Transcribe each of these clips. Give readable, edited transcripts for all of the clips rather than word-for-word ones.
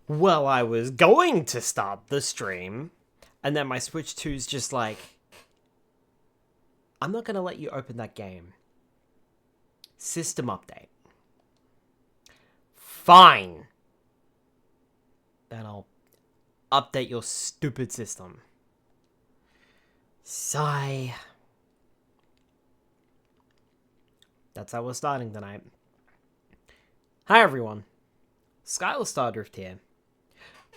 Well, I was going to start the stream, and then my Switch 2's just like, I'm not going to let you open that game. System update. Fine. Then I'll update your stupid system. Sigh. That's how we're starting tonight. Hi everyone. Skylar Stardrift here.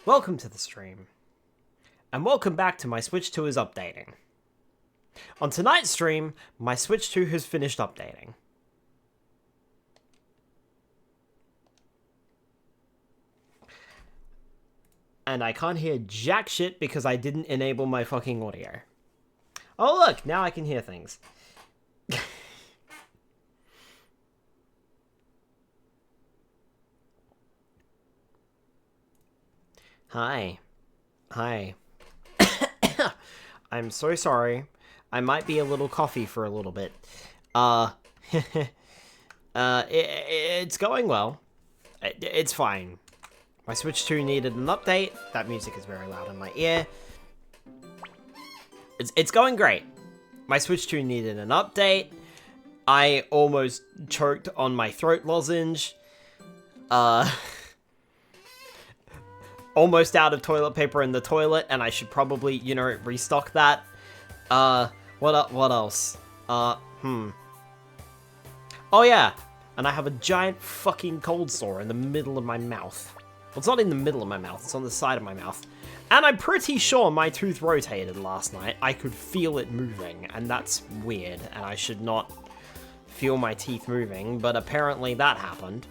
Welcome to the stream. And welcome back to my Switch 2 is updating. On tonight's stream, my Switch 2 has finished updating. And I can't hear jack shit because I didn't enable my fucking audio. Oh look, now I can hear things. Hi. Hi. I'm so sorry. I might be a little coffee for a little bit. It's going well. It's fine. My Switch 2 needed an update. That music is very loud in my ear. It's going great. My Switch 2 needed an update. I almost choked on my throat lozenge. Almost out of toilet paper in the toilet, and I should probably, you know, restock that. What else? Oh yeah, and I have a giant fucking cold sore in the middle of my mouth. Well, it's not in the middle of my mouth, it's on the side of my mouth. And I'm pretty sure my tooth rotated last night. I could feel it moving, and that's weird, and I should not feel my teeth moving, but apparently that happened.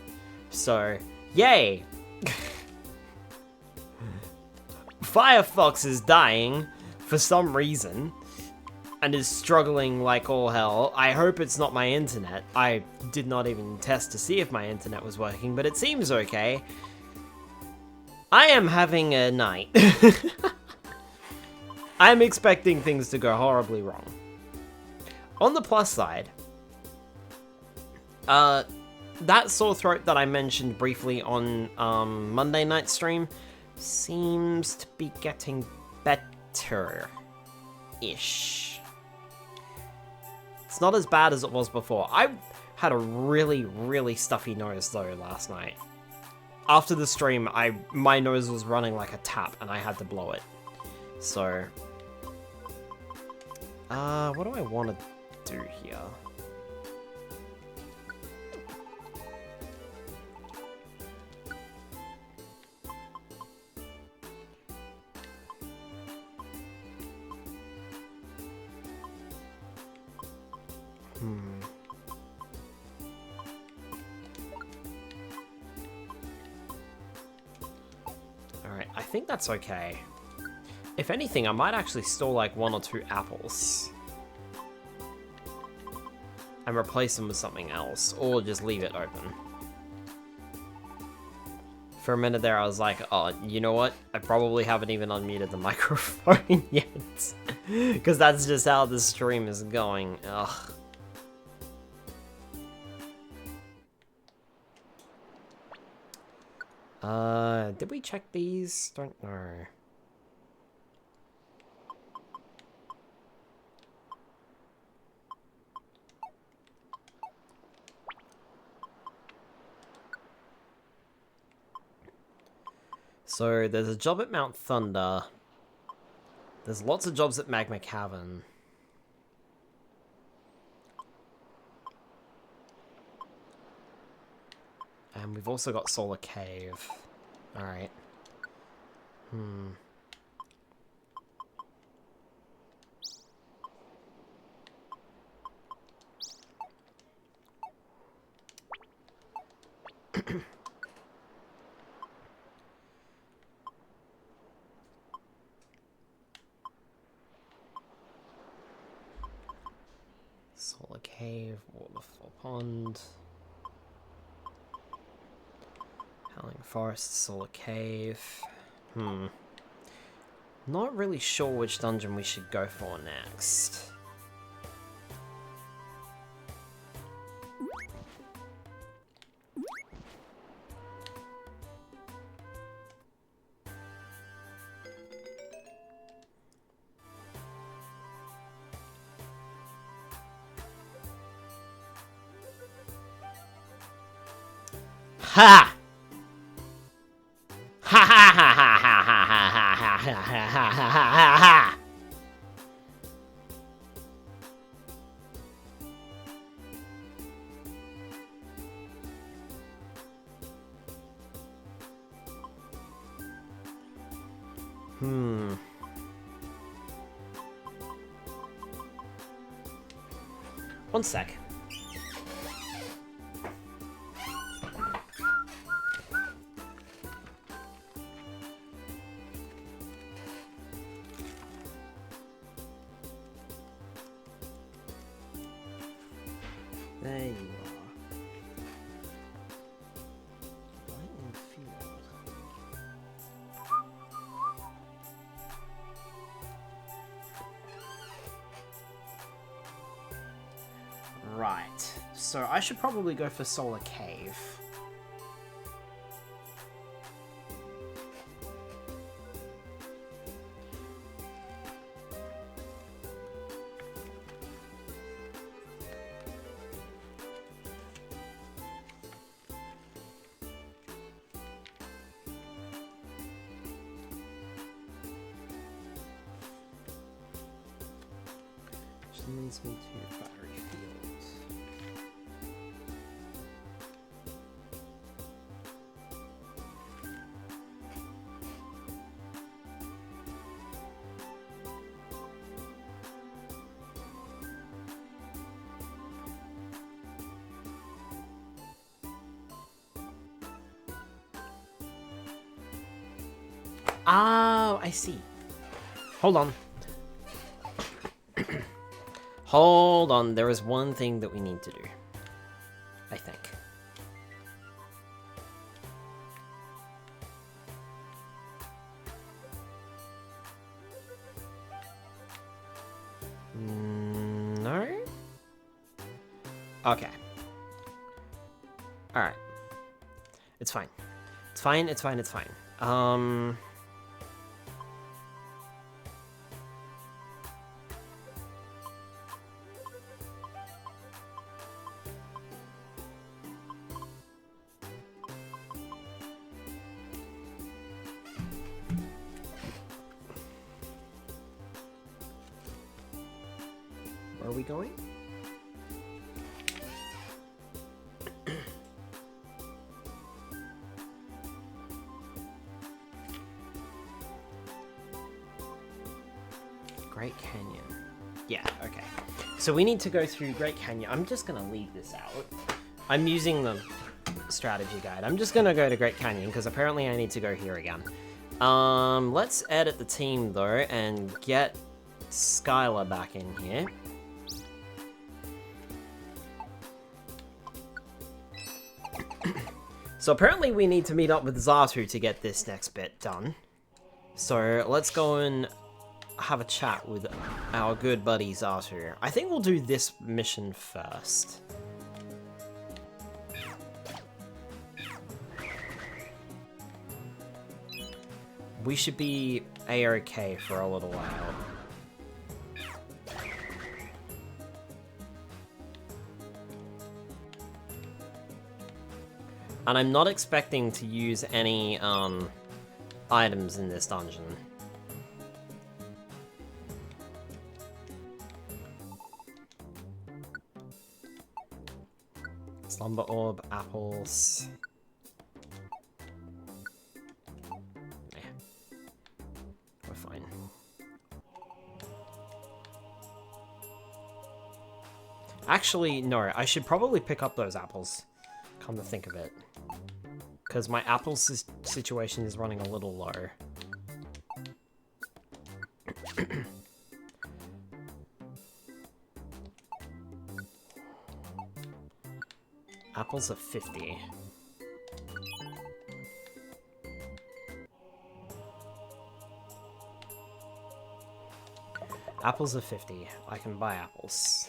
So, yay! Firefox is dying for some reason and is struggling like all hell. I hope it's not my internet. I did not even test to see if my internet was working, but it seems okay. I am having a night. I'm expecting things to go horribly wrong. On the plus side, that sore throat that I mentioned briefly on Monday night stream seems to be getting better-ish. It's not as bad as it was before. I had a really, really stuffy nose, though, last night. After the stream, my nose was running like a tap, and I had to blow it. So, what do I want to do here? Alright, I think that's okay. If anything, I might actually store like 1 or 2 apples. And replace them with something else, or just leave it open. For a minute there, I was like, oh, you know what? I probably haven't even unmuted the microphone yet. Because that's just how the stream is going. Ugh. Did we check these? Don't know. So, there's a job at Mount Thunder. There's lots of jobs at Magma Cavern. And we've also got Solar Cave. Alright. Solar Cave, Waterfall Pond. Howling Forest, Solar Cave. Not really sure which dungeon we should go for next. Ha! Ha ha ha ha ha ha ha ha ha ha ha ha ha ha! One sec. There you are. Lightning field. Right. So I should probably go for Solar Cave. Leads me to battery fields. Oh, I see. Hold on. Hold on, there is one thing that we need to do. I think. No? Okay. Alright. It's fine. It's fine, it's fine, it's fine. Where are we going? Great Canyon. Yeah, okay. So we need to go through Great Canyon. I'm just gonna leave this out. I'm using the strategy guide. I'm just gonna go to Great Canyon because apparently I need to go here again. Let's edit the team though and get Skylar back in here. So apparently we need to meet up with Zartu to get this next bit done. So let's go and have a chat with our good buddy Zartu. I think we'll do this mission first. We should be A-okay for a little while. And I'm not expecting to use any items in this dungeon. Slumber Orb, apples. Yeah. We're fine. Actually, no, I should probably pick up those apples, come to think of it. Because my apple situation is running a little low. Apples are 50. Apples are 50. I can buy apples.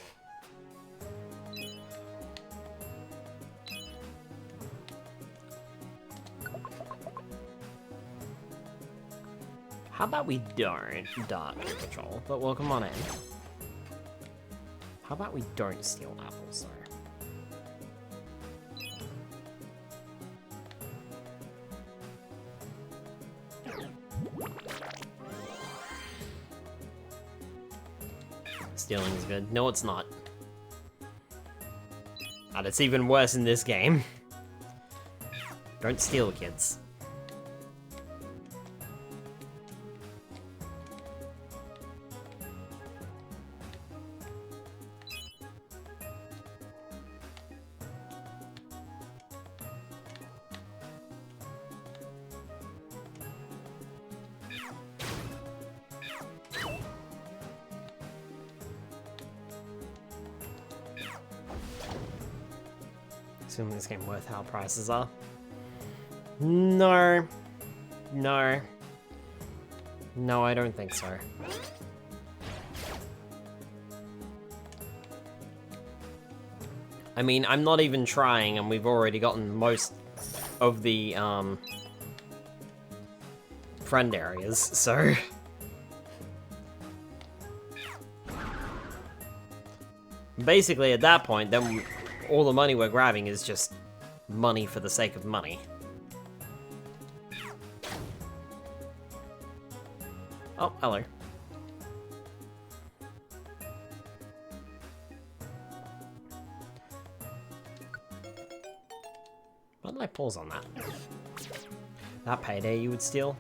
How about we don't Dark Patrol, but welcome on in. How about we don't steal apples, though? Stealing is good. No, it's not. And it's even worse in this game. Don't steal, kids. Assuming this game worth how prices are. No. No. No, I don't think so. I mean, I'm not even trying, and we've already gotten most of the, friend areas, so... Basically, at that point, then all the money we're grabbing is just money for the sake of money. Oh, hello. Why did I pause on that? That payday you would steal?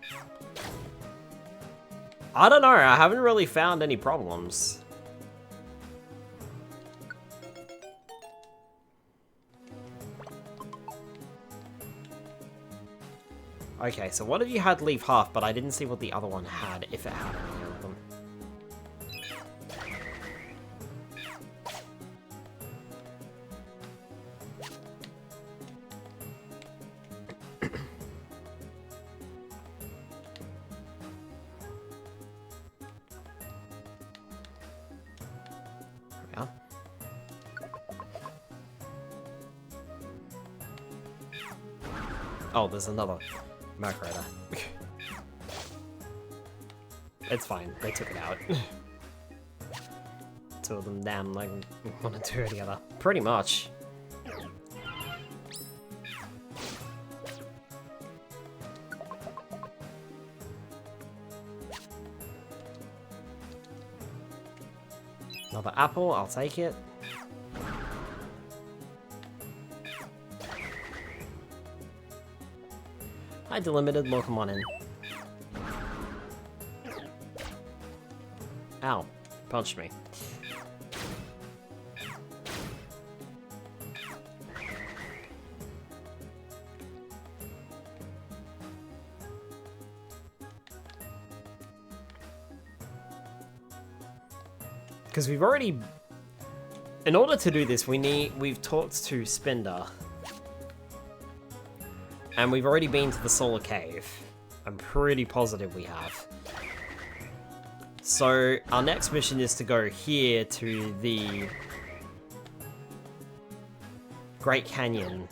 I don't know, I haven't really found any problems. Okay, so what if you had leave half, but I didn't see what the other one had, if it had any of them. Yeah. Oh, there's another Mark Rider. It's fine, they took it out. Two of them down, like, one and two together. Pretty much. Another apple, I'll take it. Hi, Delimited, welcome on in. Ow, punched me. Because we've already... In order to do this, we've talked to Spinder. And we've already been to the Solar Cave. I'm pretty positive we have. So, our next mission is to go here to the Great Canyon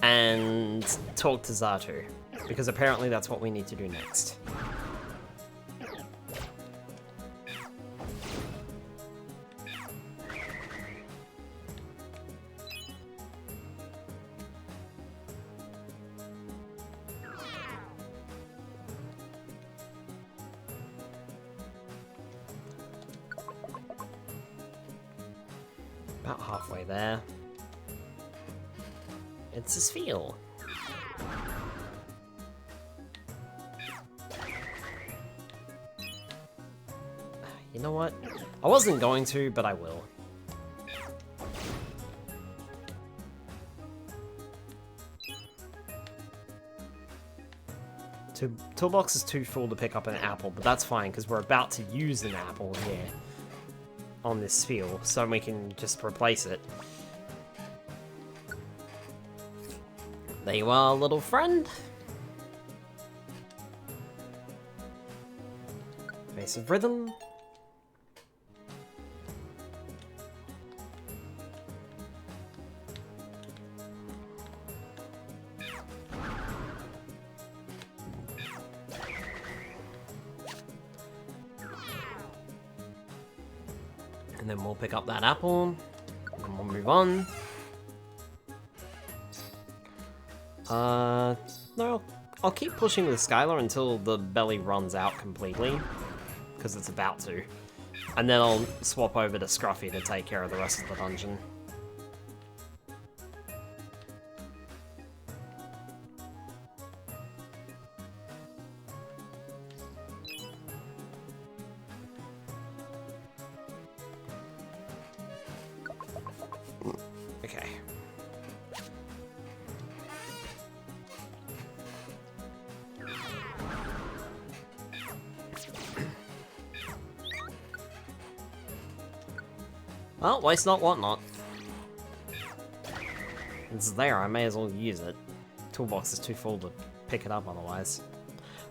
and talk to Zatu, because apparently that's what we need to do next. About halfway there. It's a sphere. You know what? I wasn't going to, but I will. Toolbox is too full to pick up an apple, but that's fine, because we're about to use an apple here on this sphere, so we can just replace it. There you are, little friend. Face of Rhythm. And then we'll pick up that apple, and we'll move on. No, I'll keep pushing with Skylar until the belly runs out completely, because it's about to. And then I'll swap over to Scruffy to take care of the rest of the dungeon. Okay. Well, waste not, want not. It's there, I may as well use it. Toolbox is too full to pick it up otherwise.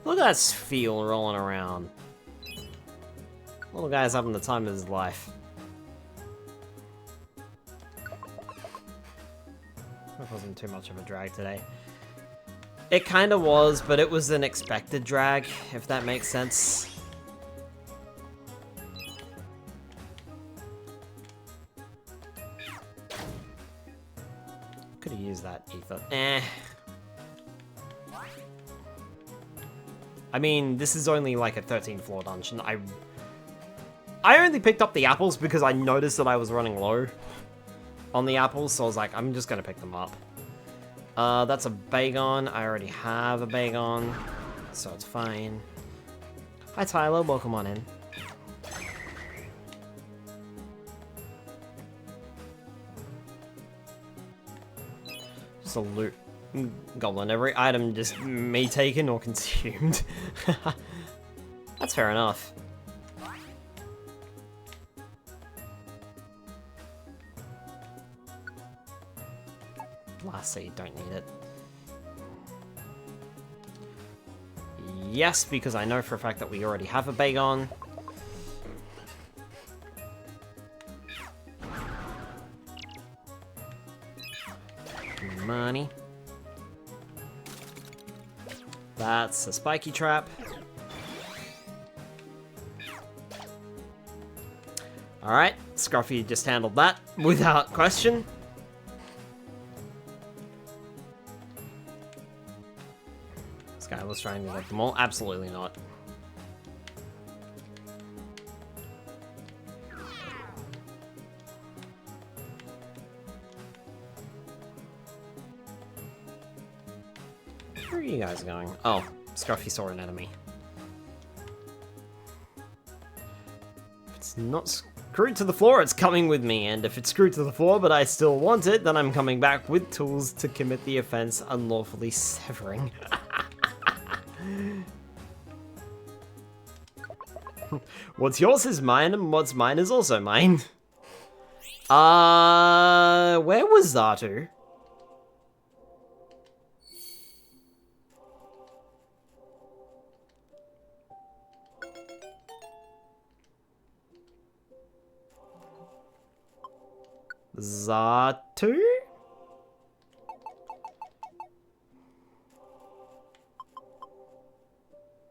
Look at that Spheal rolling around. Little guy's having the time of his life. That wasn't too much of a drag today. It kind of was, but it was an expected drag, if that makes sense. Could have used that ether. Eh. I mean, this is only like a 13th floor dungeon. I only picked up the apples because I noticed that I was running low on the apples, so I was like, I'm just gonna pick them up. That's a Bagon. I already have a Bagon, so it's fine. Hi Tyler, welcome on in. Just a loot goblin. Every item just me taken or consumed. That's fair enough. Last seed, don't need it. Yes, because I know for a fact that we already have a Bagon. Money. That's a spiky trap. Alright, Scruffy just handled that without question. Skylar's trying to get them all. Absolutely not. Where are you guys going? Oh, Scruffy saw an enemy. If it's not screwed to the floor, it's coming with me, and if it's screwed to the floor but I still want it, then I'm coming back with tools to commit the offense unlawfully severing. What's yours is mine, and what's mine is also mine. Where was Zatu? Zatu?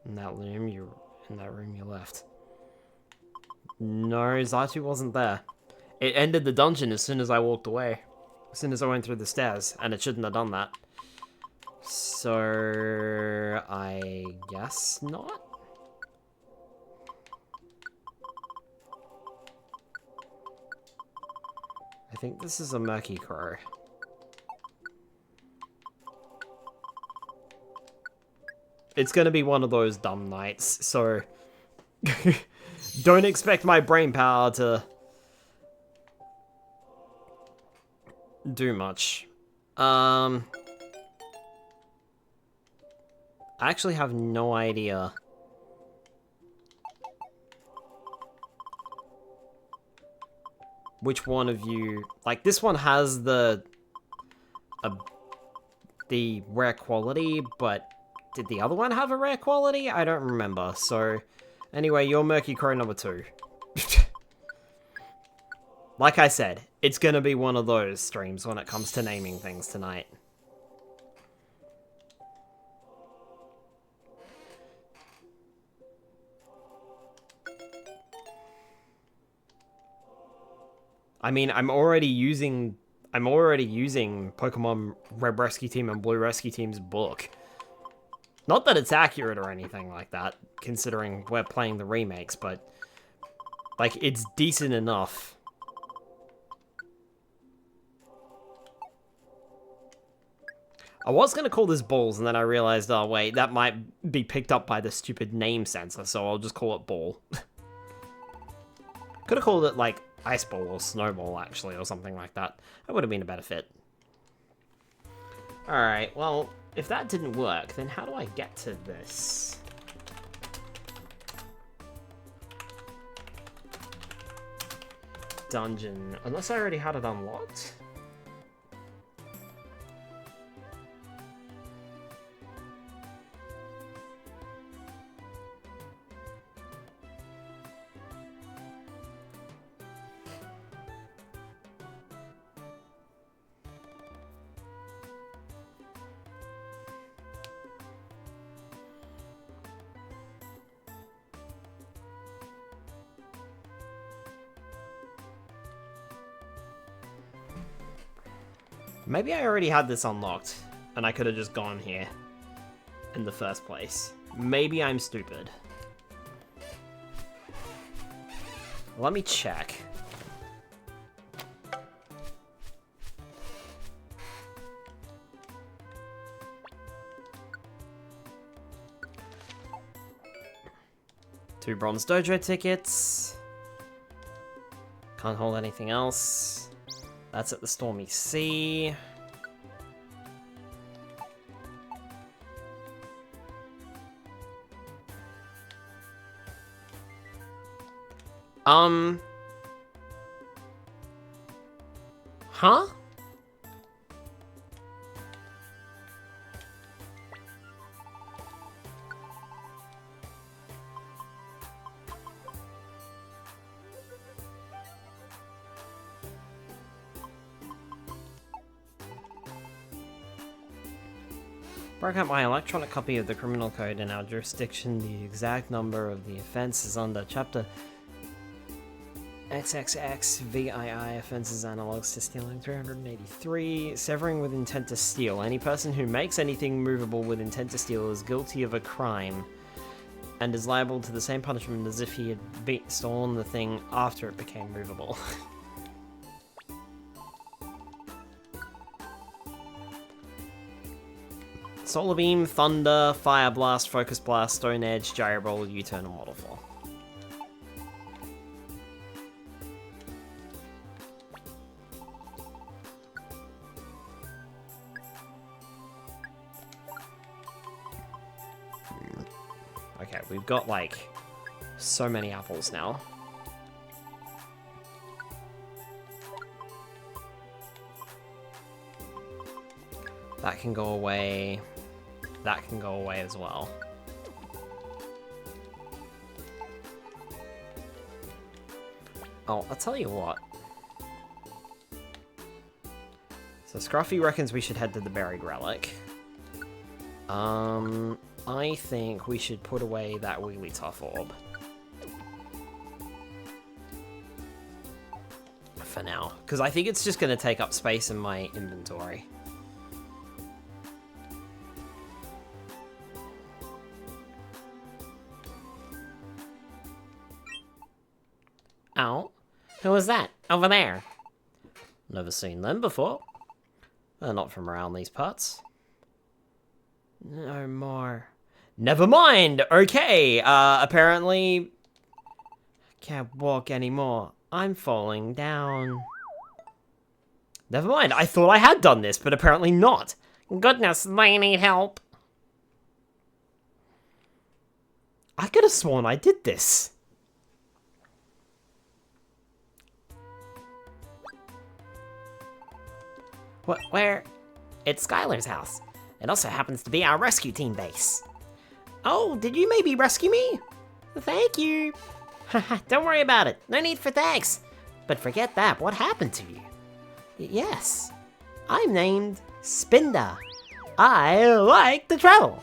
In that room you left. No, Zatu wasn't there. It ended the dungeon as soon as I walked away. As soon as I went through the stairs, and it shouldn't have done that. So I guess not? I think this is a Murky Crow. It's gonna be one of those dumb nights, so don't expect my brain power to do much. I actually have no idea. Which one of you... Like, this one has the rare quality, but did the other one have a rare quality? I don't remember. So, anyway, you're Murky Crow number 2. Like I said, it's gonna be one of those streams when it comes to naming things tonight. I mean, I'm already using Pokemon Red Rescue Team and Blue Rescue Team's book. Not that it's accurate or anything like that, considering we're playing the remakes, but, like, it's decent enough. I was going to call this balls, and then I realized, oh wait, that might be picked up by the stupid name sensor, so I'll just call it ball. Could have called it, like, ice ball or snowball, actually, or something like that. That would have been a better fit. Alright, well, if that didn't work, then how do I get to this? Dungeon. Unless I already had it unlocked? Maybe I already had this unlocked, and I could have just gone here in the first place. Maybe I'm stupid. Let me check. Two bronze dojo tickets. Can't hold anything else. That's at the Stormy Sea. Huh? Broke out my electronic copy of the criminal code in our jurisdiction. The exact number of the offense is under Chapter XXX VII, offenses analogs to stealing 383. Severing with intent to steal. Any person who makes anything movable with intent to steal is guilty of a crime and is liable to the same punishment as if he had stolen the thing after it became movable. Solar Beam, Thunder, Fire Blast, Focus Blast, Stone Edge, Gyro Roll, U-Turn, and Waterfall. Okay, we've got, like, so many apples now. That can go away. That can go away as well. Oh, I'll tell you what. So Scruffy reckons we should head to the Buried Relic. I think we should put away that Wigglytuff orb. For now. Because I think it's just going to take up space in my inventory. Oh, who was that? Over there? Never seen them before. They're not from around these parts. No more. Never mind! Okay, apparently... Can't walk anymore. I'm falling down. Never mind, I thought I had done this, but apparently not. Goodness, they need help. I could have sworn I did this. What, where? It's Skylar's house. It also happens to be our rescue team base. Oh, did you maybe rescue me? Thank you. Don't worry about it. No need for thanks. But forget that. What happened to you? Yes. I'm named Spinda. I like to travel.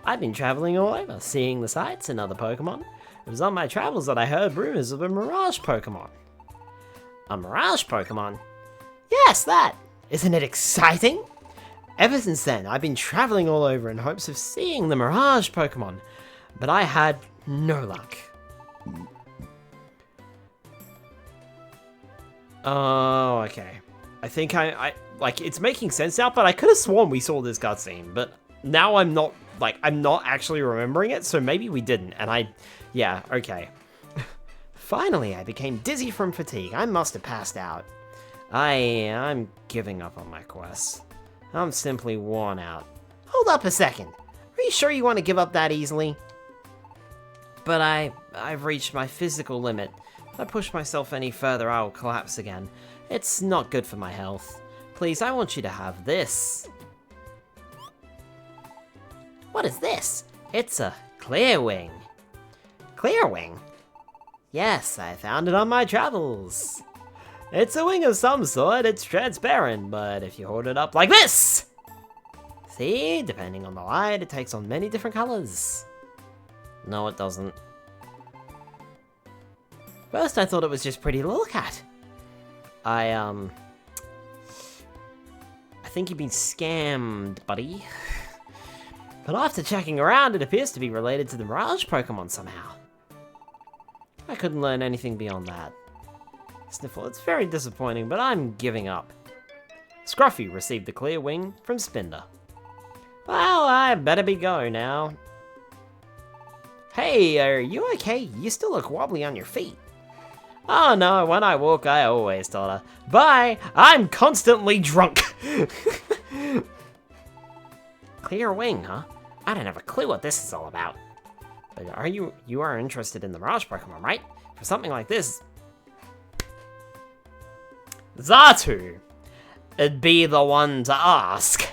I've been traveling all over, seeing the sights and other Pokemon. It was on my travels that I heard rumors of a Mirage Pokemon. A Mirage Pokemon? Yes, that. Isn't it exciting? Ever since then, I've been traveling all over in hopes of seeing the Mirage Pokemon, but I had no luck. Oh, okay. I think I like, it's making sense now, but I could have sworn we saw this cutscene, but now I'm not actually remembering it, so maybe we didn't, and yeah, okay. Finally, I became dizzy from fatigue. I must have passed out. I'm giving up on my quest. I'm simply worn out. Hold up a second. Are you sure you want to give up that easily? But I've reached my physical limit. If I push myself any further, I will collapse again. It's not good for my health. Please, I want you to have this. What is this? It's a clear wing. Clear wing? Yes, I found it on my travels. It's a wing of some sort. It's transparent, but if you hold it up like this, see, depending on the light, it takes on many different colors. No, it doesn't. First, I thought it was just pretty to look at. I think you've been scammed, buddy. But after checking around, it appears to be related to the Mirage Pokemon somehow. I couldn't learn anything beyond that. Sniffle, it's very disappointing, but I'm giving up. Scruffy received the clear wing from Spinder. Well, I better be going now. Hey, are you okay? You still look wobbly on your feet. Oh no, when I walk, I always totter. Bye! I'm constantly drunk! Clear wing, huh? I don't have a clue what this is all about. But you are interested in the Mirage Pokemon, right? For something like this... Xatu! It'd be the one to ask.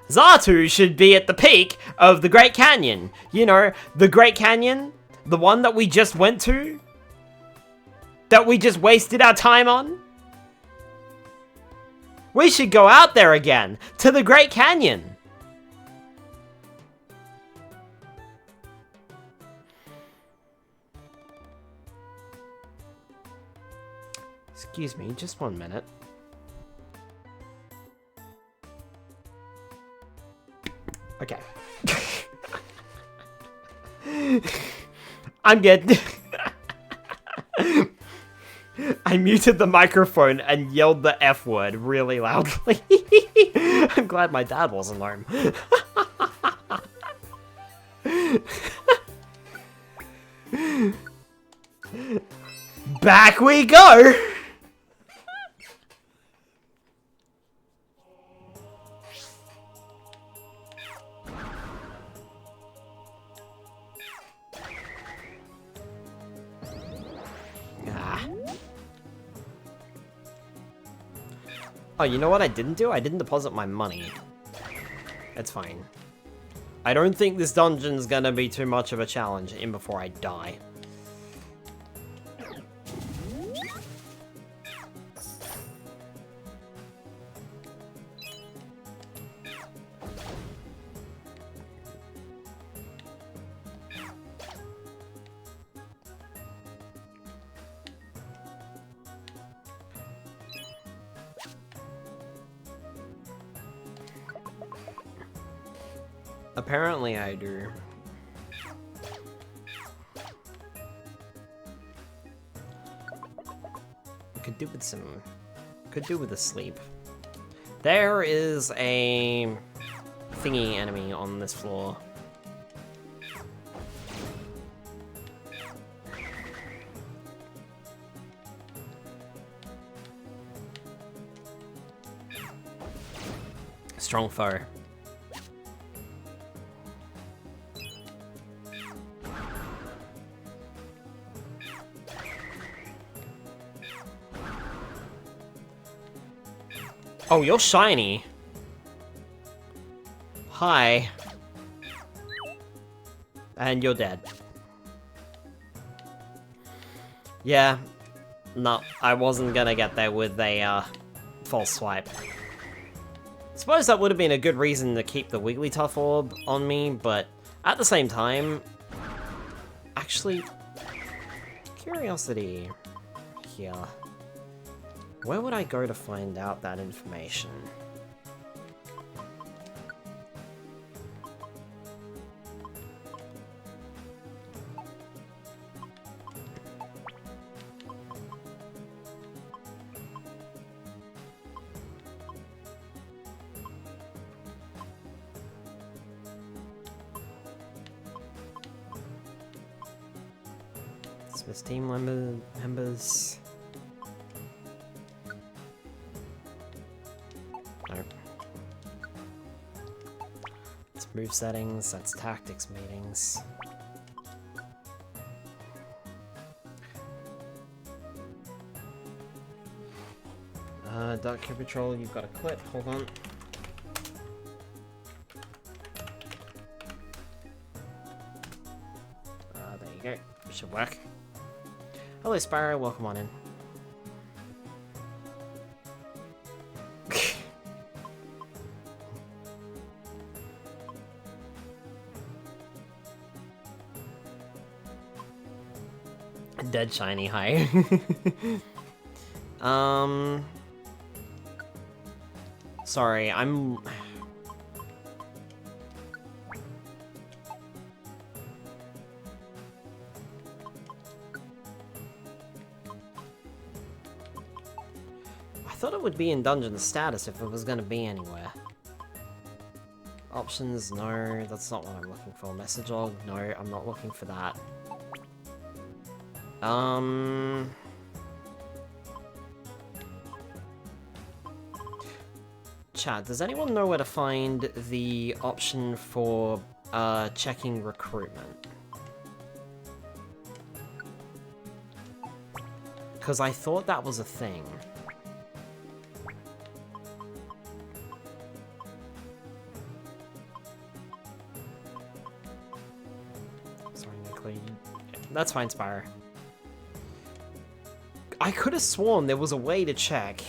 Xatu should be at the peak of the Great Canyon. You know, the Great Canyon? The one that we just went to? That we just wasted our time on? We should go out there again, to the Great Canyon. Excuse me, just 1 minute. Okay. I'm good. I muted the microphone and yelled the F word really loudly. I'm glad my dad wasn't home. Back we go! Oh, you know what I didn't do? I didn't deposit my money. It's fine. I don't think this dungeon's gonna be too much of a challenge in before I die. Apparently I do. Could do with a sleep. There is a thingy enemy on this floor. Strong foe. Oh, you're shiny. Hi. And you're dead. Yeah. No, I wasn't gonna get there with a, false swipe. Suppose that would have been a good reason to keep the Wigglytuff orb on me, but at the same time... Actually... Curiosity... Here... Where would I go to find out that information? Dismiss team members. Nope. That's move settings, that's tactics meetings. Dark Cube Patrol, you've got a clip, hold on. There you go, should work. Hello Sparrow, welcome on in. Dead shiny, hi. Sorry, I'm... I thought it would be in dungeon status if it was gonna be anywhere. Options, no, that's not what I'm looking for. Message log, no, I'm not looking for that. Chat, does anyone know where to find the option for checking recruitment? Because I thought that was a thing. Sorry, Nicola. That's fine, Spire. I could have sworn there was a way to check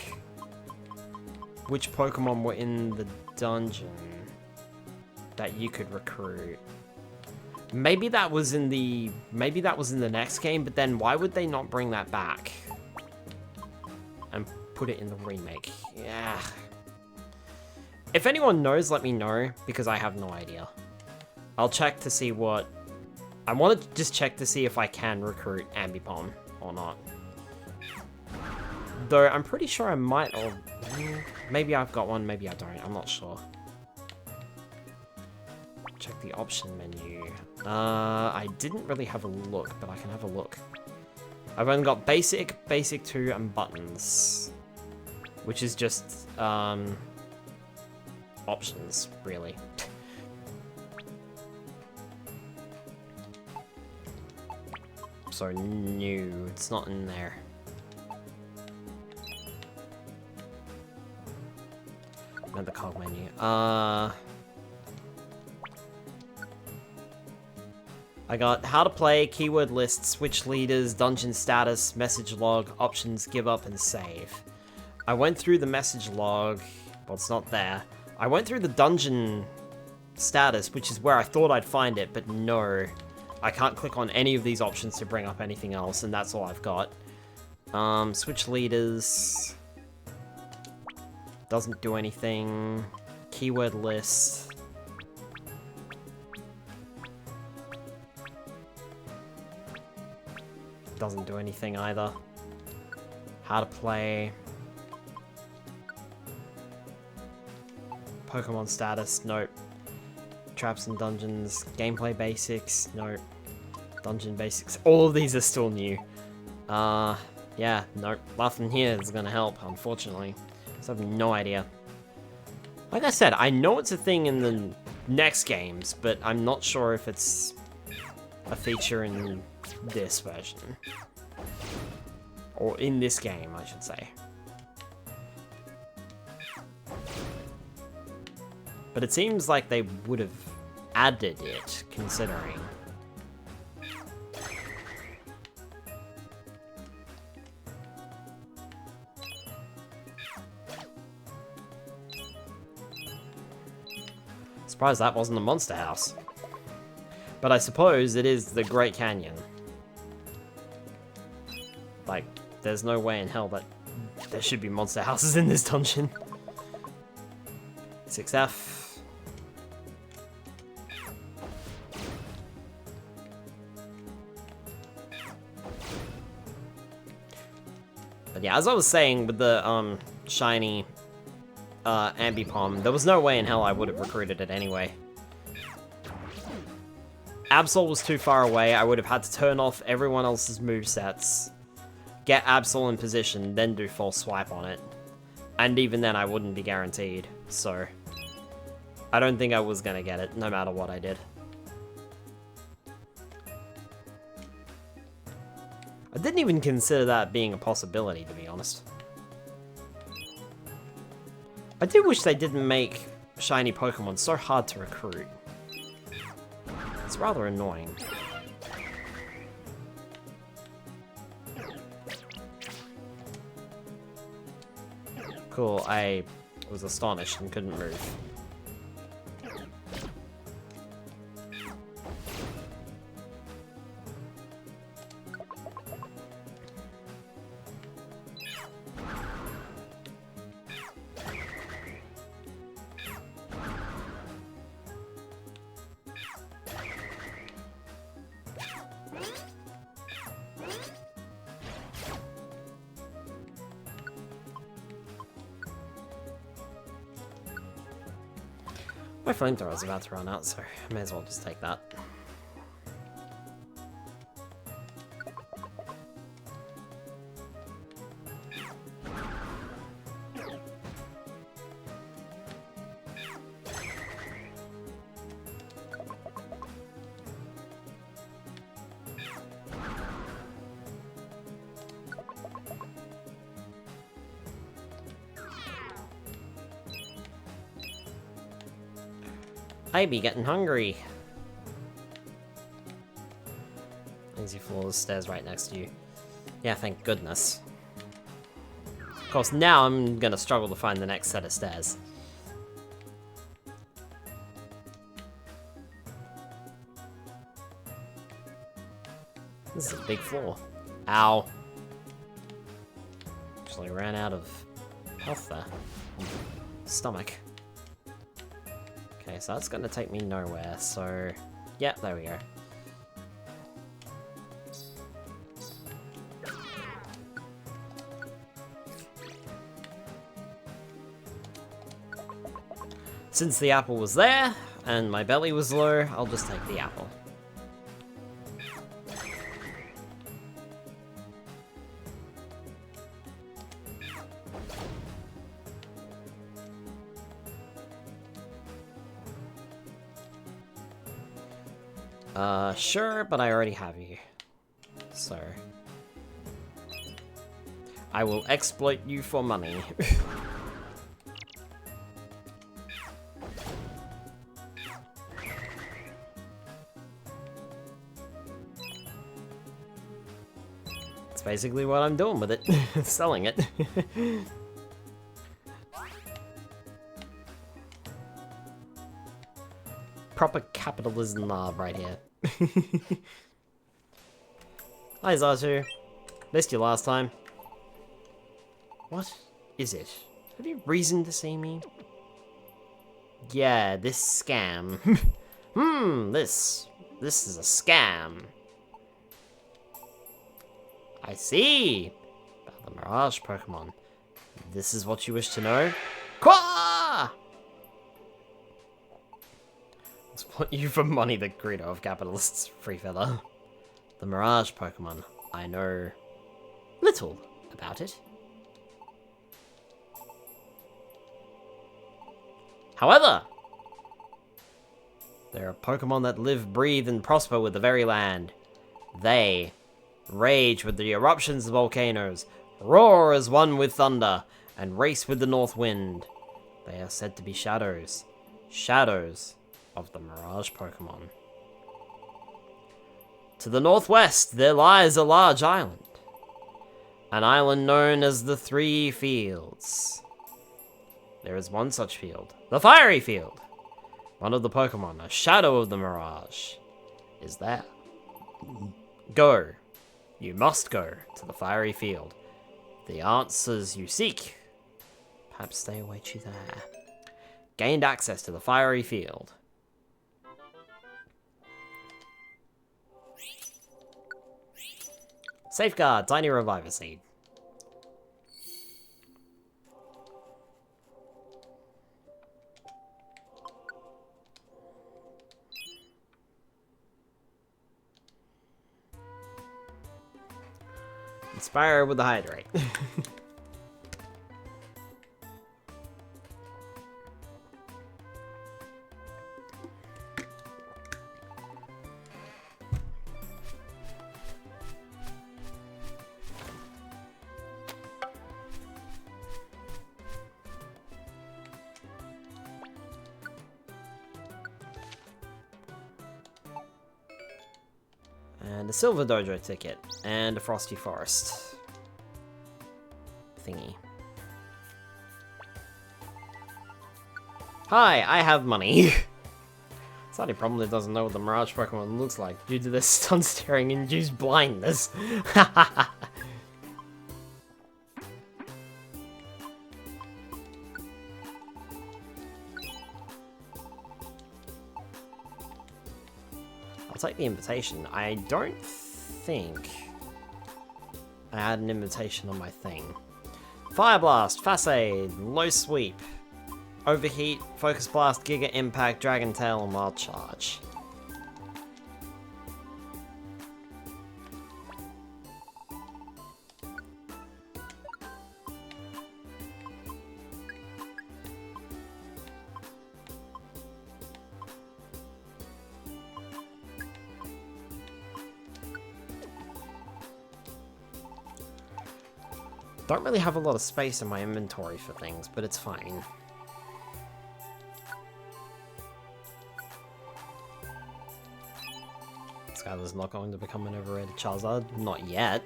which Pokemon were in the dungeon that you could recruit. Maybe that was in the next game, but then why would they not bring that back and put it in the remake? Yeah. If anyone knows, let me know, because I have no idea. I'll check to see what... I want to just check to see if I can recruit Ambipom or not. Though I'm pretty sure I might, or maybe I've got one, maybe I don't, I'm not sure. Check the option menu. I didn't really have a look, but I can have a look. I've only got basic, basic 2, and buttons. Which is just, options, really. So new, it's not in there. And the cog menu. I got how to play, keyword list, switch leaders, dungeon status, message log, options, give up, and save. I went through the message log, well, it's not there. I went through the dungeon status, which is where I thought I'd find it, but no. I can't click on any of these options to bring up anything else, and that's all I've got. Switch leaders. Doesn't do anything. Keyword list. Doesn't do anything either. How to play. Pokemon status, nope. Traps and dungeons. Gameplay basics, nope. Dungeon basics. All of these are still new. Yeah, nope. Nothing here is gonna help, unfortunately. So I have no idea. Like I said, I know it's a thing in the next games, but I'm not sure if it's a feature in this version. Or in this game, I should say. But it seems like they would have added it, considering. Surprised that wasn't a monster house. But I suppose it is the Great Canyon. Like, there's no way in hell that there should be monster houses in this dungeon. 6F. But yeah, as I was saying with the shiny Ambipom, there was no way in hell I would have recruited it anyway. Absol was too far away. I would have had to turn off everyone else's movesets, get Absol in position, then do full swipe on it. And even then, I wouldn't be guaranteed, so... I don't think I was gonna get it, no matter what I did. I didn't even consider that being a possibility, to be honest. I do wish they didn't make shiny Pokemon so hard to recruit. It's rather annoying. Cool, I was astonished and couldn't move. My flamethrower's about to run out, so I may as well just take that. I be getting hungry. Easy floors, stairs right next to you. Yeah, thank goodness. Of course, now I'm gonna struggle to find the next set of stairs. This is a big floor. Ow. Actually ran out of health there. Stomach. Okay, so that's gonna take me nowhere, so... yeah, there we go. Since the apple was there, and my belly was low, I'll just take the apple. Sure, but I already have you. So... I will exploit you for money. That's basically what I'm doing with it. Selling it. Proper capitalism right here. Hi Zatu. Missed you last time. What is it? Have you reason to see me? Yeah, this scam. This is a scam. I see. About the Mirage Pokemon. This is what you wish to know? Qua! Exploit you for money, the credo of capitalists, free feather. The Mirage Pokemon. I know little about it. However, there are Pokemon that live, breathe, and prosper with the very land. They rage with the eruptions of volcanoes, roar as one with thunder, and race with the north wind. They are said to be shadows. Shadows of the Mirage Pokemon. To the northwest, there lies a large island. An island known as the Three Fields. There is one such field, the Fiery Field. One of the Pokemon, a shadow of the Mirage, is there. Go. You must go to the Fiery Field. The answers you seek, perhaps they await you there. Gained access to the Fiery Field. Safeguard, Tiny Reviver Seed. Spyro with the hydrate. And a Silver Dojo ticket. And a Frosty Forest thingy. Hi, I have money. It's not a problem that doesn't know what the Mirage Pokemon looks like due to their stun staring induced blindness. I'll take the invitation. I don't think I had an invitation on my thing. Fire Blast, Facade, Low Sweep, Overheat, Focus Blast, Giga Impact, Dragon Tail, and Wild Charge. Don't really have a lot of space in my inventory for things, but it's fine. Skylar's not going to become an overrated Charizard. Not yet.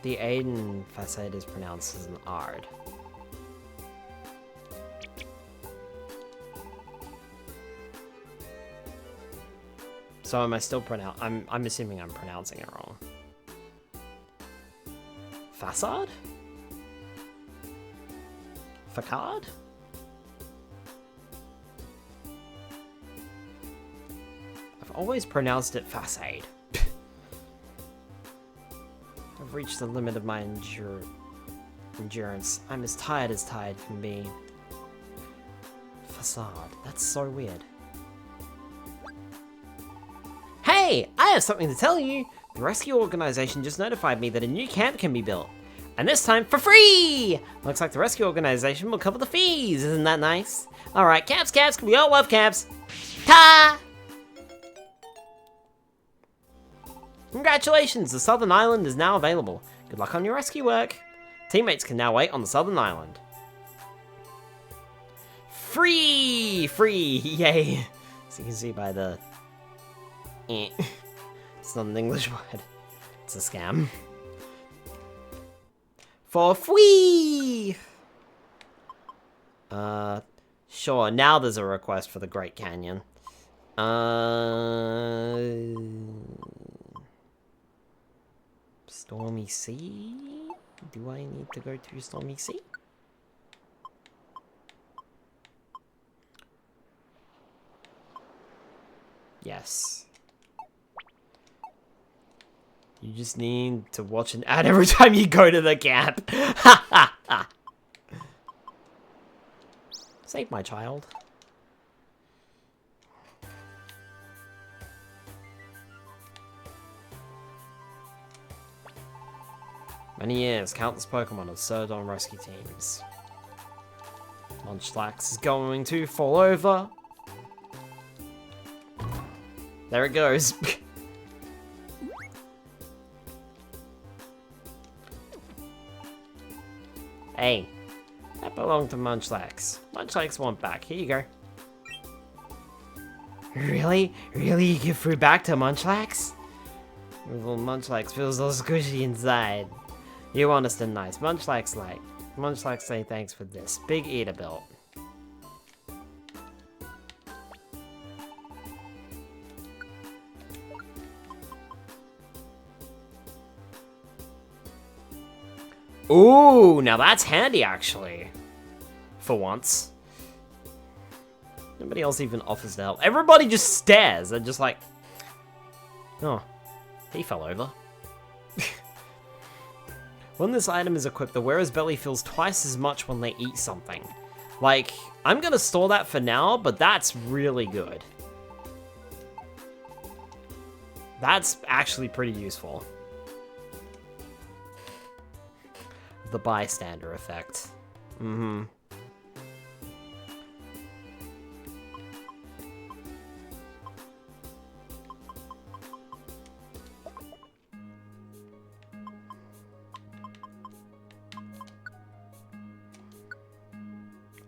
The Aiden Facade is pronounced as an Ard. So am I still I'm assuming I'm pronouncing it wrong. Facade? Facade? I've always pronounced it Facade. I've reached the limit of my endurance. I'm as tired can be. Facade. That's so weird. Hey! I have something to tell you! The rescue organization just notified me that a new camp can be built. And this time for free! Looks like the rescue organization will cover the fees. Isn't that nice? Alright, camps, we all love camps. Ta! Congratulations, the Southern Island is now available. Good luck on your rescue work. Teammates can now wait on the Southern Island. Free! Free! Yay! So you can see by the... It's not an English word. It's a scam. For free! Sure, now there's a request for the Great Canyon. Stormy Sea? Do I need to go to Stormy Sea? Yes. You just need to watch an ad every time you go to the camp. Save my child. Many years, countless Pokemon have served on rescue teams. Munchlax is going to fall over. There it goes. Hey, that belonged to Munchlax. Munchlax want back. Here you go. Really? Really? You give food back to Munchlax? Little Munchlax feels all squishy inside. You honest and nice. Munchlax like. Munchlax say thanks for this. Big eater built. Ooh, now that's handy, actually. For once. Nobody else even offers to help. Everybody just stares. They're just like... Oh, he fell over. When this item is equipped, the wearer's belly fills twice as much when they eat something. Like, I'm gonna store that for now, but that's really good. That's actually pretty useful. The bystander effect. Mm-hmm.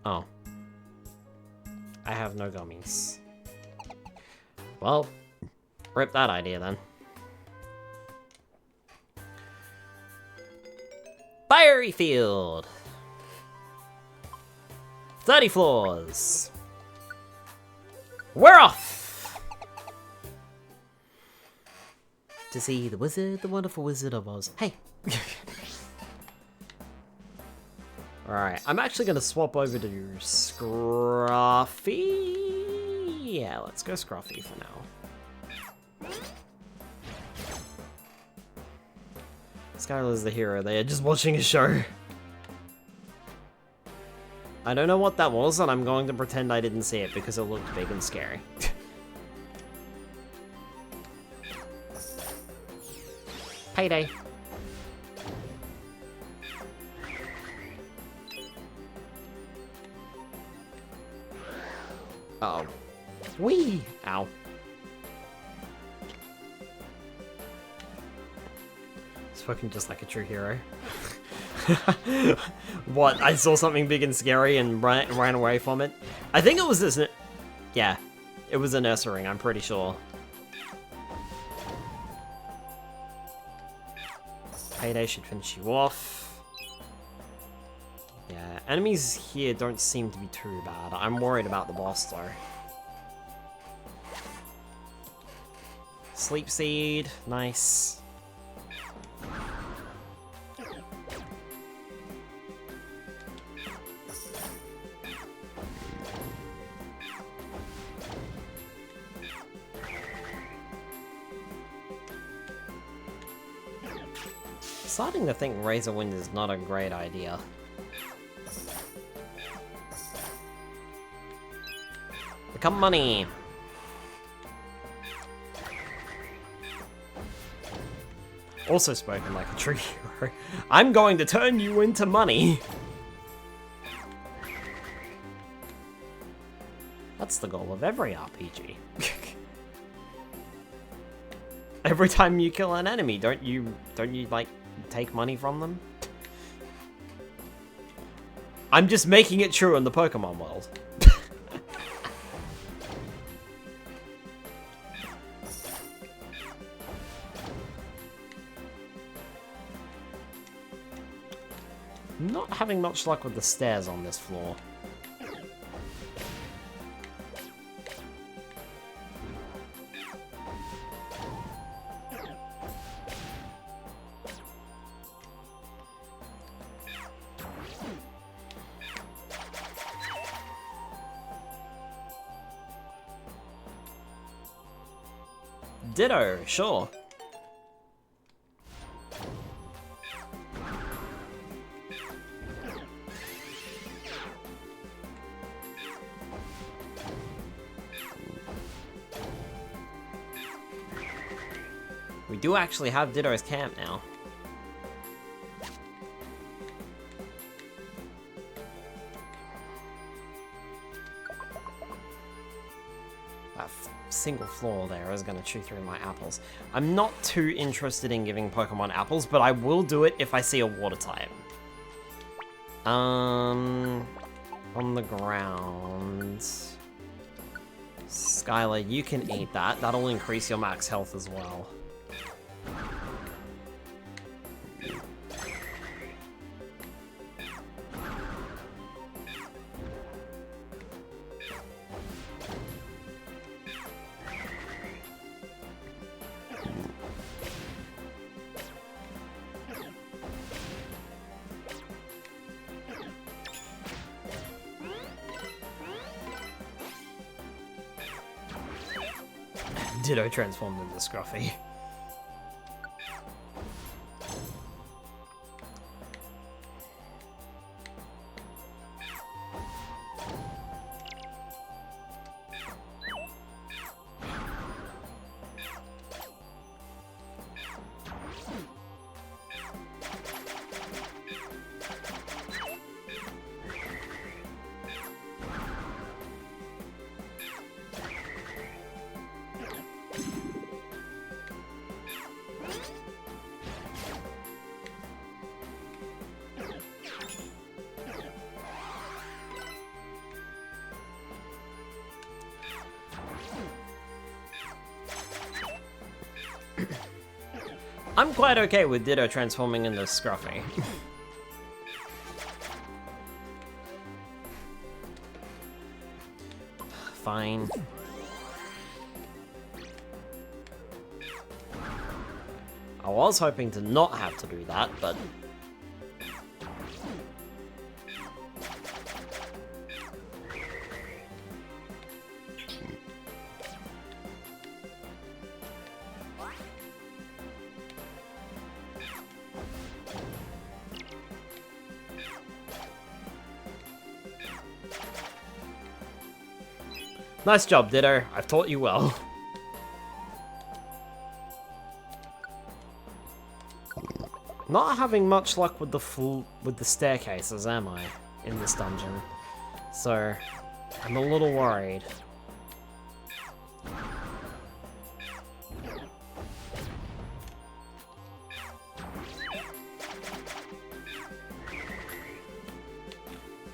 Oh. I have no gummies. Well, rip that idea then. Fiery field! 30 floors! We're off! To see the wizard, the wonderful Wizard of Oz. Hey! Alright, I'm actually going to swap over to Scruffy. Yeah, let's go Scruffy for now. Skylar's the hero, they are just watching a show. I don't know what that was, and I'm going to pretend I didn't see it because it looked big and scary. Payday. Uh-oh. Whee! Ow. Spoken just like a true hero. What? I saw something big and scary and ran away from it? I think it was this... Yeah. It was a nursery ring, I'm pretty sure. Payday should finish you off. Yeah, enemies here don't seem to be too bad. I'm worried about the boss though. Sleep Seed, nice. Starting to think Razor Wind is not a great idea. Become money! Also spoken like a true hero. I'm going to turn you into money! That's the goal of every RPG. Every time you kill an enemy, don't you like take money from them? I'm just making it true in the Pokemon world. Not having much luck with the stairs on this floor. Ditto, sure. We do actually have Ditto's camp now. That single floor there is going to chew through my apples. I'm not too interested in giving Pokemon apples, but I will do it if I see a water type. On the ground. Skylar, you can eat that. That'll increase your max health as well. Ditto transformed into Scruffy. I'm quite okay with Ditto transforming into Scruffy. Fine. I was hoping to not have to do that, but... Nice job, Ditto. I've taught you well. Not having much luck with the staircases, am I, in this dungeon? So, I'm a little worried.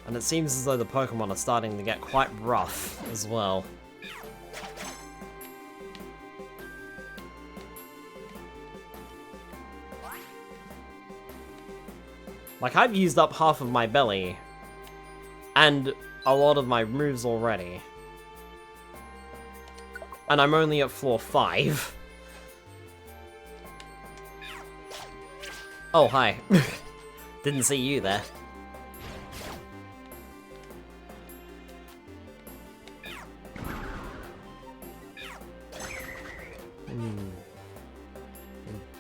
And it seems as though the Pokémon are starting to get quite rough as well. Like, I've used up half of my belly, and a lot of my moves already. And I'm only at floor 5. Oh, hi. Didn't see you there.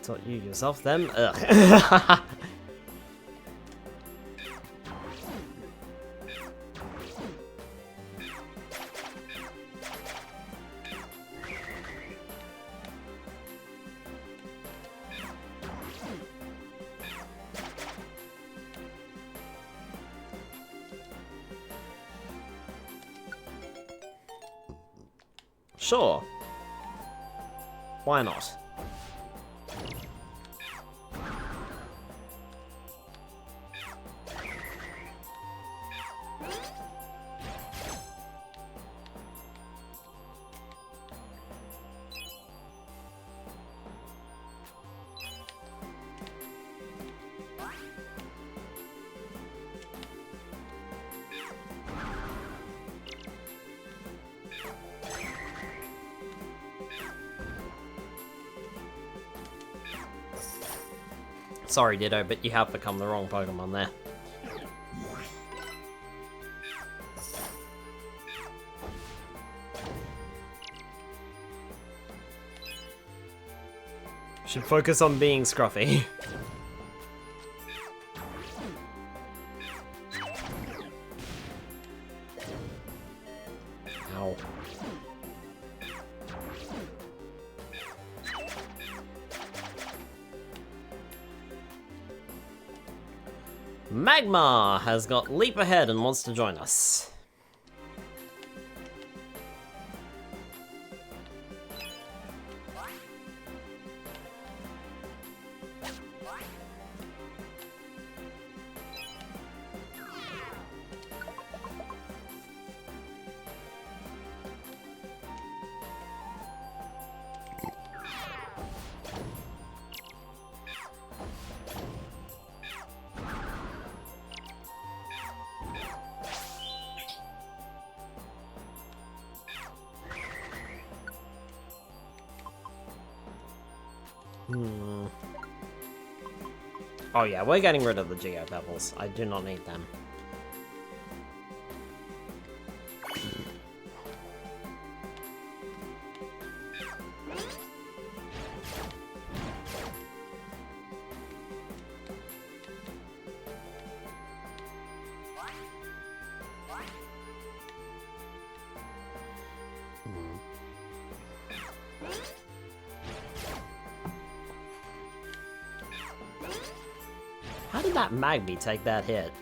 Taught you yourself then? Ugh. Sure. Why not? Sorry, Ditto, but you have become the wrong Pokemon there. Should focus on being Scruffy. Ow. Magmar has got Leap Ahead and wants to join us. Oh yeah, we're getting rid of the Geo Pebbles. I do not need them. How did that Magby take that hit?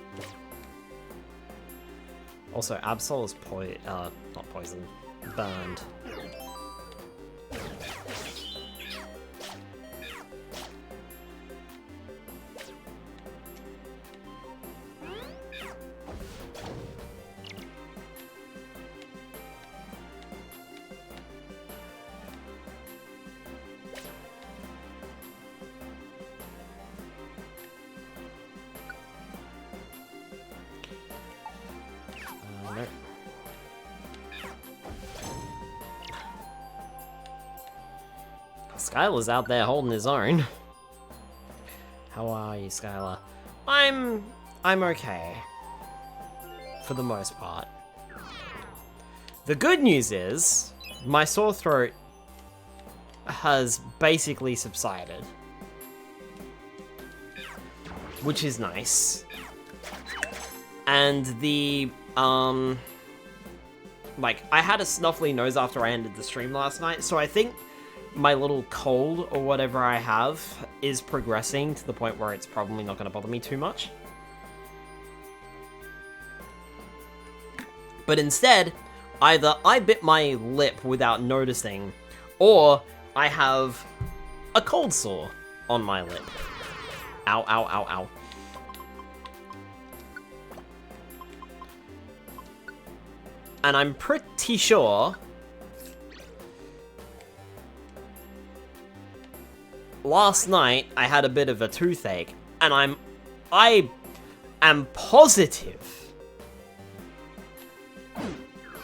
Also, Absol is not poisoned, burned. Skylar's out there holding his own. How are you, Skylar? I'm okay. For the most part. The good news is, my sore throat has basically subsided. Which is nice. And the, like, I had a snuffly nose after I ended the stream last night, so I think my little cold or whatever I have is progressing to the point where it's probably not going to bother me too much. But instead, either I bit my lip without noticing, or I have a cold sore on my lip. Ow, ow, ow, ow. And I'm pretty sure last night I had a bit of a toothache, and I am positive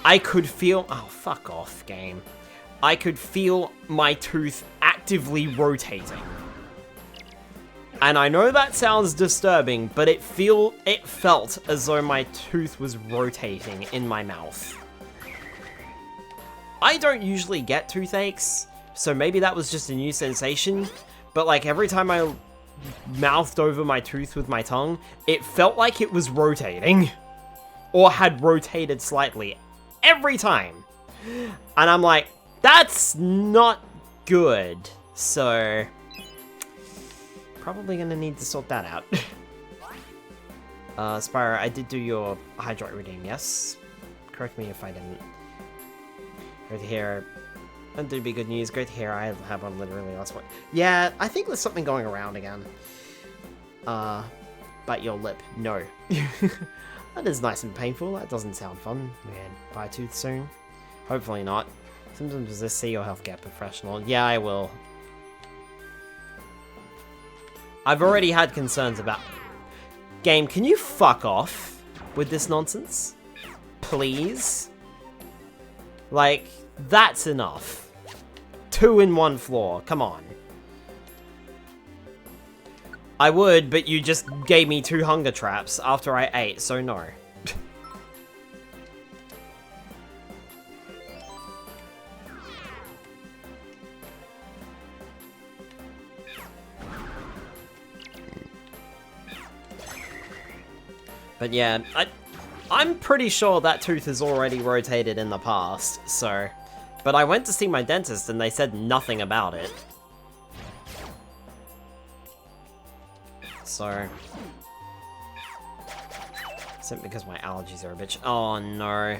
I could feel, oh fuck off game, I could feel my tooth actively rotating. And I know that sounds disturbing, but it felt as though my tooth was rotating in my mouth. I don't usually get toothaches, so maybe that was just a new sensation, but like every time I mouthed over my tooth with my tongue, it felt like it was rotating, or had rotated slightly, every time. And I'm like, that's not good, so probably gonna need to sort that out. Spyro, I did do your hydrate redeem, yes? Correct me if I didn't. Great to hear. That would be good news. Great to hear. I have one literally last one. Yeah, I think there's something going around again. Bite your lip. No. That is nice and painful. That doesn't sound fun. Man, buy a tooth soon. Hopefully not. Symptoms resist, see your healthcare professional. Yeah, I will. I've already had concerns about... Game, can you fuck off with this nonsense? Please? Like, that's enough. 2 in 1 floor, come on. I would, but you just gave me 2 hunger traps after I ate, so no. But yeah, I'm pretty sure that tooth has already rotated in the past, so... But I went to see my dentist and they said nothing about it. So... Simply because my allergies are a bitch. Oh no.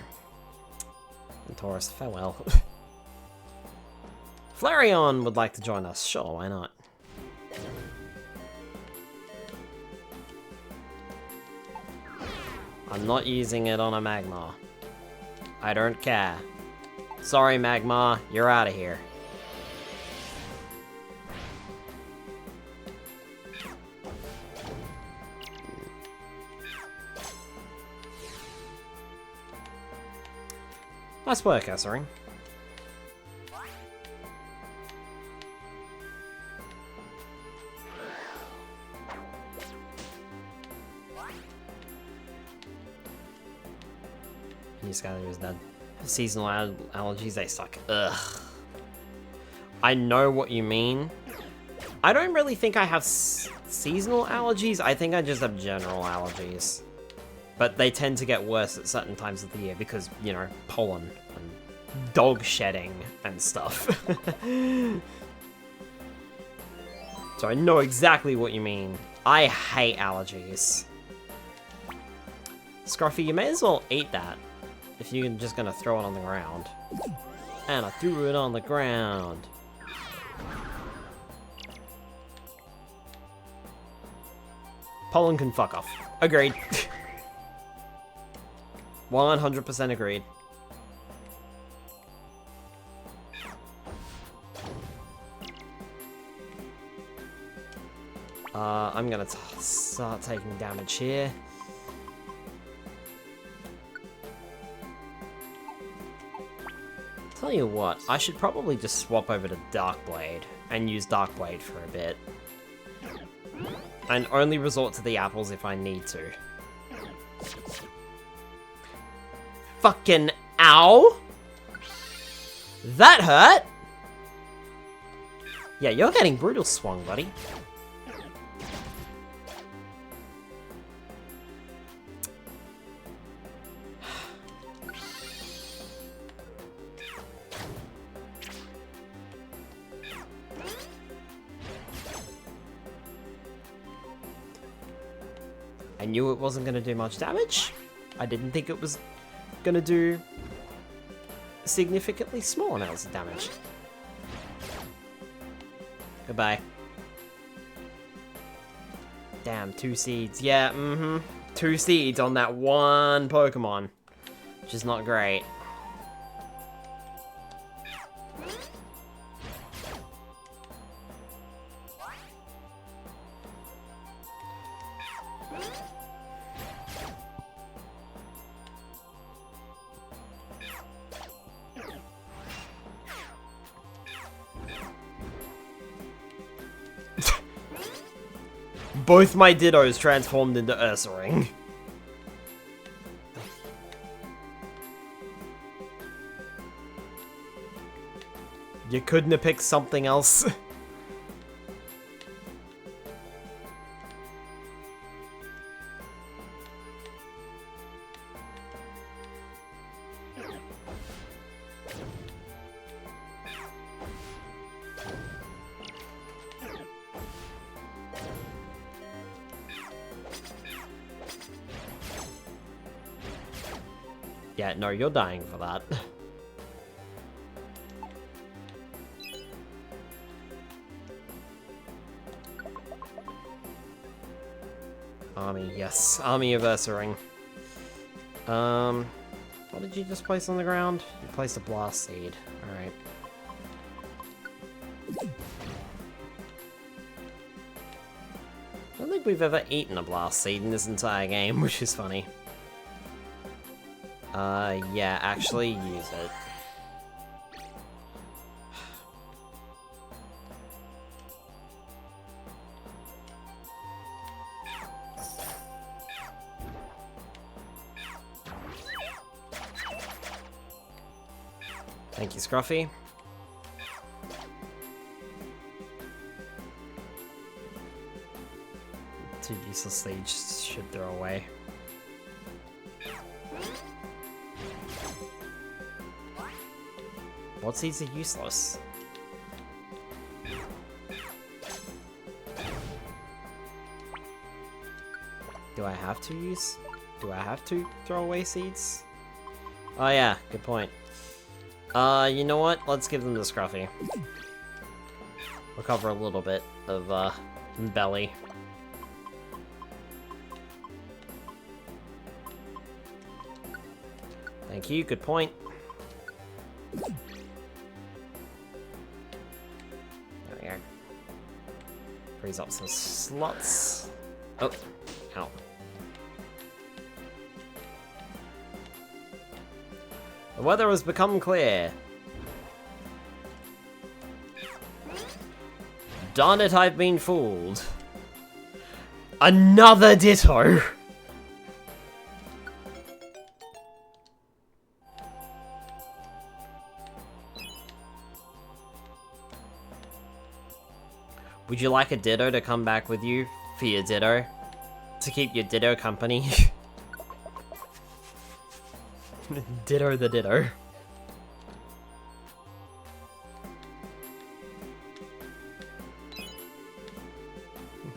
Taurus, farewell. Flareon would like to join us. Sure, why not? I'm not using it on a Magmar. I don't care. Sorry, Magmar, you're out of here. Nice work, Essering. Skyler is dead. Seasonal allergies, they suck. Ugh. I know what you mean. I don't really think I have seasonal allergies. I think I just have general allergies. But they tend to get worse at certain times of the year because, you know, pollen and dog shedding and stuff. So I know exactly what you mean. I hate allergies. Scruffy, you may as well eat that. If you're just gonna throw it on the ground. And I threw it on the ground. Pollen can fuck off. Agreed. 100% agreed. I'm gonna start taking damage here. Tell you what, I should probably just swap over to Dark Blade and use Dark Blade for a bit. And only resort to the apples if I need to. Fucking ow! That hurt! Yeah, you're getting brutal swung, buddy. I knew it wasn't going to do much damage. I didn't think it was going to do significantly small amounts of damage. Goodbye. Damn, 2 seeds. Yeah, 2 seeds on that one Pokemon. Which is not great. Both my Dittos transformed into Ursaring. You couldn't have picked something else. Yeah, no, you're dying for that. Army, yes. Army of Ursaring. What did you just place on the ground? You placed a Blast Seed. Alright. I don't think we've ever eaten a Blast Seed in this entire game, which is funny. Yeah, actually use it. Thank you, Scruffy. Two useless seeds should throw away. What seeds are useless? Do I have to throw away seeds? Oh yeah, good point. You know what? Let's give them to Scruffy. Recover a little bit of, belly. Thank you, good point. There we go. Freeze up some slots. Oh, ow. The weather has become clear. Darn it, I've been fooled. Another Ditto! Would you like a Ditto to come back with you for your Ditto? To keep your Ditto company? Ditto the Ditto.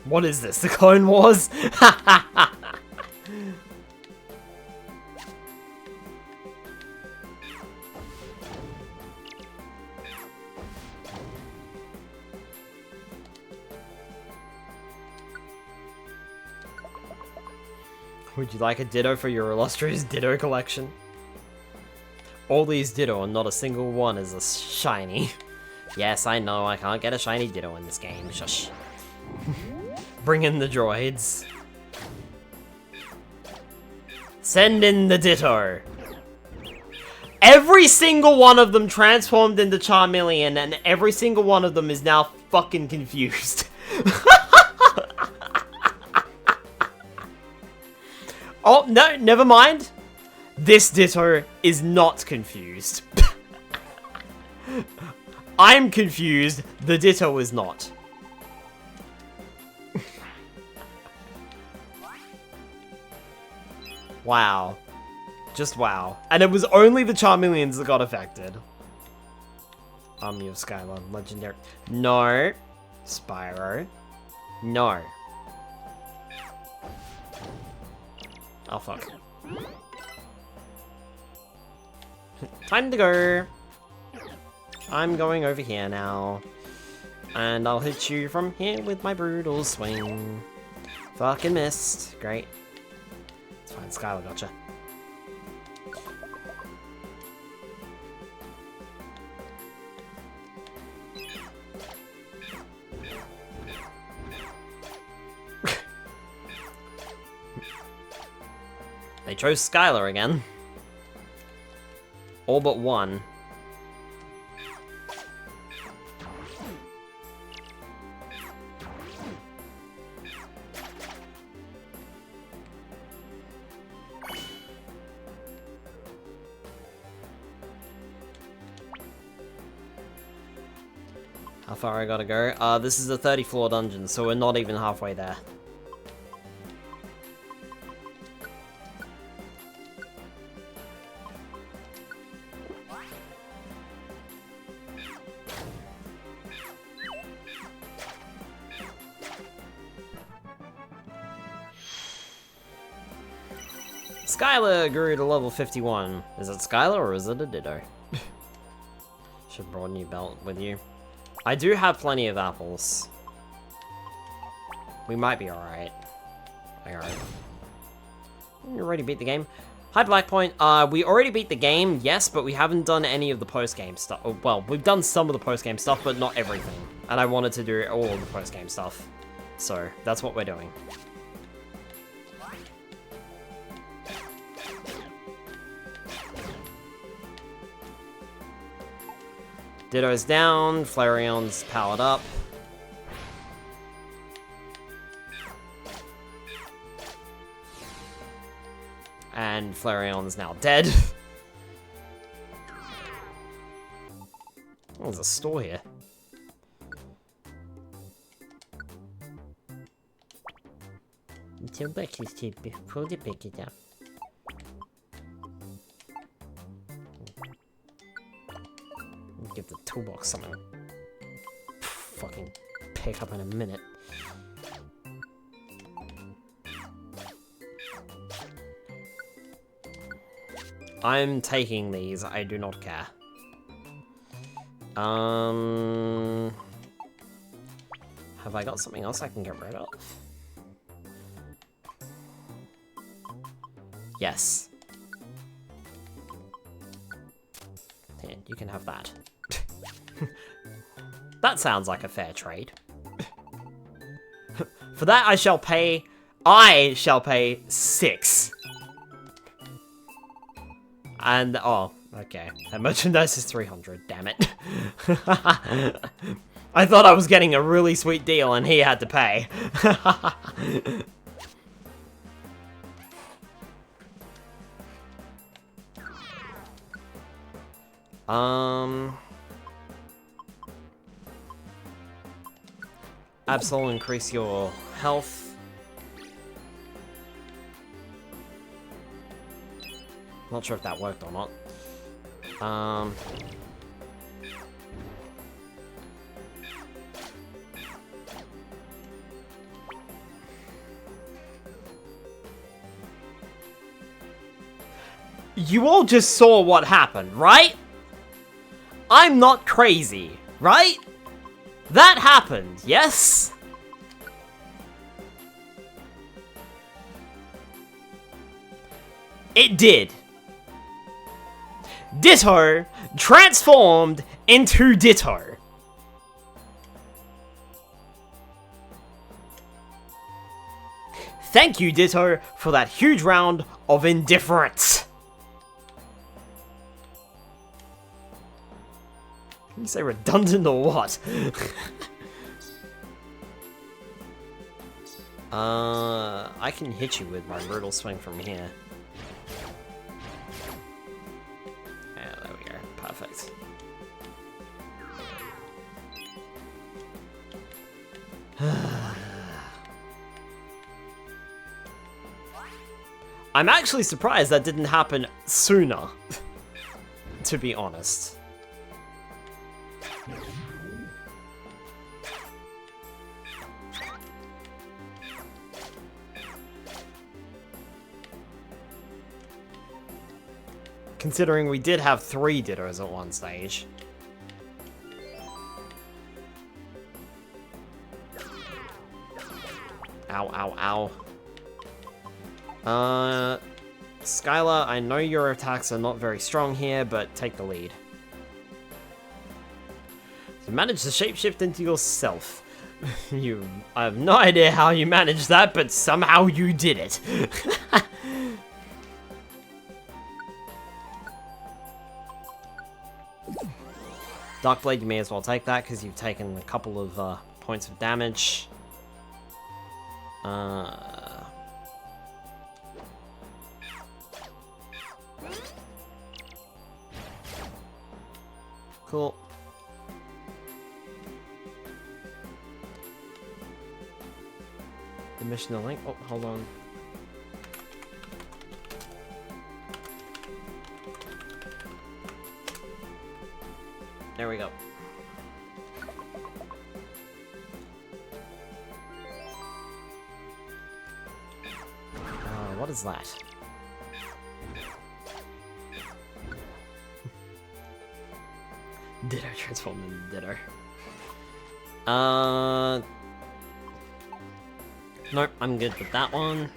What is this? The Clone Wars? Would you like a Ditto for your illustrious Ditto collection? All these Ditto and not a single one is a shiny. Yes, I know, I can't get a shiny Ditto in this game. Shush. Bring in the droids. Send in the Ditto. Every single one of them transformed into Charmeleon, and every single one of them is now fucking confused. Oh, no, never mind. This Ditto is not confused. I'm confused, the Ditto is not. Wow. Just wow. And it was only the Charmeleons that got affected. Army of Skylar, legendary. No. Spyro. No. Oh, fuck. Time to go. I'm going over here now. And I'll hit you from here with my brutal swing. Fucking missed. Great. It's fine, Skylar gotcha. They chose Skylar again. All but one. How far I gotta go? This is a 30 floor dungeon, so we're not even halfway there. Skylar grew to level 51. Is it Skylar or is it a Ditto? Should brought a new belt with you. I do have plenty of apples. We might be alright. Alright. You already beat the game. Hi Blackpoint. We already beat the game, yes, but we haven't done any of the post-game stuff. Well, we've done some of the post-game stuff, but not everything. And I wanted to do all of the post-game stuff. So, that's what we're doing. Ditto's down, Flareon's powered up. And Flareon's now dead. Oh, there's a store here. Until back is cheap before they pick it up. Give the toolbox something. Fucking pick up in a minute. I'm taking these, I do not care. Have I got something else I can get rid of? Yes. Here, you can have that. That sounds like a fair trade. For that I shall pay 6. And, oh, okay. And merchandise is 300, damn it. I thought I was getting a really sweet deal and he had to pay. Absol, increase your health. Not sure if that worked or not. You all just saw what happened, right? I'm not crazy, right? That happened, yes? It did. Ditto transformed into Ditto. Thank you, Ditto, for that huge round of indifference. You say redundant or what? I can hit you with my brutal swing from here. Yeah, there we go. Perfect. I'm actually surprised that didn't happen sooner, to be honest. Considering we did have 3 Dittos at one stage. Ow, ow, ow. Skylar, I know your attacks are not very strong here, but take the lead. You managed to shapeshift into yourself. I have no idea how you managed that, but somehow you did it. Darkblade, you may as well take that, because you've taken a couple of points of damage. Cool. The mission link. Oh, hold on. There we go. What is that? Ditto transformed into Ditto. Nope, I'm good with that one.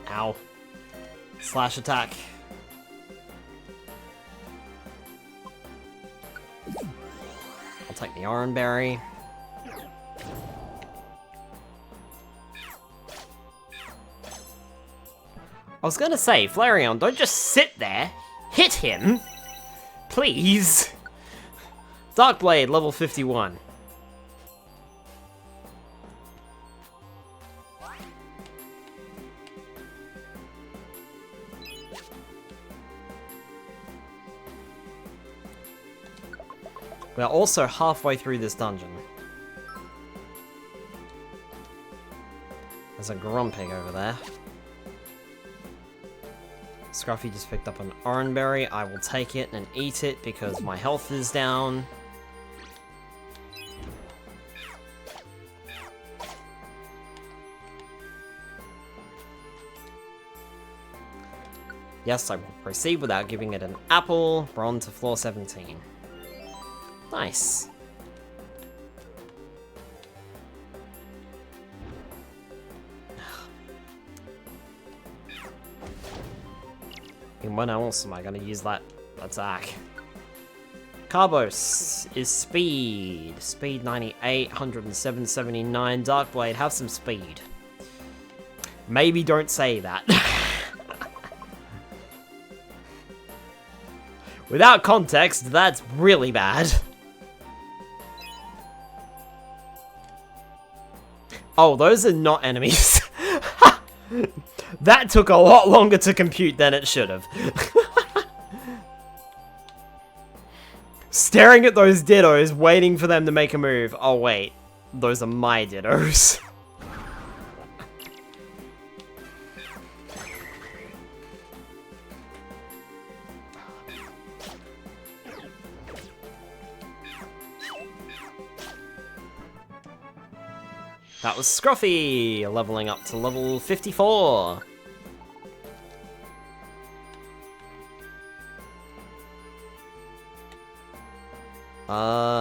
Ow. Slash attack. I'll take the Oran Berry. I was gonna say, Flareon, don't just sit there. Hit him! Please! Darkblade, level 51. We are also halfway through this dungeon. There's a Grumpig over there. Scruffy just picked up an Oran Berry. I will take it and eat it because my health is down. Yes, I will proceed without giving it an apple. We're on to floor 17. Nice. And when else am I going to use that attack? Carbos is speed. Speed 98, 107, 79. Darkblade, have some speed. Maybe don't say that. Without context, that's really bad. Oh, those are not enemies. That took a lot longer to compute than it should have. Staring at those Dittos, waiting for them to make a move. Oh wait, those are my Dittos. That was Scruffy, leveling up to level 54.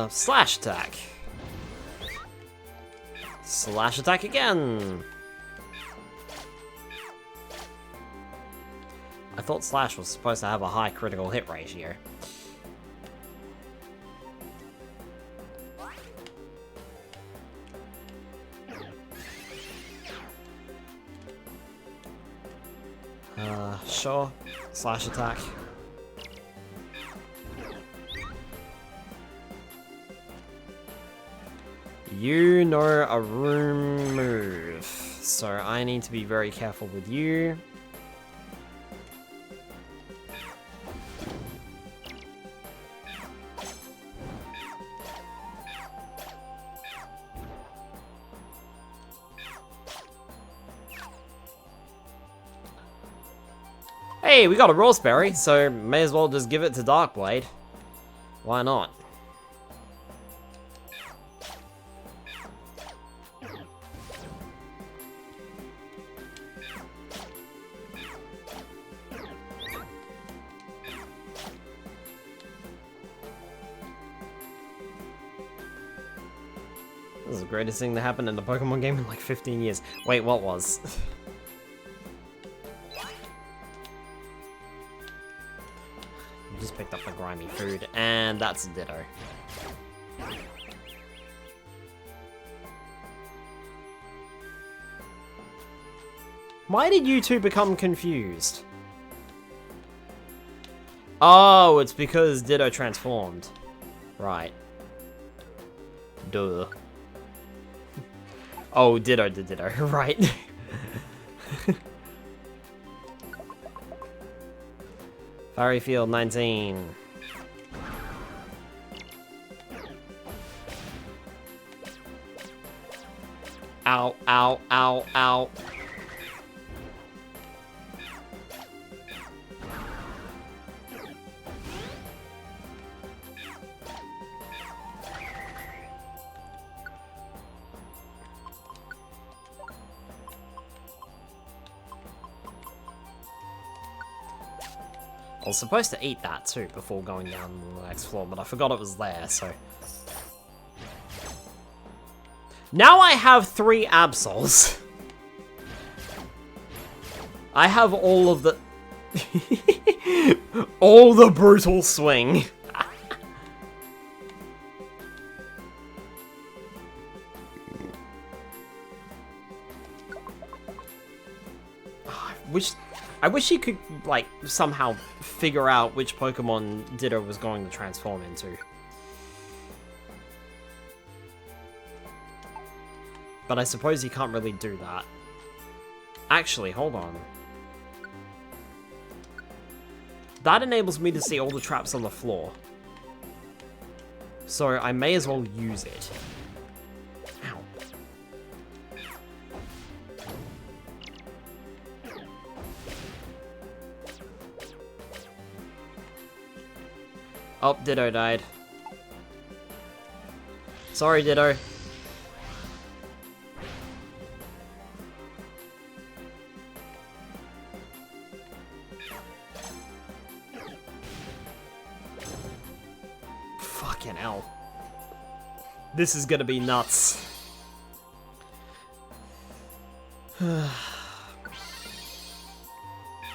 Slash attack. Slash attack again. I thought Slash was supposed to have a high critical hit ratio. Sure. Slash attack. You know a room move, so I need to be very careful with you. Hey, we got a Raspberry, so may as well just give it to Darkblade. Why not? This is the greatest thing that happened in the Pokemon game in like 15 years. Wait, what was? Just picked up the grimy food, and that's a Ditto. Why did you two become confused? Oh, it's because Ditto transformed. Right. Duh. Oh, Ditto did Ditto, right. Fairy Field 19. Ow, ow, ow, ow. I was supposed to eat that too before going down the next floor, but I forgot it was there, so... Now I have 3 Absols. I have all of the... all the brutal swing. I wish you could, like, somehow figure out which Pokemon Ditto was going to transform into. But I suppose you can't really do that. Actually, hold on. That enables me to see all the traps on the floor. So I may as well use it. Ow. Oh, Ditto died. Sorry, Ditto. Fucking hell. This is gonna be nuts.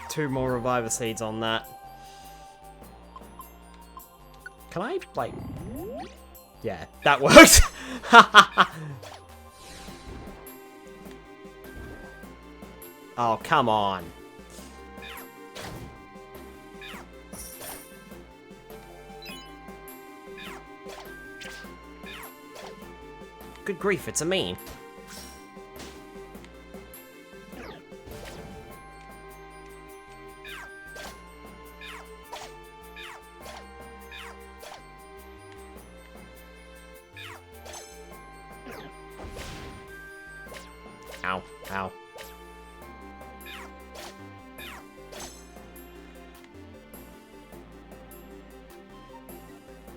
2 more Reviver Seeds on that. Can I, like... Yeah, that worked! Oh, come on. Good grief, it's a me. Ow, ow.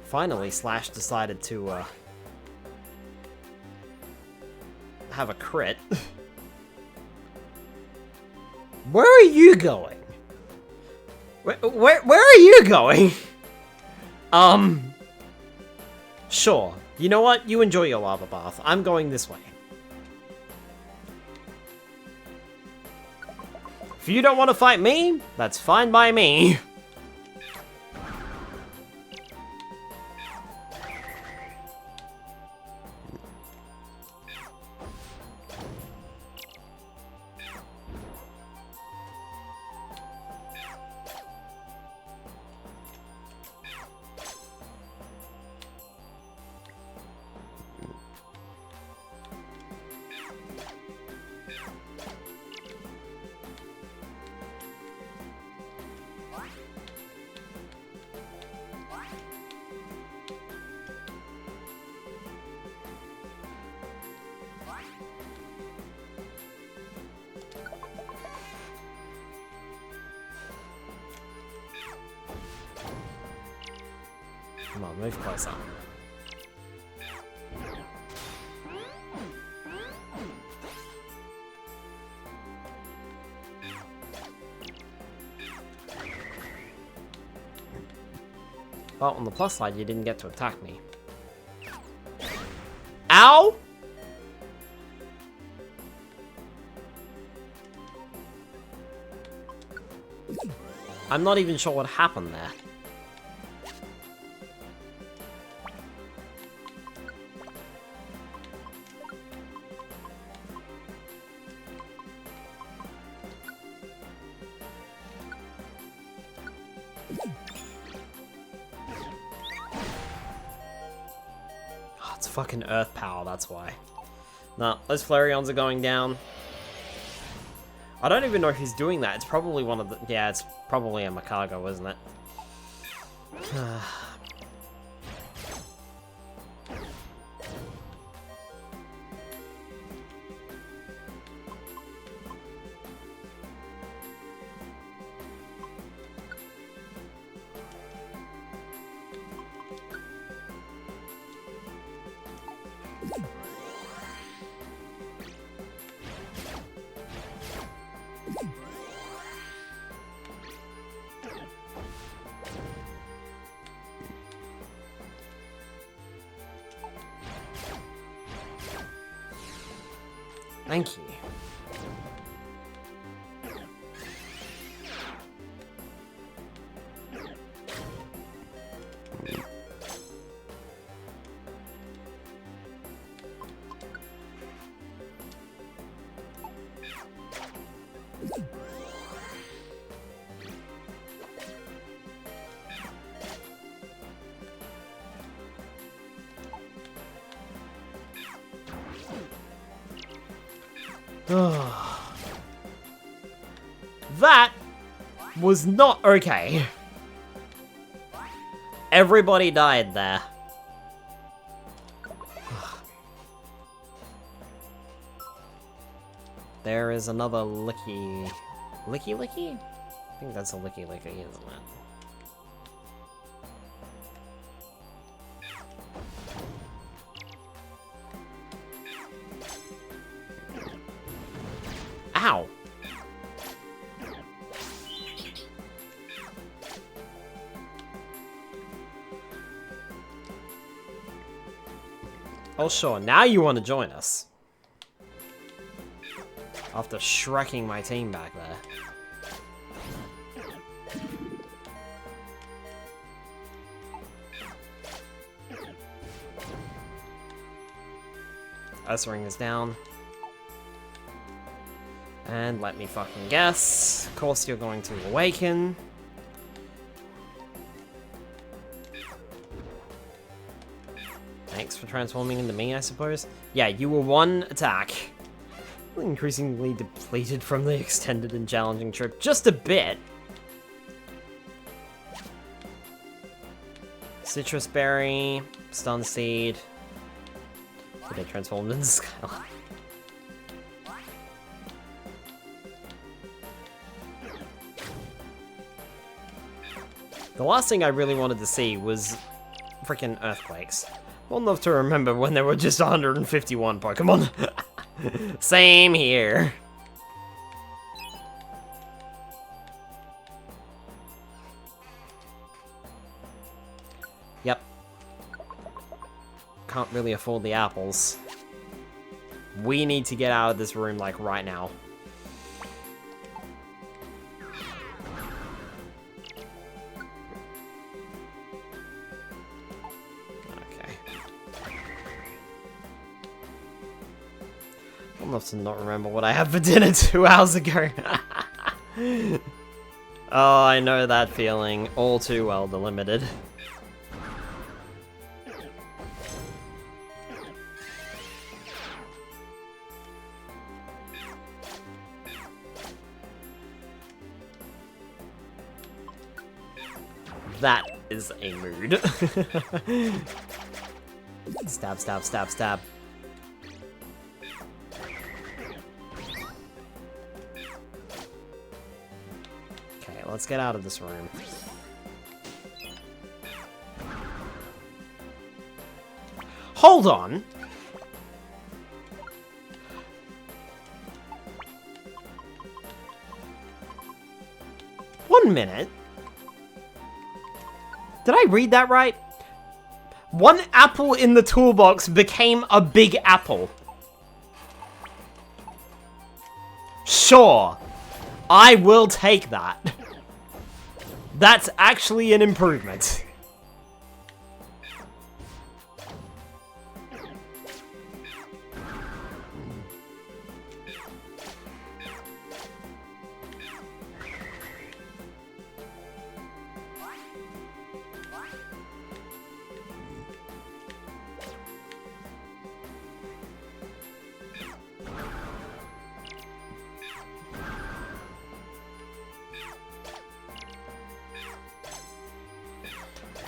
Finally, Slash decided to, have a crit. Where are you going? Where are you going? Sure. You know what? You enjoy your lava bath. I'm going this way. If you don't want to fight me, that's fine by me. Come on, move closer. Well, on the plus side, you didn't get to attack me. Ow! I'm not even sure what happened there. It's fucking earth power, that's why. Nah, those Flareons are going down. I don't even know if he's doing that. It's probably one of the... Yeah, it's probably a Macago, isn't it? Thank you. That was not okay. Everybody died there. There is another Licky... Licky Licky? I think that's a Licky Licky, isn't it? Ow! Oh sure, now you want to join us. After shrekking my team back there. Ring is down. And let me fucking guess. Of course you're going to awaken. Thanks for transforming into me, I suppose. Yeah, you were one attack. Increasingly depleted from the extended and challenging trip. Just a bit. Citrus Berry, Stun Seed. Did I transform into Skyline? The last thing I really wanted to see was freaking earthquakes. Well enough to remember when there were just 151 Pokemon. Same here. Yep. Can't really afford the apples. We need to get out of this room, like, right now. enough to not remember what I had for dinner 2 hours ago. Oh, I know that feeling all too well, the limited. That is a mood. Stab, stab, stab, stab. Okay, let's get out of this room. Hold on! One minute. Did I read that right? One apple in the toolbox became a big apple. Sure. I will take that. That's actually an improvement.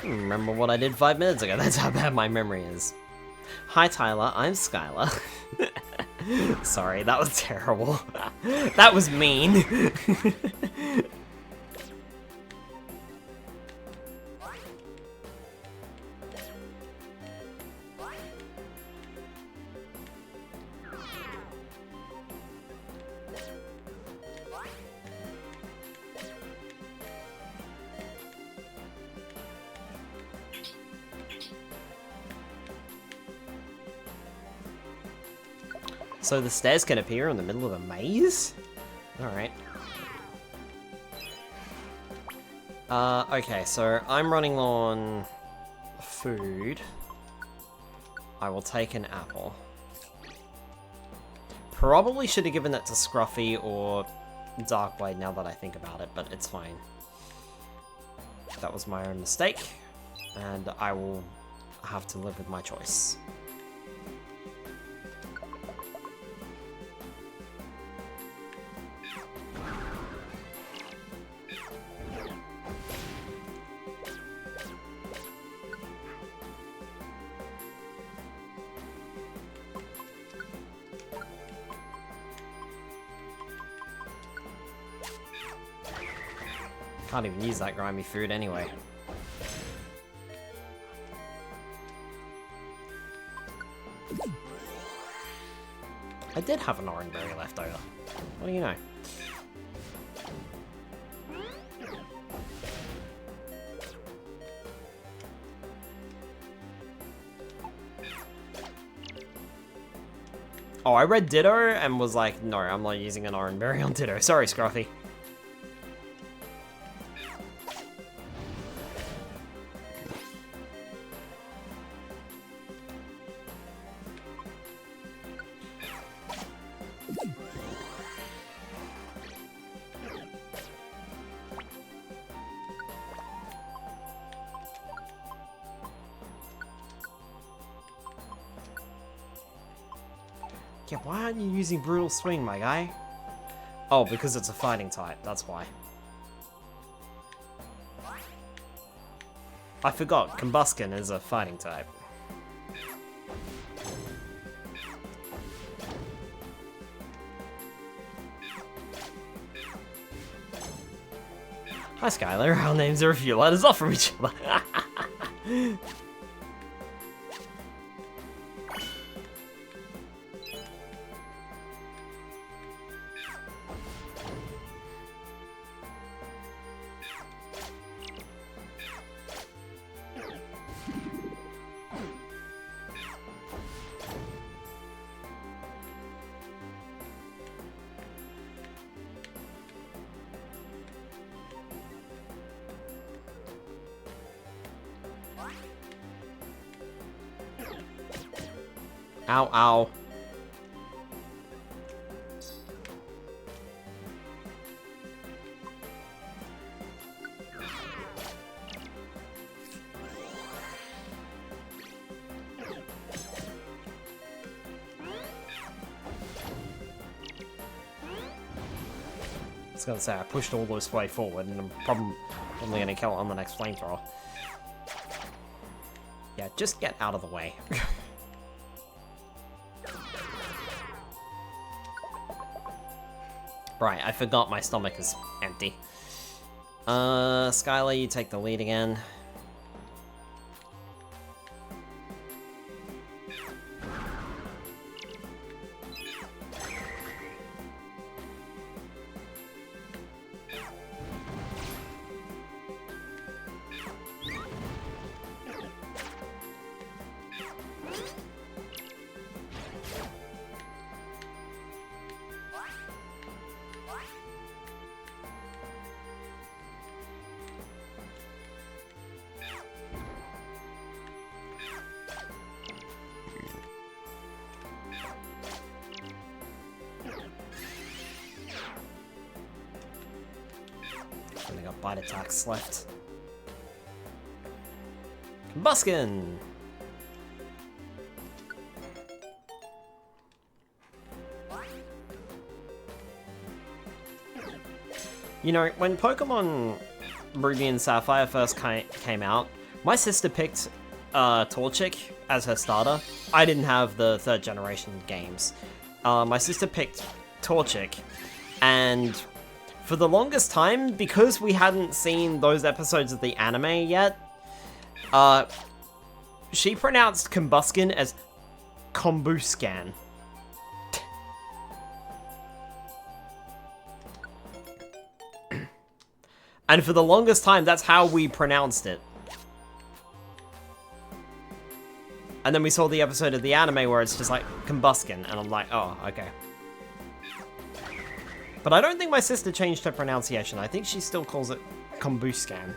Remember what I did 5 minutes ago. That's how bad my memory is. Hi Tyler, I'm Skylar. Sorry, that was terrible. That was mean. So the stairs can appear in the middle of a maze? Alright. Okay, so I'm running low on food. I will take an apple. Probably should have given that to Scruffy or Darkblade now that I think about it, but it's fine. That was my own mistake, and I will have to live with my choice. Can't even use that grimy food anyway. I did have an orange berry left over. What do you know? Oh, I read Ditto and was like, no, I'm not using an orange berry on Ditto. Sorry, Scruffy. Yeah, why aren't you using Brutal Swing, my guy? Oh, because it's a fighting type, that's why. I forgot, Combuskin is a fighting type. Hi Skylar, our names are a few letters off from each other. Ow, ow. was gonna say, I pushed all this way forward, and I'm probably gonna kill it on the next flamethrower. Yeah, just get out of the way. Right, I forgot my stomach is empty. Skylar, you take the lead again. Only got bite attacks left. Combuskin! You know, when Pokemon Ruby and Sapphire first came out, my sister picked Torchic as her starter. I didn't have the 3rd generation games. My sister picked Torchic, and for the longest time, because we hadn't seen those episodes of the anime yet, she pronounced Combuskin as Combuscan. And for the longest time, that's how we pronounced it. And then we saw the episode of the anime where it's just like Combuskin, and I'm like, oh, okay. But I don't think my sister changed her pronunciation. I think she still calls it Combuscan.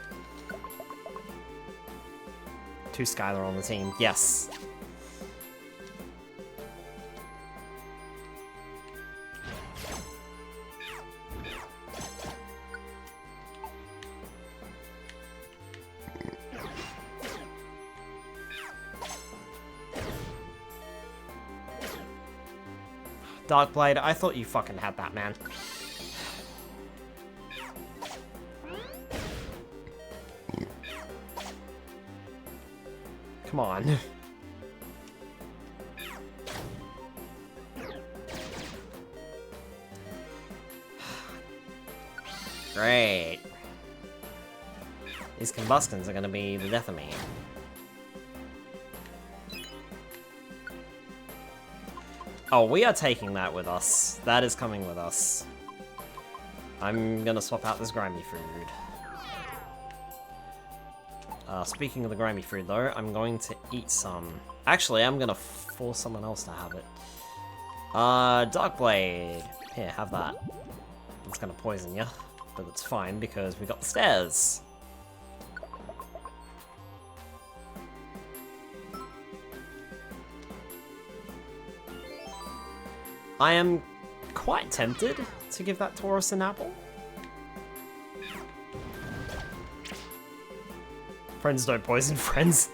2 Skylar on the team, yes. Darkblade, I thought you fucking had that, man. Come on. Great. These Combustions are gonna be the death of me. Oh, we are taking that with us. That is coming with us. I'm gonna swap out this grimy food. Speaking of the grimy food, though, I'm going to eat some. Actually, I'm gonna force someone else to have it. Darkblade. Here, have that. It's gonna poison you, but it's fine because we got the stairs. I am quite tempted to give that Taurus an apple. Friends don't poison friends.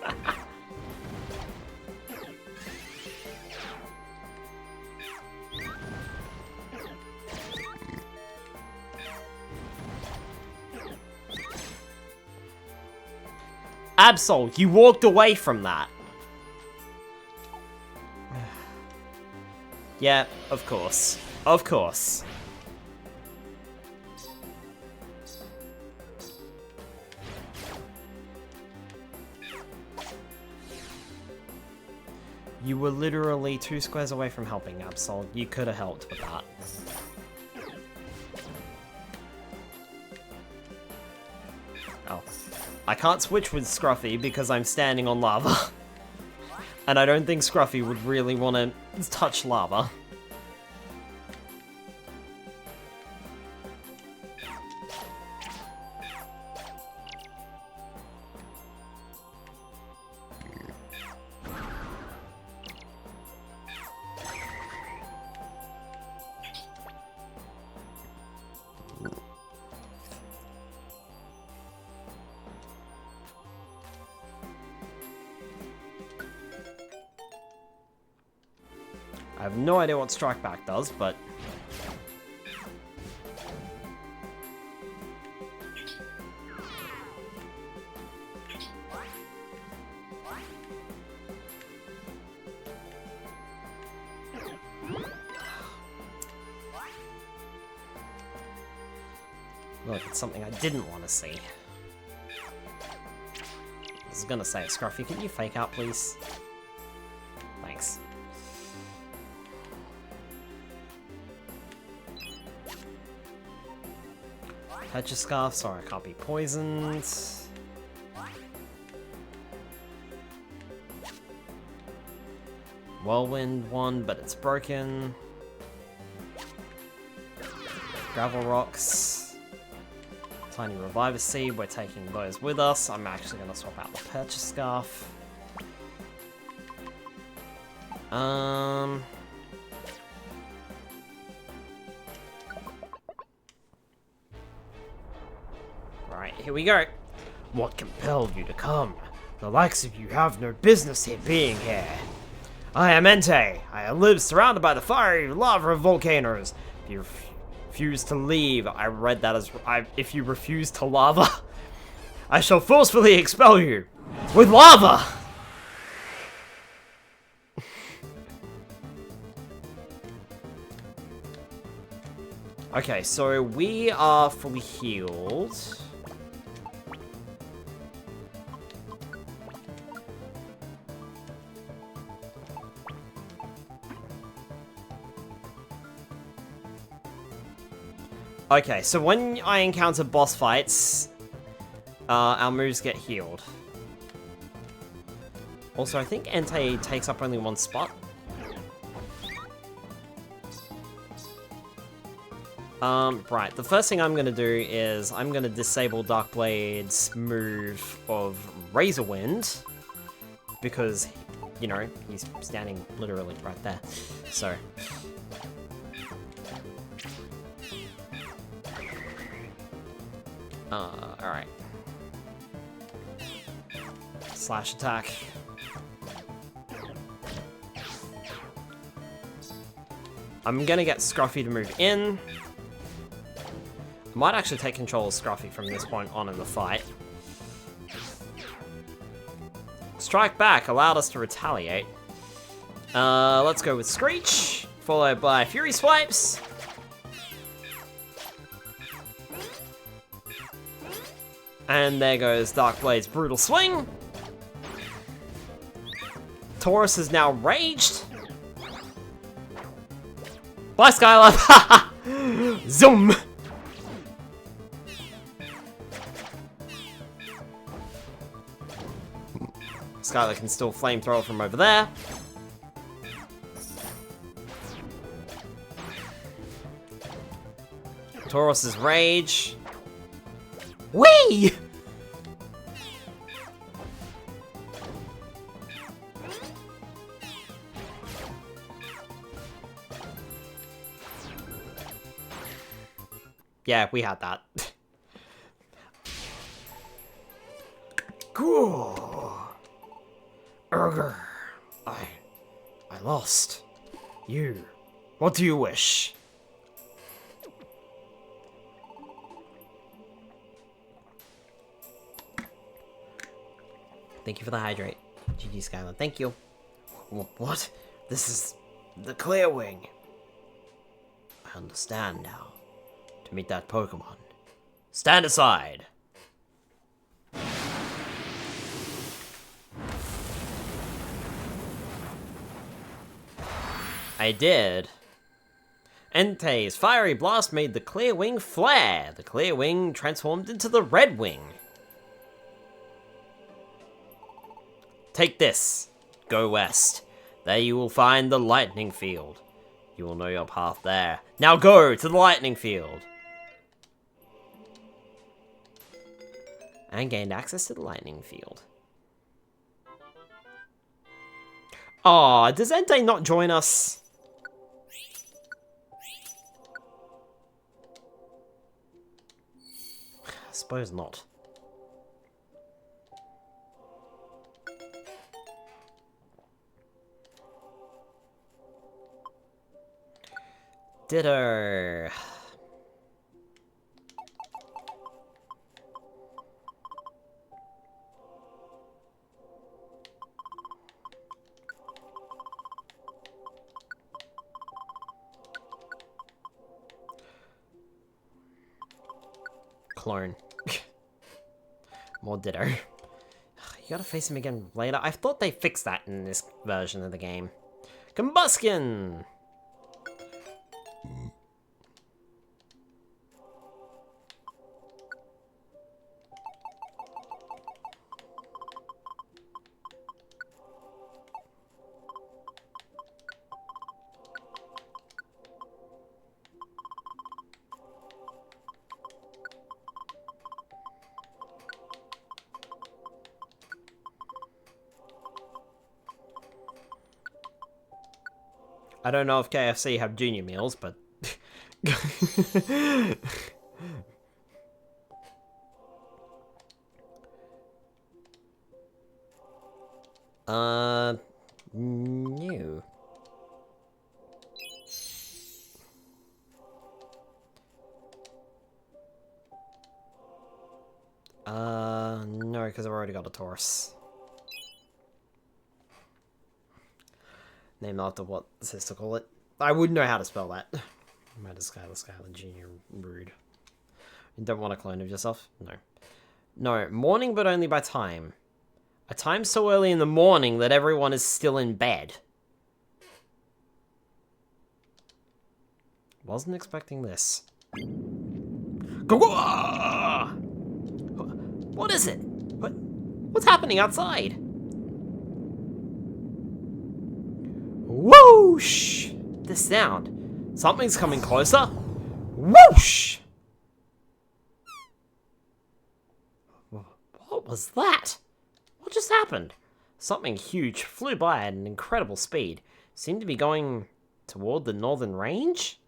Absol, you walked away from that. Yeah, of course. Of course. You were literally 2 squares away from helping, Absol. You could have helped with that. Oh. I can't switch with Scruffy because I'm standing on lava. And I don't think Scruffy would really want to touch lava. I have no idea what Strike Back does, but... Look, it's something I didn't want to see. I was gonna say, Scruffy, can you fake out, please? Thanks. Petra Scarf, sorry I can't be poisoned. Whirlwind one, but it's broken. Gravel Rocks. Tiny Reviver Seed, we're taking those with us. I'm actually going to swap out the Purchase Scarf. Right, here we go. What compelled you to come? The likes of you have no business here being here. I am Entei. I live surrounded by the fiery lava of volcanoes. If you refuse to leave, I read that as if you refuse to lava, I shall forcefully expel you with lava. Okay, so we are fully healed. Okay, so when I encounter boss fights, our moves get healed. Also, I think Entei takes up only one spot. Right, the first thing I'm going to do is I'm going to disable Darkblade's move of Razor Wind, because, you know, he's standing literally right there, so... alright. Slash attack. I'm gonna get Scruffy to move in. I might actually take control of Scruffy from this point on in the fight. Strike back allowed us to retaliate. Let's go with Screech, followed by Fury Swipes. And there goes Darkblade's Brutal Swing. Taurus is now raged. Bye, Skylar! Zoom! Skylar can still flamethrower from over there. Taurus's rage. Whee! Yeah, we had that. Cool. Urger. I lost. You. What do you wish? Thank you for the hydrate. GG Skylar, thank you. What? This is the Clear Wing. I understand now. To meet that Pokemon. Stand aside! I did. Entei's Fiery Blast made the Clear Wing flare. The Clear Wing transformed into the Red Wing. Take this. Go west. There you will find the Lightning Field. You will know your path there. Now go to the Lightning Field. And gained access to the Lightning Field. Aw, does Entei not join us? I suppose not. Ditto. clone. More Ditto. You gotta face him again later. I thought they fixed that in this version of the game. Combustion! I don't know if KFC have junior meals, but... no. No, because I've already got a Taurus. Named after what the sister call it. I wouldn't know how to spell that. Matter Skylar Jr. Rude. You don't want a clone of yourself? No. No, morning but only by time. A time so early in the morning that everyone is still in bed. Wasn't expecting this. What is it? What's happening outside? Whoosh! The sound. Something's coming closer. Whoosh! What was that? What just happened? Something huge flew by at an incredible speed. Seemed to be going toward the northern range?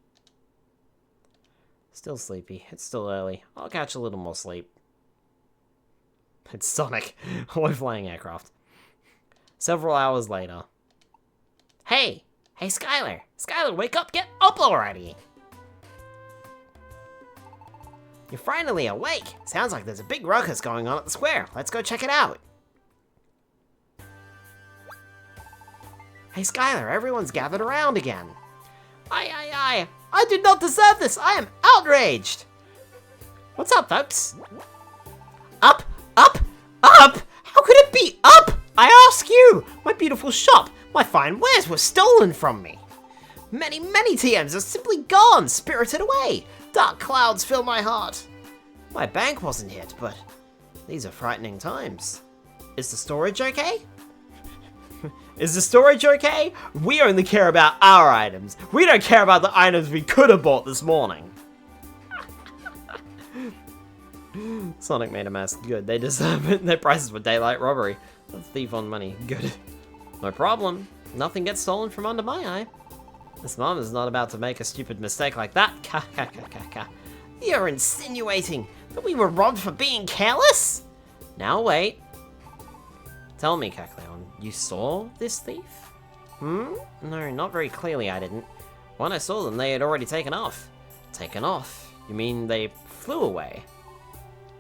Still sleepy. It's still early. I'll catch a little more sleep. It's Sonic. Low-flying aircraft. Several hours later. Hey! Hey, Skylar! Skylar, wake up! Get up already! You're finally awake! Sounds like there's a big ruckus going on at the square. Let's go check it out. Hey, Skylar, everyone's gathered around again. I did not deserve this! I am outraged! What's up, folks? Up! Up! Up! How could it be up? I ask you! My beautiful shop! My fine wares were stolen from me. Many, many TMs are simply gone, spirited away. Dark clouds fill my heart. My bank wasn't hit, but these are frightening times. Is the storage okay? Is the storage okay? We only care about our items. We don't care about the items we could have bought this morning. Sonic made a mess. Good, they deserve it. Their prices were daylight robbery. A thief on money. Good. No problem. Nothing gets stolen from under my eye. This mom is not about to make a stupid mistake like that. You're insinuating that we were robbed for being careless? Now wait. Tell me, Cacleon, you saw this thief? No, not very clearly I didn't. When I saw them, they had already taken off. Taken off? You mean they flew away?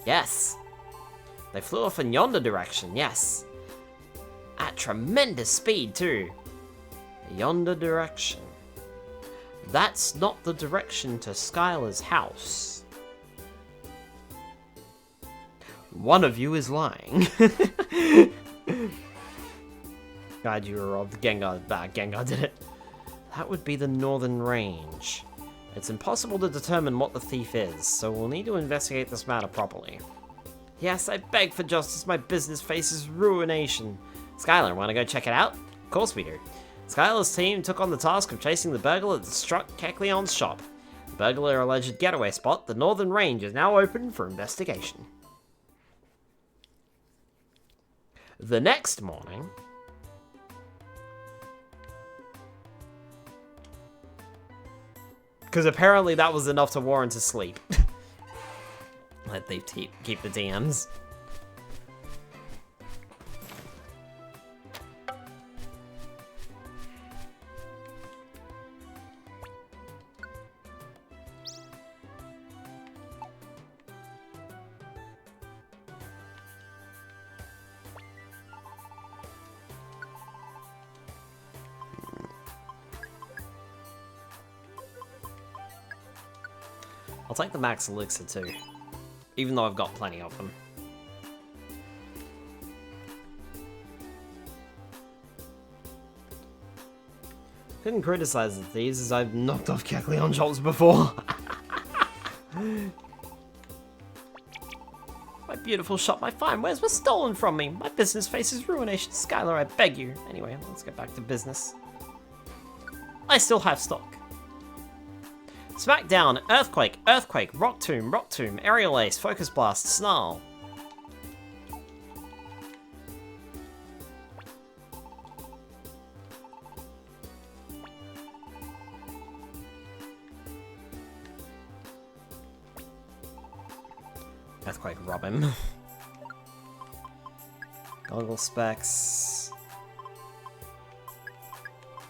Yes. They flew off in yonder direction, yes. At tremendous speed, too. Yonder direction. That's not the direction to Skylar's house. One of you is lying. God, you were robbed. Gengar did it. That would be the northern range. It's impossible to determine what the thief is, so we'll need to investigate this matter properly. Yes, I beg for justice. My business faces ruination. Skylar, wanna go check it out? Of course we do. Skylar's team took on the task of chasing the burglar that struck Kecleon's shop. The burglar alleged getaway spot, the northern range, is now open for investigation. The next morning... Because apparently that was enough to warrant a sleep. Let they keep the DMs. I'll take the max elixir too. even though I've got plenty of them. Couldn't criticize these as I've knocked off Kecleon jobs before. My beautiful shop, my fine wares were stolen from me. My business faces ruination. Skylar, I beg you. Anyway, let's get back to business. I still have stock. Smackdown, Earthquake, Earthquake, Rock Tomb, Aerial Ace, Focus Blast, Snarl. Earthquake, rob him. Goggle Specs.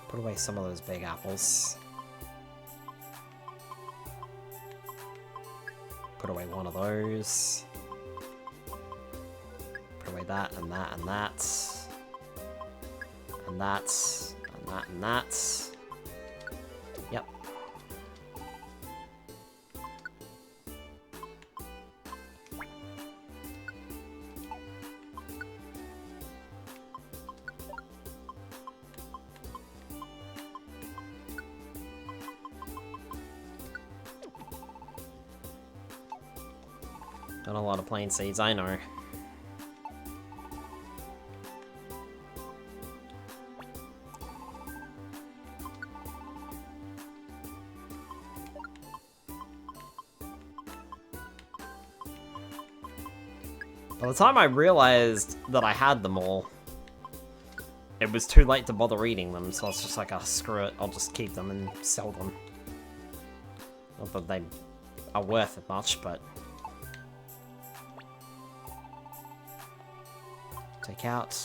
Put away some of those big apples. Put away one of those. Put away that and that and that. And that. And that and that. Yep. Done a lot of plain seeds, I know. By the time I realized that I had them all, it was too late to bother eating them, so I was just like, oh, screw it, I'll just keep them and sell them. Not that they are worth it much, but... Take out.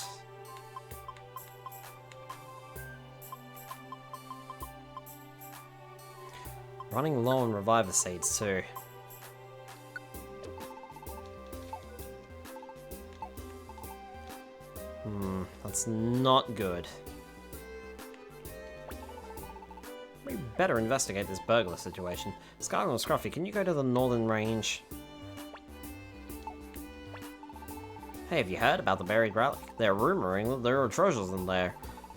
Running low on Reviver Seeds too. That's not good. We better investigate this burglar situation. Skylar and Scruffy, can you go to the northern range? Hey, have you heard about the buried relic? They're rumoring that there are treasures in there.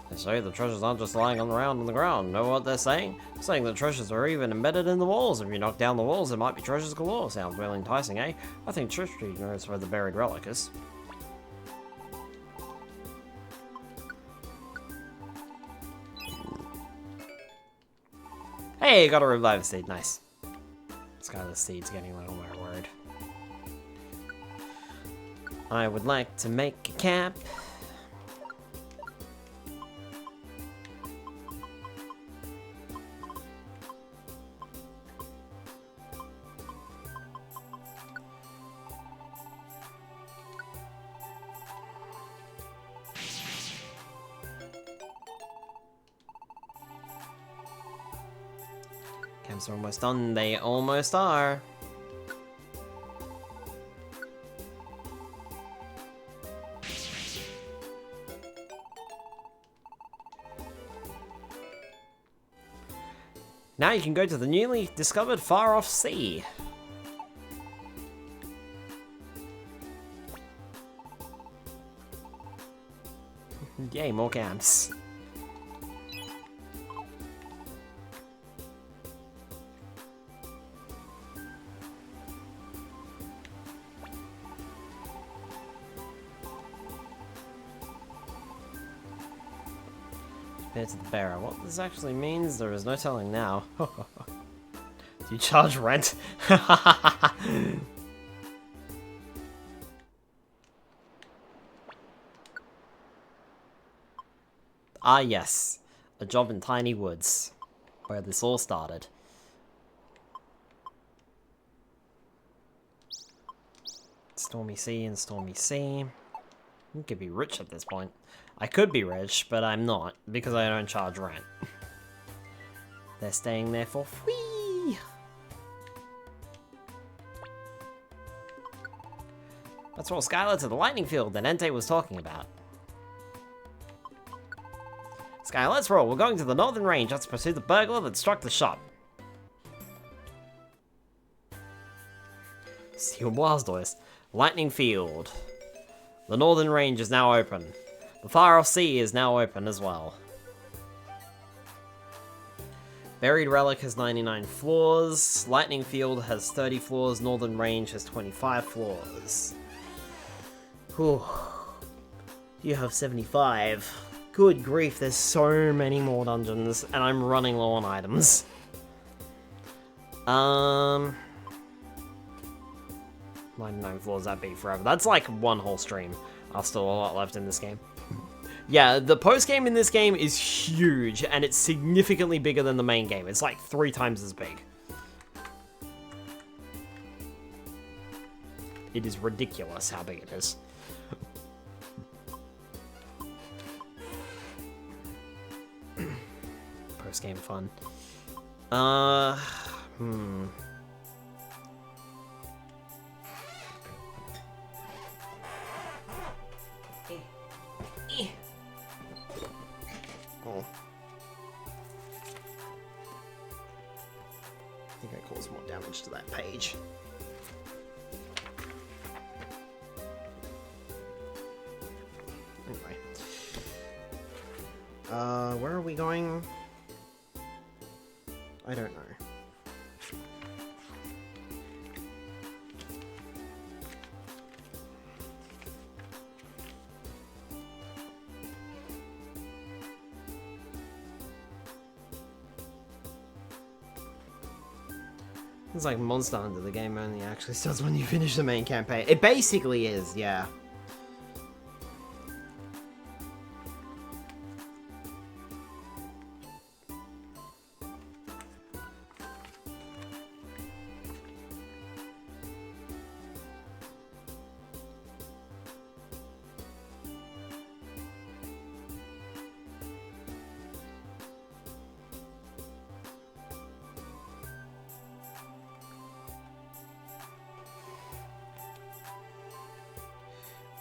They say the treasures aren't just lying around on the ground. Know what they're saying? Saying the treasures are even embedded in the walls. If you knock down the walls, there might be treasures galore. Sounds really enticing, eh? I think Trishti knows where the buried relic is. Hey, got a Revive Seed. Nice. Skylar Seed's getting a little more word. I would like to make a cap. Camps are almost done. They almost are. Now you can go to the newly discovered far-off sea. Yay, more camps. Compared to the bearer. What this actually means, there is no telling now. Do you charge rent? Ah yes, a job in Tiny Woods, where this all started. Stormy Sea and Stormy Sea. You could be rich at this point. I could be rich, but I'm not, because I don't charge rent. They're staying there for free! Let's roll Skylar to the lightning field that Entei was talking about. Skylar, let's roll. We're going to the northern range. Let's pursue the burglar that struck the shop. Steel Blastoise. Lightning Field. The Northern Range is now open. The Far Off Sea is now open as well. Buried Relic has 99 floors. Lightning Field has 30 floors. Northern Range has 25 floors. Whew. You have 75. Good grief, there's so many more dungeons, and I'm running low on items. 99 floors, that'd be forever. That's like one whole stream. There's still a lot left in this game. Yeah, the post-game in this game is huge, and it's significantly bigger than the main game. It's like 3 times as big. It is ridiculous how big it is. Post-game fun. Oh. I think I caused more damage to that page. Anyway. Where are we going? I don't know. It's like Monster Hunter, the game only actually starts when you finish the main campaign. It basically is, yeah.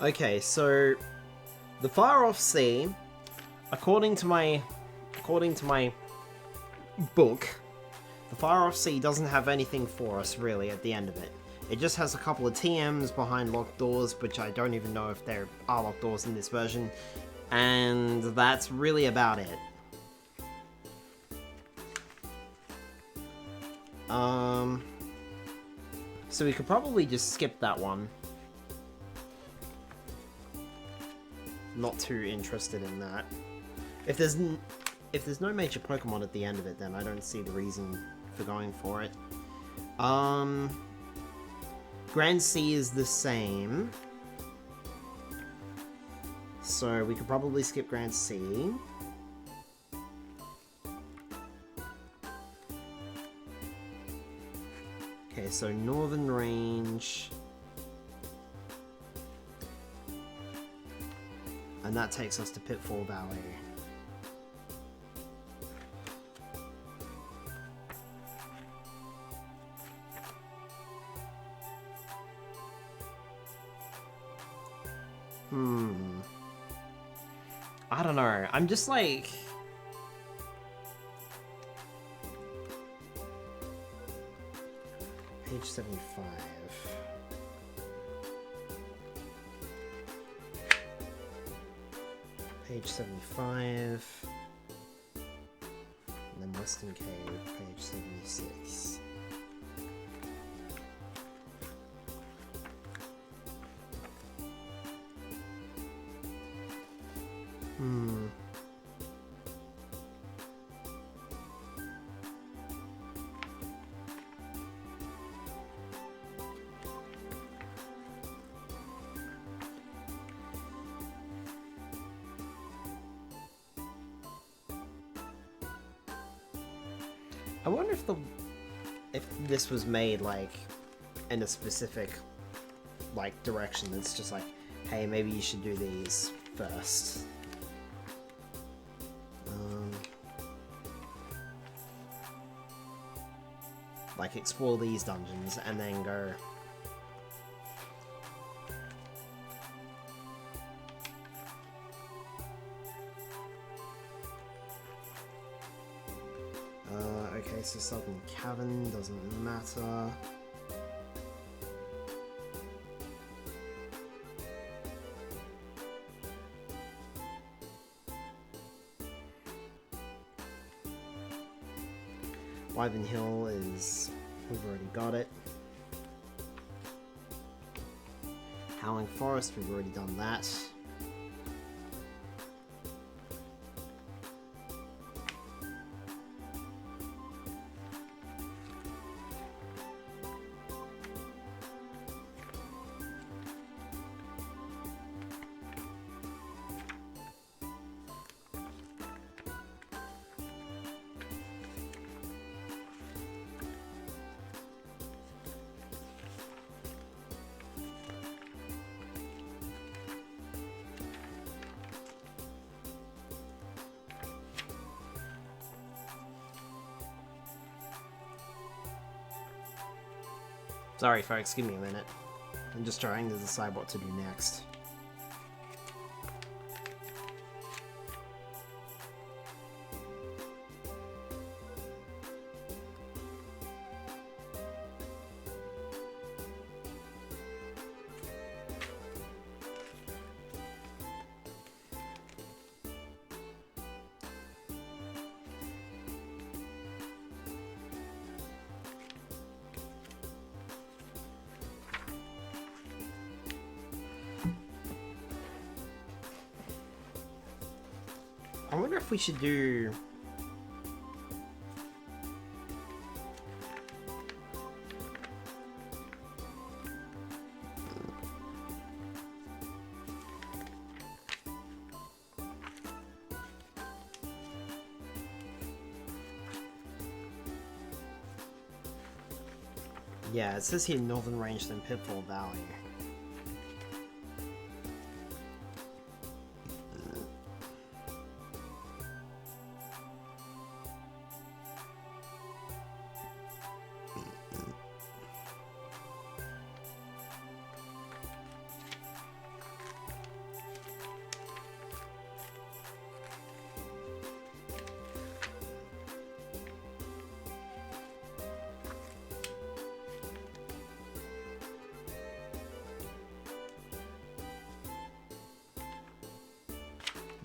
Okay, so the Far Off Sea, according to my book, the Far Off Sea doesn't have anything for us really at the end of it. It just has a couple of TMs behind locked doors, which I don't even know if there are locked doors in this version, and that's really about it. So we could probably just skip that one. Not too interested in that. If there's no major Pokemon at the end of it, then I don't see the reason for going for it. Grand Sea is the same, so we could probably skip Grand Sea. Okay, so Northern Range. And that takes us to Pitfall Valley. I don't know. I'm just like... Page 75. Page 75. And then Western Cave, page 76. I wonder if this was made like in a specific like direction that's just like, hey, maybe you should do these first. Like explore these dungeons and then go. Okay, so Southern Cavern doesn't matter. Wyvern Hill is... we've already got it. Howling Forest, we've already done that. Sorry folks, give me a minute. I'm just trying to decide what to do next. I wonder if we should do... Yeah, it says here Northern Range then Pitfall Valley.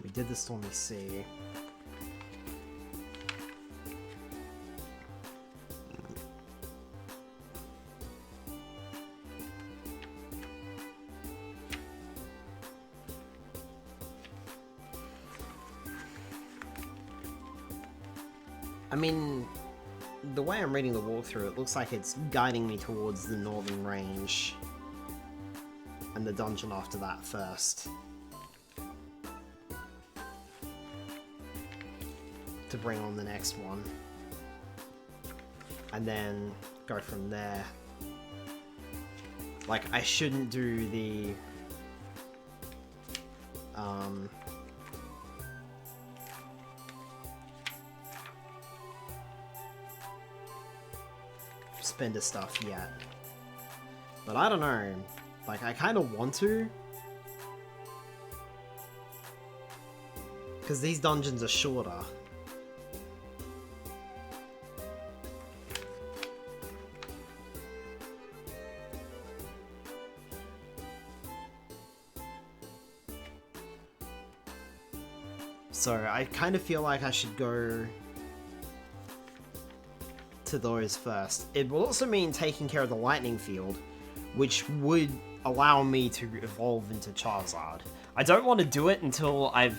We did the Stormy Sea. I mean, the way I'm reading the walkthrough, it looks like it's guiding me towards the Northern Range and the dungeon after that first. To bring on the next one. And then go from there. Like, I shouldn't do the... Spender stuff yet. But I don't know. Like, I kind of want to. Because these dungeons are shorter. So I kind of feel like I should go to those first. It will also mean taking care of the lightning field, which would allow me to evolve into Charizard. I don't want to do it until I've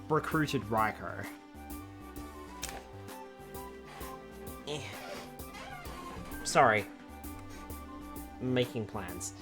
recruited Raikou. Sorry. I'm making plans.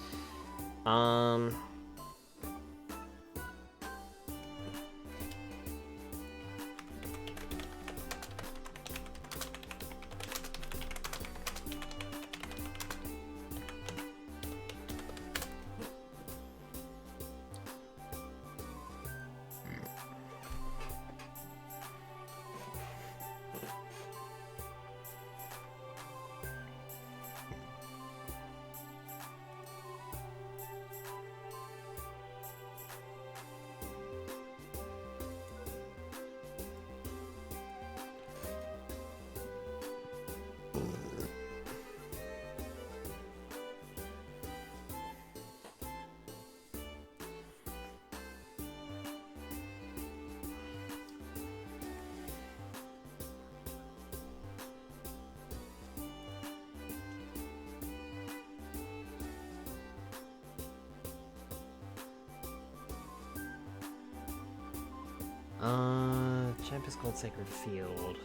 Champ is called Sacred Field.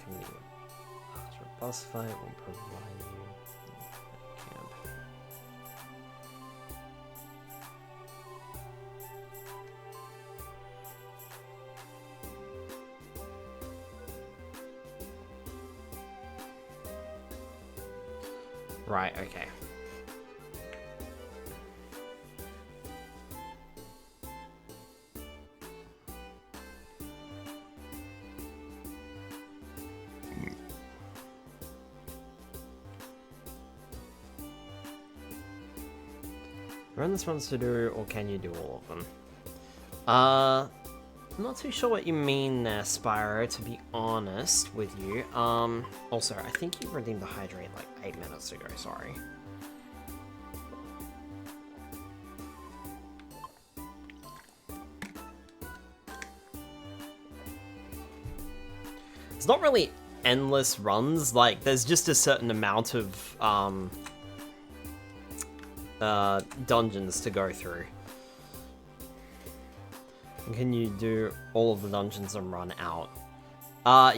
Can you after a boss fight will provide you camp. Right, okay. Run this ones to do, or can you do all of them? I'm not too sure what you mean there, Spyro, to be honest with you. Also, I think you redeemed the Hydrate like 8 minutes ago, sorry. It's not really endless runs, like, there's just a certain amount of, dungeons to go through. Can you do all of the dungeons and run out?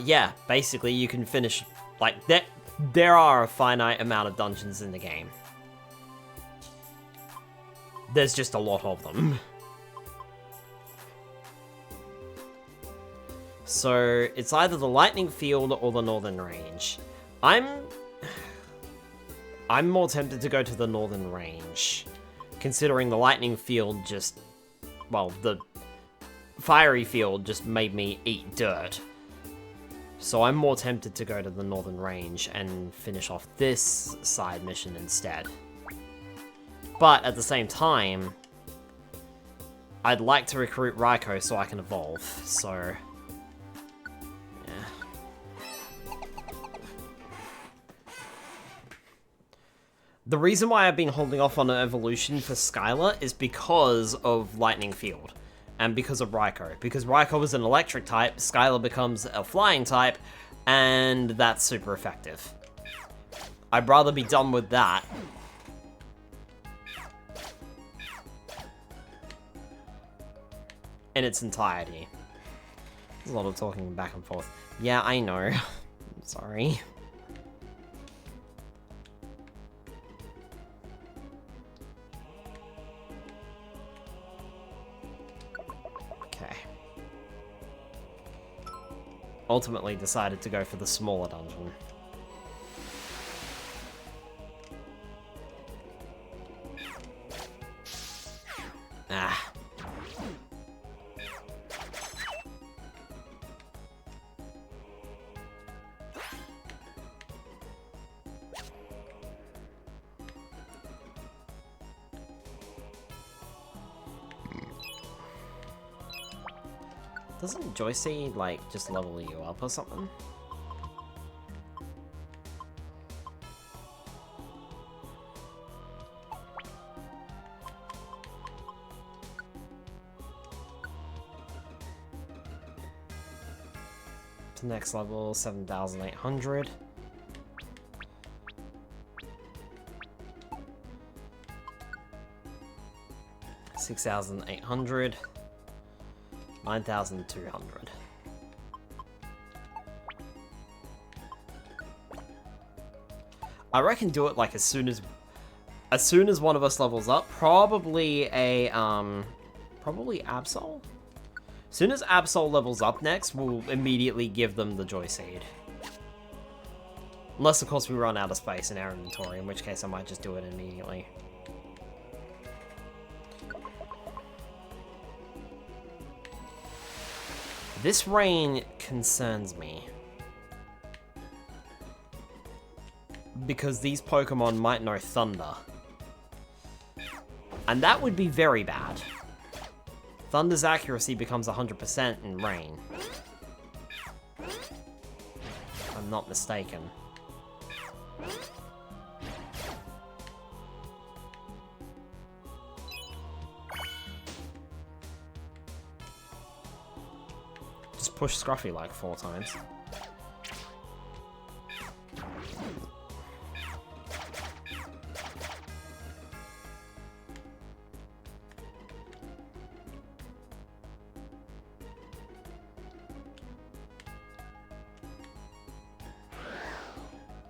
Yeah, basically you can finish, like, there are a finite amount of dungeons in the game. There's just a lot of them. So, it's either the Lightning Field or the Northern Range. I'm more tempted to go to the Northern Range, considering the Lightning Field just, well, the Fiery Field just made me eat dirt. So I'm more tempted to go to the Northern Range and finish off this side mission instead. But at the same time, I'd like to recruit Raikou so I can evolve, so... The reason why I've been holding off on an evolution for Skylar is because of Lightning Field, and because of Raikou. Because Raikou is an electric type, Skylar becomes a flying type, and that's super effective. I'd rather be done with that. In its entirety. There's a lot of talking back and forth. Yeah, I know. I'm sorry. Ultimately decided to go for the smaller dungeon. Ah. Doesn't Joycey, like, just level you up or something? To next level, 7,800. $6,800. 9,200. I reckon do it like as soon as one of us levels up. Probably a probably Absol. As soon as Absol levels up next, we'll immediately give them the Joy Seed. Unless of course we run out of space in our inventory, in which case I might just do it immediately. This rain concerns me. Because these Pokemon might know Thunder. And that would be very bad. Thunder's accuracy becomes 100% in rain. I'm not mistaken. Just push Scruffy like 4 times.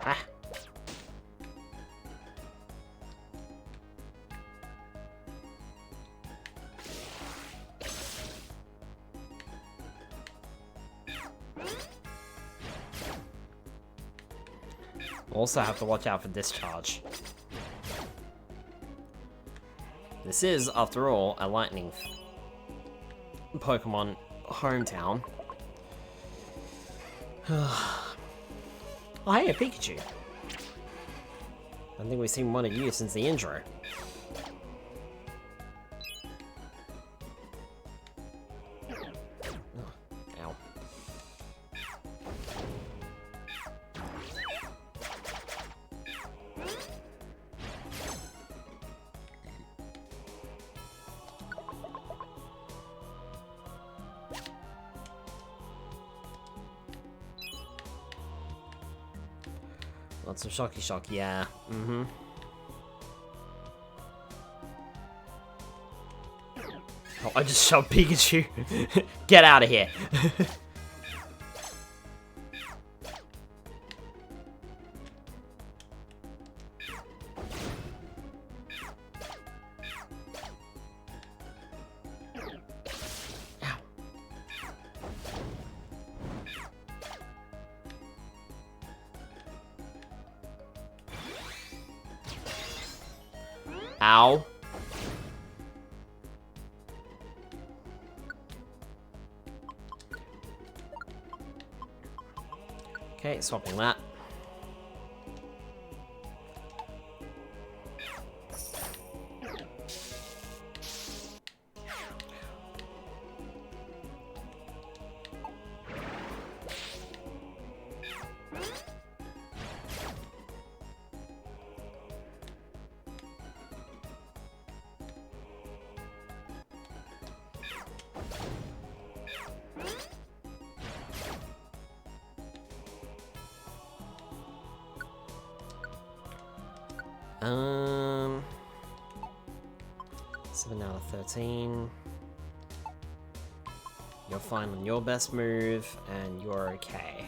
Ah. Also have to watch out for discharge. This is, after all, a lightning Pokemon hometown. Oh, hey, a Pikachu. I think we've seen one of you since the intro. Oh, ow. Lots of Shocky Shock, yeah. Mm-hmm. Oh, I just shoved Pikachu. Get out of here. Ow. Okay, swapping that. Um, 7 out of 13. You're fine on your best move, and you're okay.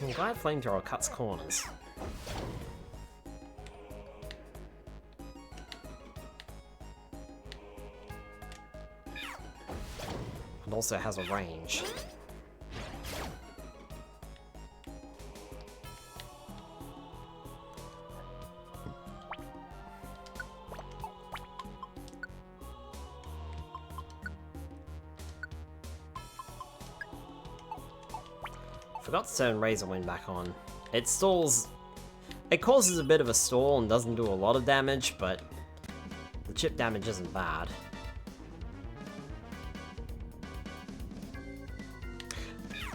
I'm glad Flamethrower cuts corners. And also has a range. Forgot to turn Razor Wind back on. It stalls... It causes a bit of a stall and doesn't do a lot of damage, but the chip damage isn't bad.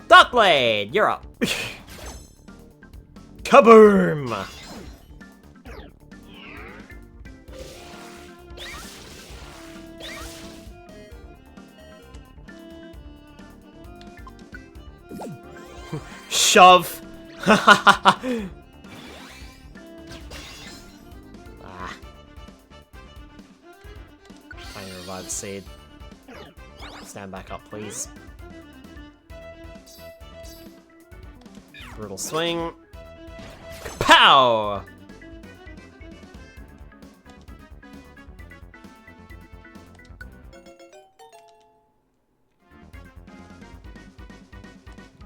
Darkblade, you're up! Kaboom! Shove! Ah. Trying to revive Revive Seed. Stand back up, please. Brutal Swing. Pow!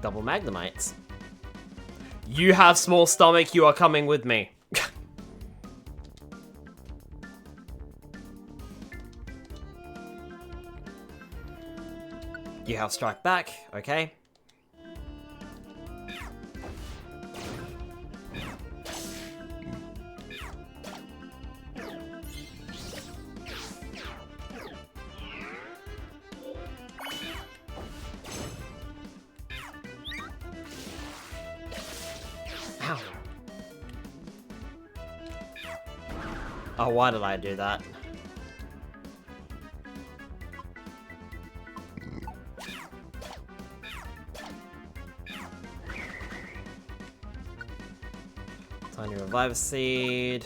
Double Magnemites. You have small stomach, you are coming with me. You have Strike Back, okay. Ow. Oh, why did I do that? Tiny Revive Seed.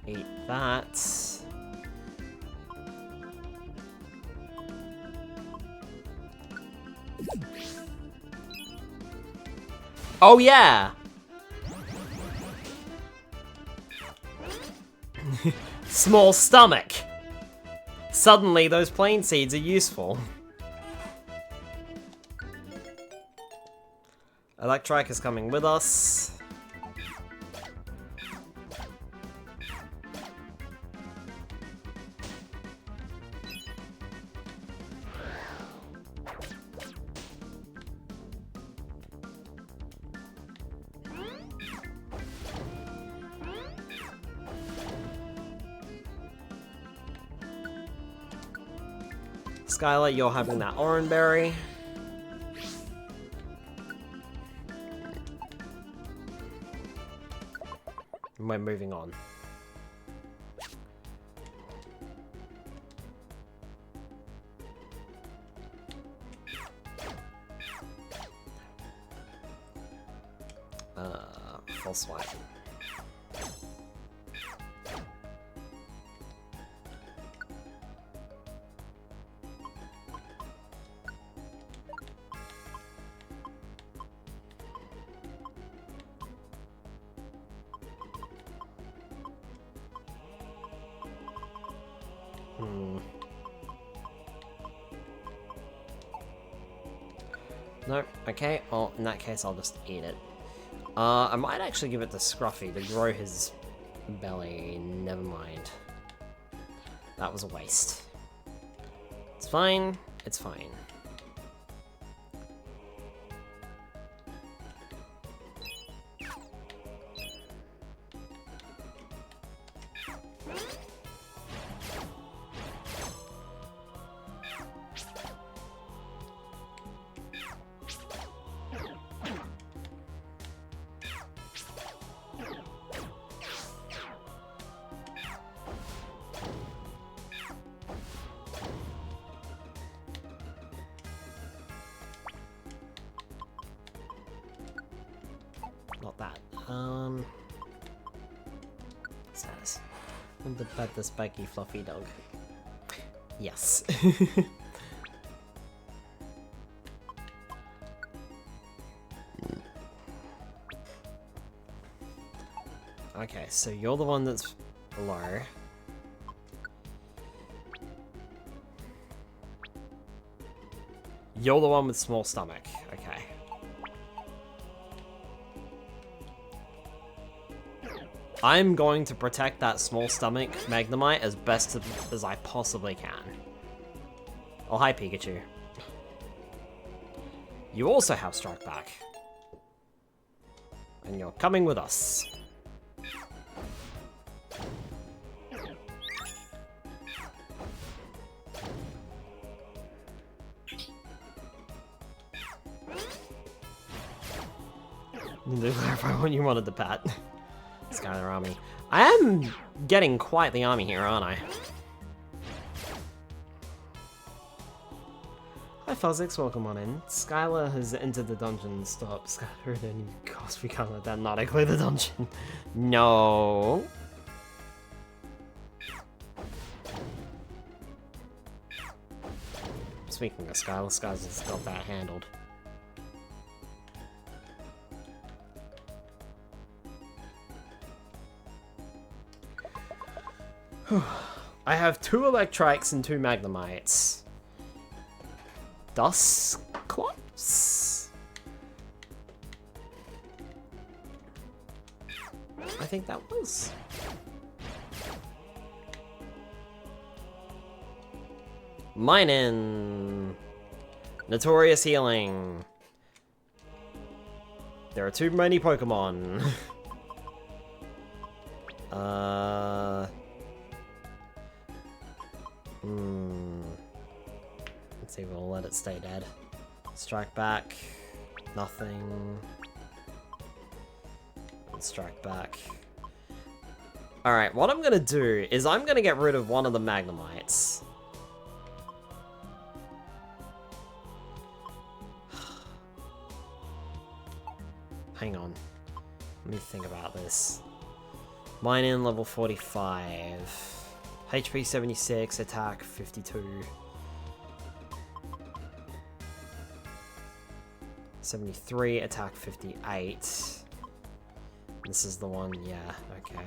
Eat that. Oh yeah! Small stomach! Suddenly those plain seeds are useful. Electrike is coming with us. Skylar, you're having that orange berry. And we're moving on. Full swipe. No, okay, well, in that case, I'll just eat it. I might actually give it to Scruffy to grow his belly. Never mind. That was a waste. It's fine, it's fine. Not that. Says. I'm the pet the spiky fluffy dog. Yes. Okay, so you're the one that's below. You're the one with small stomach. Okay. I'm going to protect that small stomach Magnemite as best as I possibly can. Oh, hi, Pikachu. You also have Strike Back. And you're coming with us. To clarify what you wanted to pat. Skylar army. I am getting quite the army here, aren't I? Hi Fuzzix, welcome on in. Skylar has entered the dungeon. Stop, Skylar, then gosh, we can't let that not clear the dungeon. No. Speaking of Skylar, Skylar's just got that handled. I have 2 Electrites and 2 Magnemites. Dusclops? I think that was. Minin. Notorious Healing. There are too many Pokemon. Let's see, we'll let it stay dead. Strike back. Nothing. And strike back. Alright, what I'm gonna do is I'm gonna get rid of one of the Magnemites. Hang on. Let me think about this. Mine in level 45. HP 76, attack 52. 73, attack 58. This is the one, yeah, okay.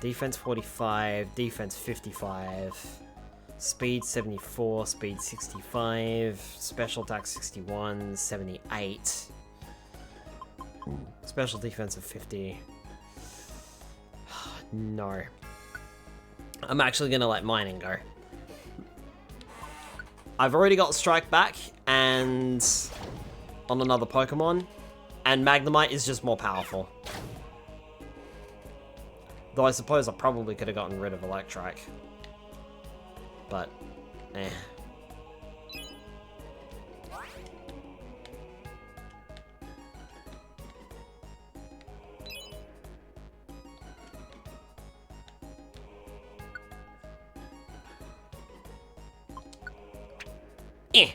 Defense 45, defense 55. Speed 74, speed 65. Special attack 61, 78. Special defense of 50. No. I'm actually gonna let mining go. I've already got Strike Back and on another Pokemon, and Magnemite is just more powerful. Though I suppose I probably could have gotten rid of Electrike. But, eh. Eh.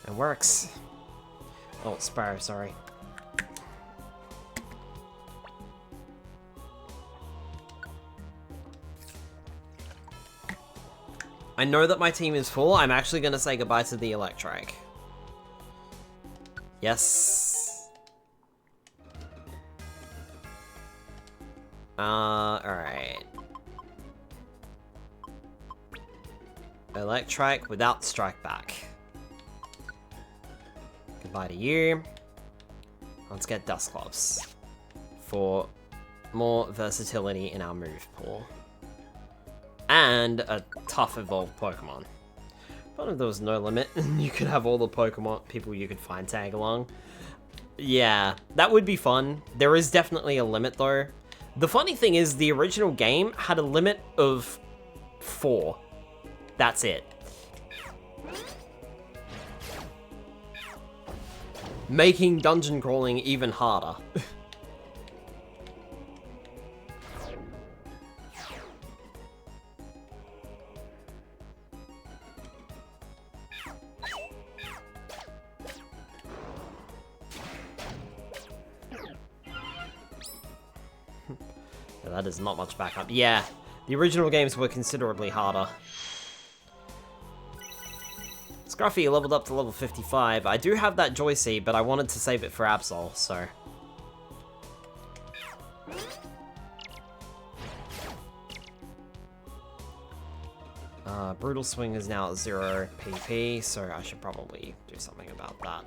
It works. Oh, Sparrow, sorry. I know that my team is full. I'm actually going to say goodbye to the Electrike. Yes. Alright. Electrike without Strike Back. Goodbye to you. Let's get Dusclops for more versatility in our move pool. And a tough evolved Pokemon. But if there was no limit, you could have all the Pokemon people you could find tag along. Yeah, that would be fun. There is definitely a limit though. The funny thing is the original game had a limit of 4. That's it. Making dungeon crawling even harder. That is not much backup. Yeah, the original games were considerably harder. Scruffy leveled up to level 55. I do have that Joy Seed, but I wanted to save it for Absol, so... Brutal Swing is now at 0 PP, so I should probably do something about that.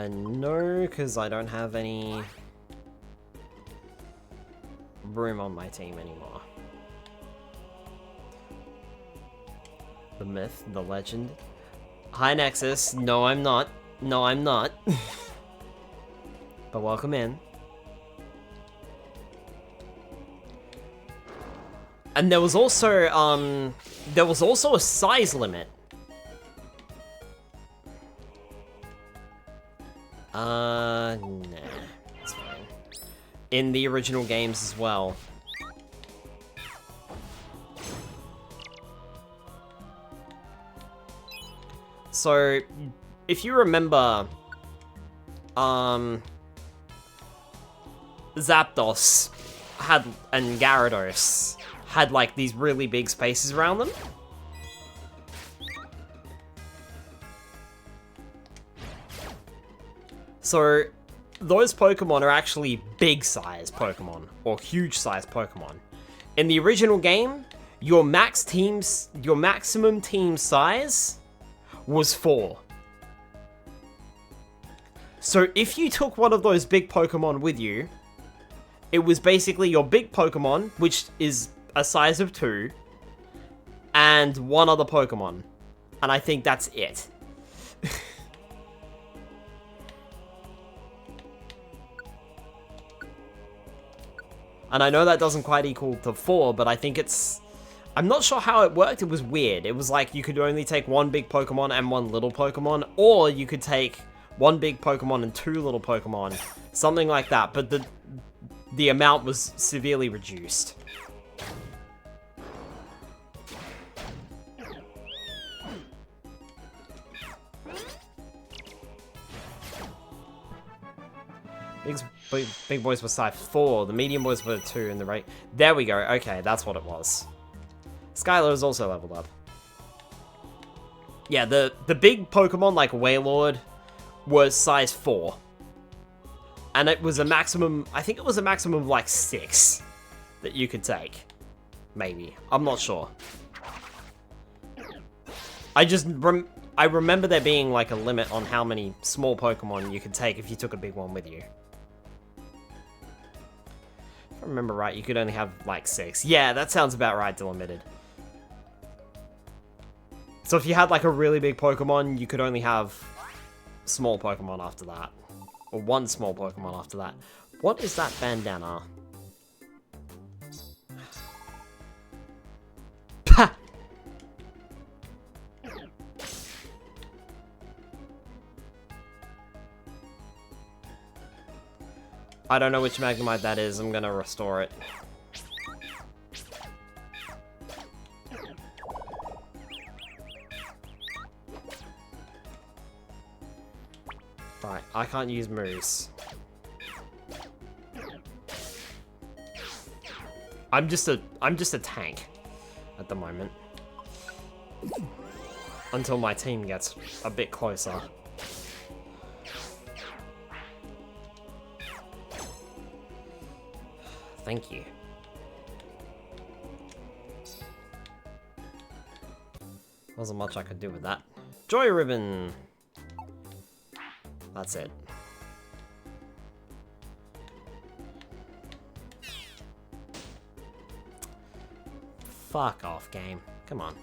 No, because I don't have any room on my team anymore. The myth, the legend. Hi, Nexus. No, I'm not. No, I'm not. But welcome in. And there was also a size limit. Nah, it's fine. In the original games as well. So, if you remember, Zapdos and Gyarados had like these really big spaces around them. So, those Pokemon are actually big size Pokemon, or huge size Pokemon. In the original game, your maximum team size was 4. So if you took one of those big Pokemon with you, it was basically your big Pokemon, which is a size of 2, and one other Pokemon. And I think that's it. And I know that doesn't quite equal to 4, but I think it's... I'm not sure how it worked. It was weird. It was like you could only take one big Pokemon and one little Pokemon, or you could take one big Pokemon and 2 little Pokemon. Something like that, but the amount was severely reduced. Big boys were size 4, the medium boys were 2, and the rate... There we go, okay, that's what it was. Skylar is also leveled up. Yeah, the big Pokemon, like Wailord, was size 4. And it was a maximum... I think it was a maximum of, like, 6 that you could take. Maybe. I'm not sure. I remember there being, like, a limit on how many small Pokemon you could take if you took a big one with you. If I remember right, you could only have, like, 6. Yeah, that sounds about right, Delimited. So if you had, like, a really big Pokemon, you could only have small Pokemon after that. Or one small Pokemon after that. What is that bandana? Pah! I don't know which Magnemite that is. I'm gonna restore it. Right, I can't use moves. I'm just a tank at the moment. Until my team gets a bit closer. Thank you. Wasn't much I could do with that. Joy Ribbon! That's it. Fuck off, game. Come on.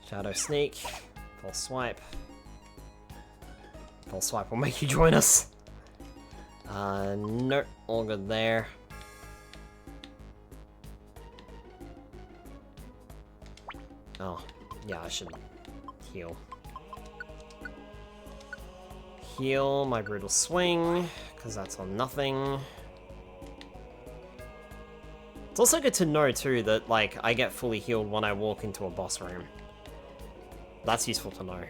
Shadow Sneak. Full Swipe. Full Swipe will make you join us. Nope. All good there. Oh. Yeah, I should heal. Heal my Brutal Swing, because that's on nothing. It's also good to know, too, that, like, I get fully healed when I walk into a boss room. That's useful to know.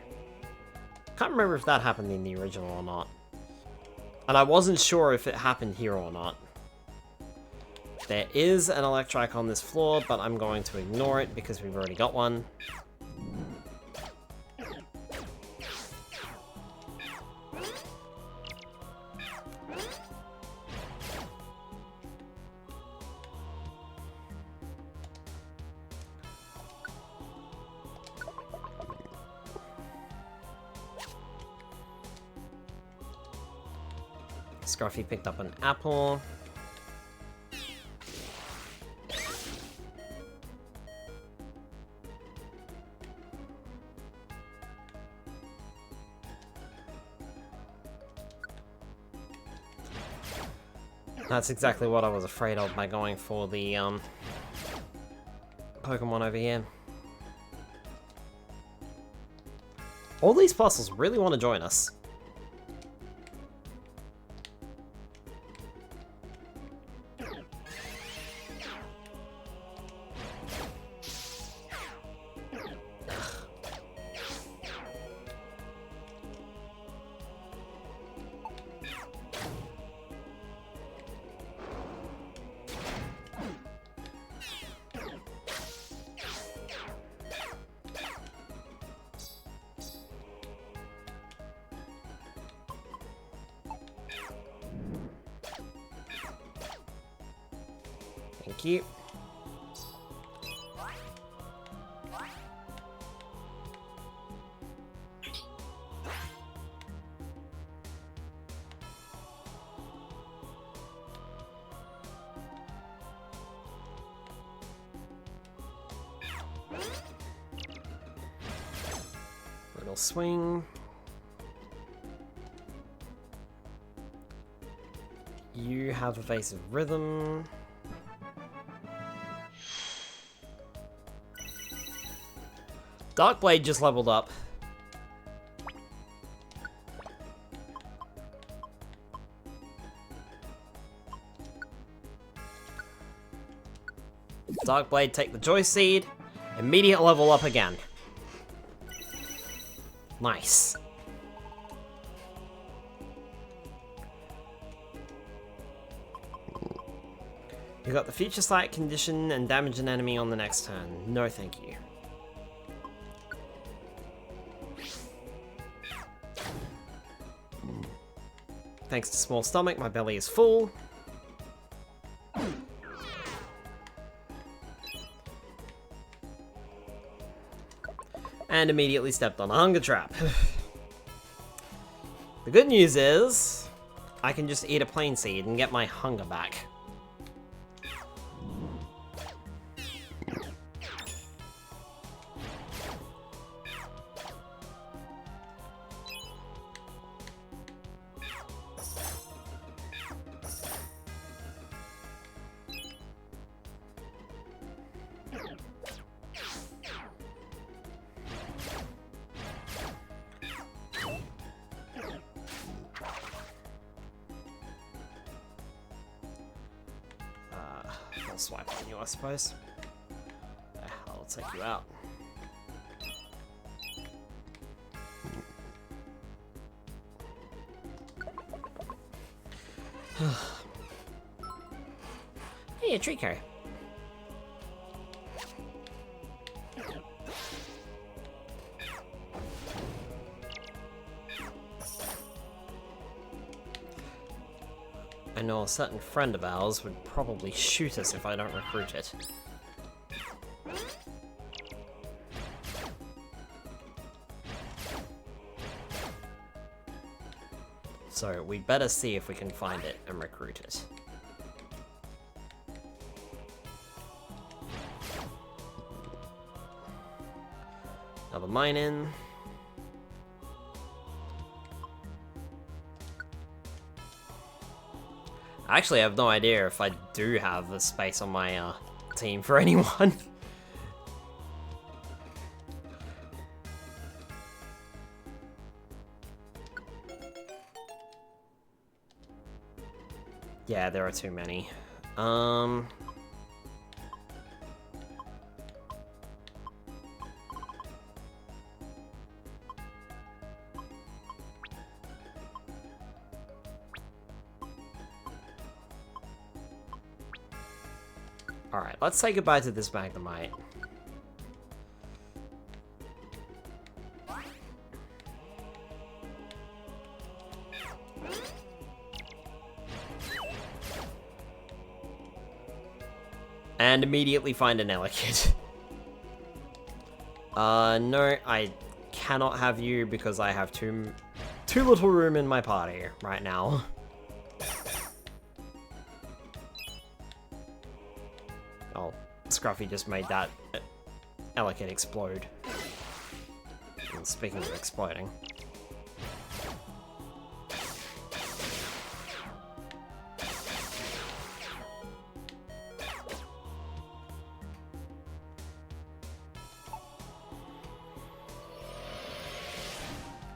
Can't remember if that happened in the original or not. And I wasn't sure if it happened here or not. There is an Electrike on this floor, but I'm going to ignore it because we've already got one. Scruffy picked up an apple. That's exactly what I was afraid of by going for the, Pokemon over here. All these puzzles really want to join us. Thank you. Little swing. You have evasive rhythm. Darkblade just leveled up. Darkblade, take the Joy Seed. Immediate level up again. Nice. You got the Future Sight condition and damage an enemy on the next turn. No thank you. Thanks to Small Stomach, my belly is full. And immediately stepped on a hunger trap. The good news is, I can just eat a plain seed and get my hunger back. I'll swipe on you, I suppose. I'll take you out. Hey, a Trico. I know a certain friend of ours would probably shoot us if I don't recruit it. So we better see if we can find it and recruit it. Another mine in. Actually, I have no idea if I do have the space on my team for anyone. Yeah, there are too many. Alright, let's say goodbye to this Magnemite. And immediately find an Elekid. No, I cannot have you because I have too little room in my party right now. Oh, Scruffy just made that Elekid explode. And speaking of exploding.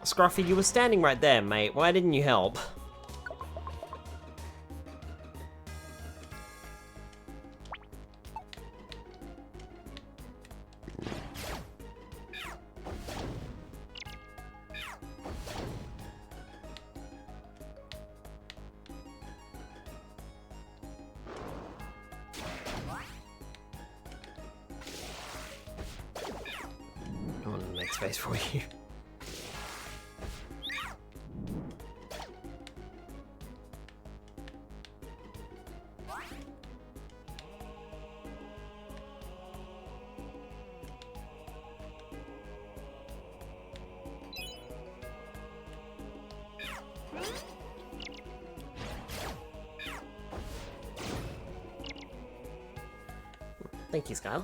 Scruffy, you were standing right there, mate. Why didn't you help? I want to make space for you. Thank you, Skylar.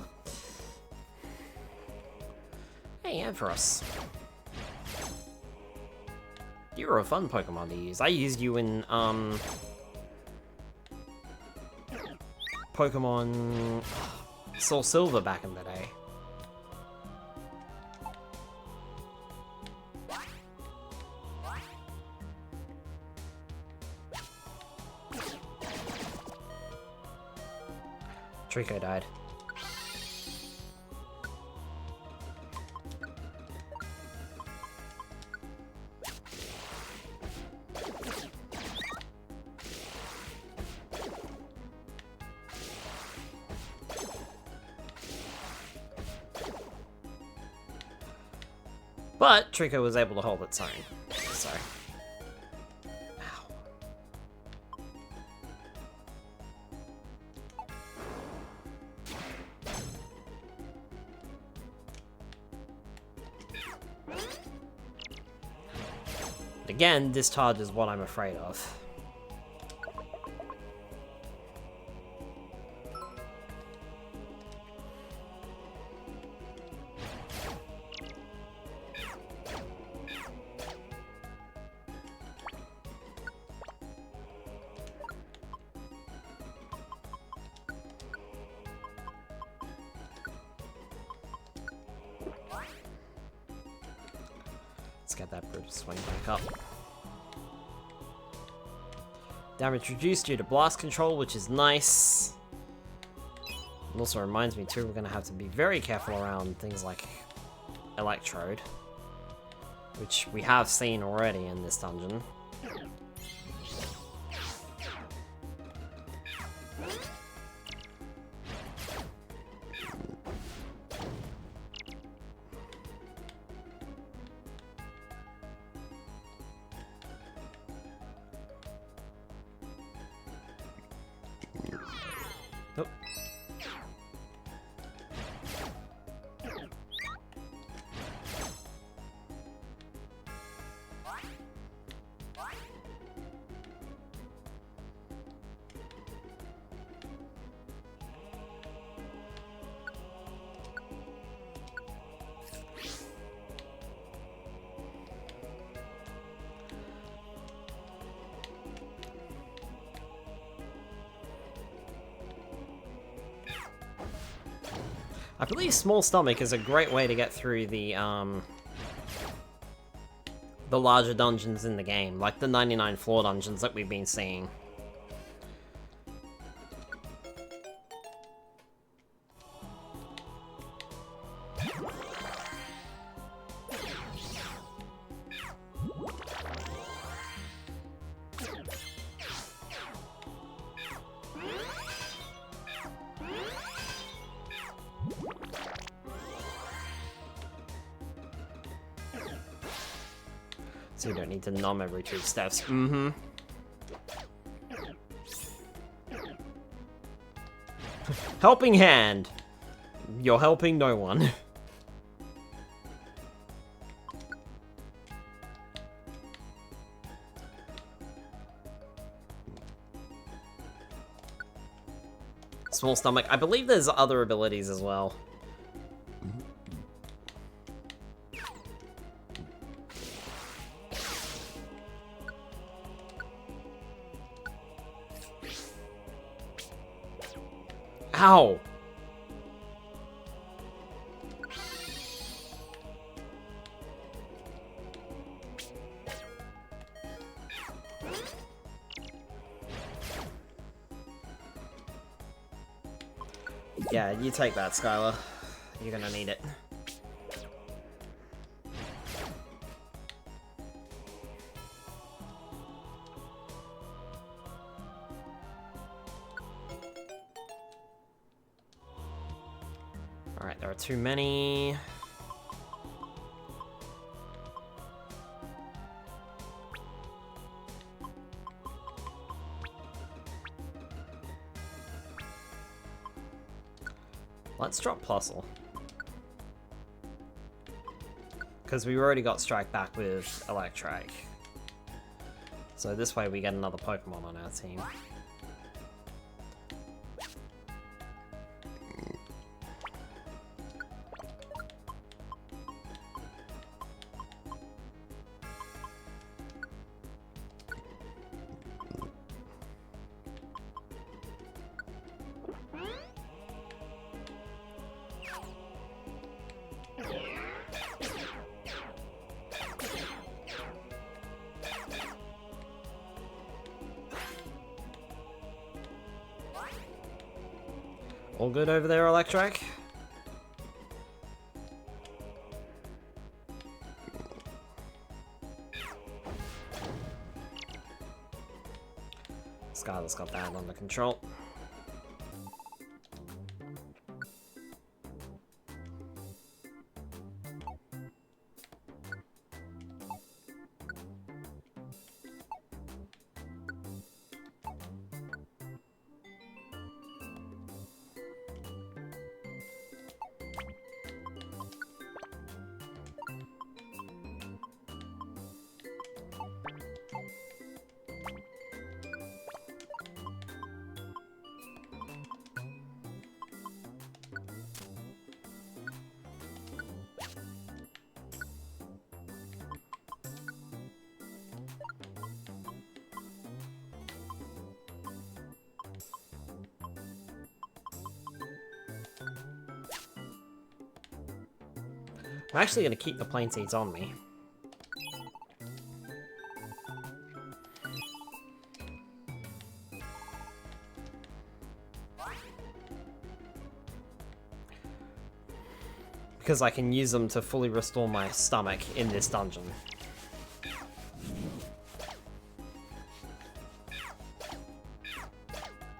Hey, Ampharos. You're a fun Pokemon to use. I used you in, Pokemon Soul Silver back in the day. Trico died. But Trico was able to hold its own, so. Ow. But again, discharge is what I'm afraid of. Let's get that brute to swing back up. Damage reduced due to blast control, which is nice. It also reminds me too, we're gonna have to be very careful around things like Electrode, which we have seen already in this dungeon. Oh. I believe Small Stomach is a great way to get through the larger dungeons in the game, like the 99 floor dungeons that we've been seeing. So you don't need to numb every 2 steps. Mm-hmm. Helping hand. You're helping no one. Small Stomach. I believe there's other abilities as well. Ow! Yeah, you take that, Skylar. You're gonna need it. Alright, there are too many. Let's drop Plusle. Because we've already got Strike back with Electric. So this way we get another Pokemon on our team. All good over there, Electric? Skylar's got that under control. I'm actually going to keep the Plain Seeds on me. Because I can use them to fully restore my stomach in this dungeon.